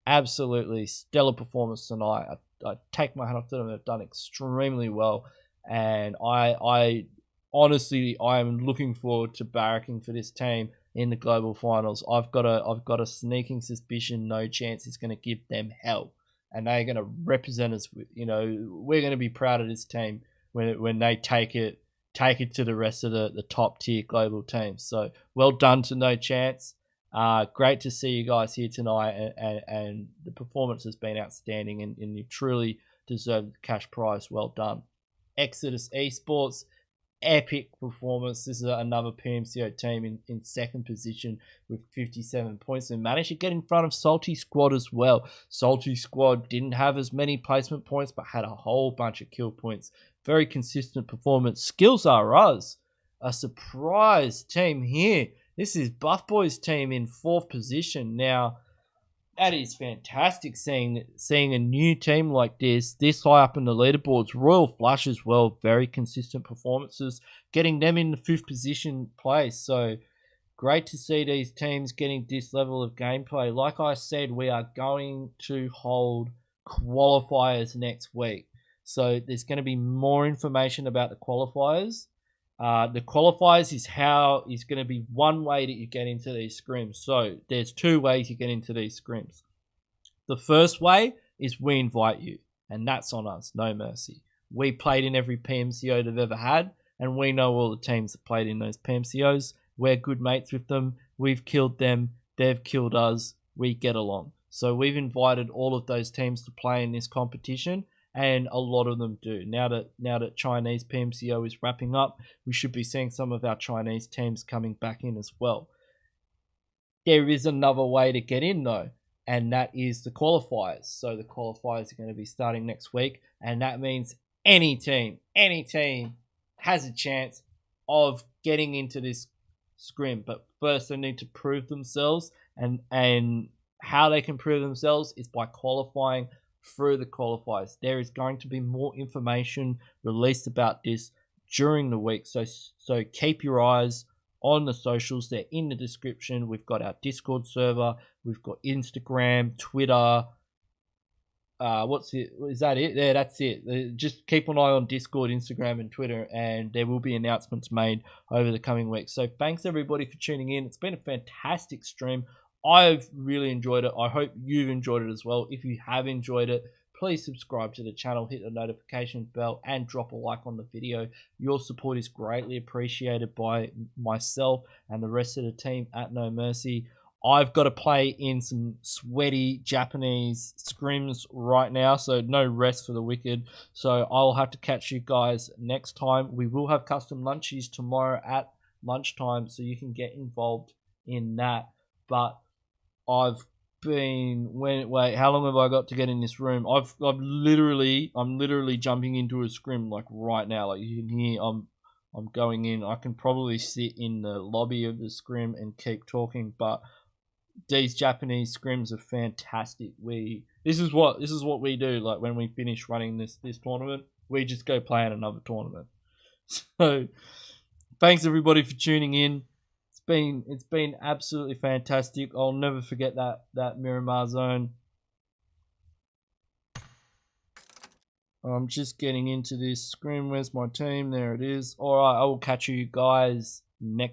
Speaker 1: Absolutely stellar performance tonight. I take my hat off to them. They've done extremely well. And I honestly, I am looking forward to barracking for this team in the global finals. I've got a sneaking suspicion No Chance is going to give them hell. And they're going to represent us. You know, we're going to be proud of this team when they take it to the rest of the top tier global teams. So well done to No Chance. Great to see you guys here tonight, and the performance has been outstanding, and you truly deserve the cash prize. Well done. Exodus Esports, epic performance. This is another PMCO team in second position with 57 points and managed to get in front of Salty Squad as well. Salty Squad didn't have as many placement points but had a whole bunch of kill points. Very consistent performance. Skills Are Us, a surprise team here. This is Buff Boy's team in fourth position. Now, that is fantastic seeing a new team like this high up in the leaderboards. Royal Flush as well, very consistent performances, getting them in the fifth position place. So great to see these teams getting this level of gameplay. Like I said, we are going to hold qualifiers next week. So there's going to be more information about the qualifiers. The qualifiers is going to be one way that you get into these scrims. So there's two ways you get into these scrims. The first way is we invite you, and that's on us, no mercy. We played in every PMCO they've ever had, and we know all the teams that played in those PMCOs. We're good mates with them. We've killed them. They've killed us. We get along. So we've invited all of those teams to play in this competition. And a lot of them do. Now that Chinese PMCO is wrapping up, we should be seeing some of our Chinese teams coming back in as well. There is another way to get in though, and that is the qualifiers. So the qualifiers are going to be starting next week, and that means any team has a chance of getting into this scrim. But first they need to prove themselves, and how they can prove themselves is by qualifying through the qualifiers. There is going to be more information released about this during the week, so keep your eyes on the socials. They're in the description. We've got our Discord server, we've got Instagram, Twitter. What's it? Is that it? Yeah, that's it. Just keep an eye on Discord, Instagram, and Twitter, and there will be announcements made over the coming weeks. So thanks everybody for tuning in. It's been a fantastic stream. I've really enjoyed it. I hope you've enjoyed it as well. If you have enjoyed it, please subscribe to the channel, hit the notification bell, and drop a like on the video. Your support is greatly appreciated by myself and the rest of the team at No Mercy. I've got to play in some sweaty Japanese scrims right now, so no rest for the wicked. So I'll have to catch you guys next time. We will have custom lunchies tomorrow at lunchtime, so you can get involved in that. But I've been how long have I got to get in this room? I'm literally jumping into a scrim like right now. Like you can hear I'm going in. I can probably sit in the lobby of the scrim and keep talking, but these Japanese scrims are fantastic. This is what we do. Like when we finish running this tournament, we just go play in another tournament. So thanks everybody for tuning in. It's been absolutely fantastic. I'll never forget that Miramar zone. I'm just getting into this screen. Where's my team? There it is. All right, I will catch you guys next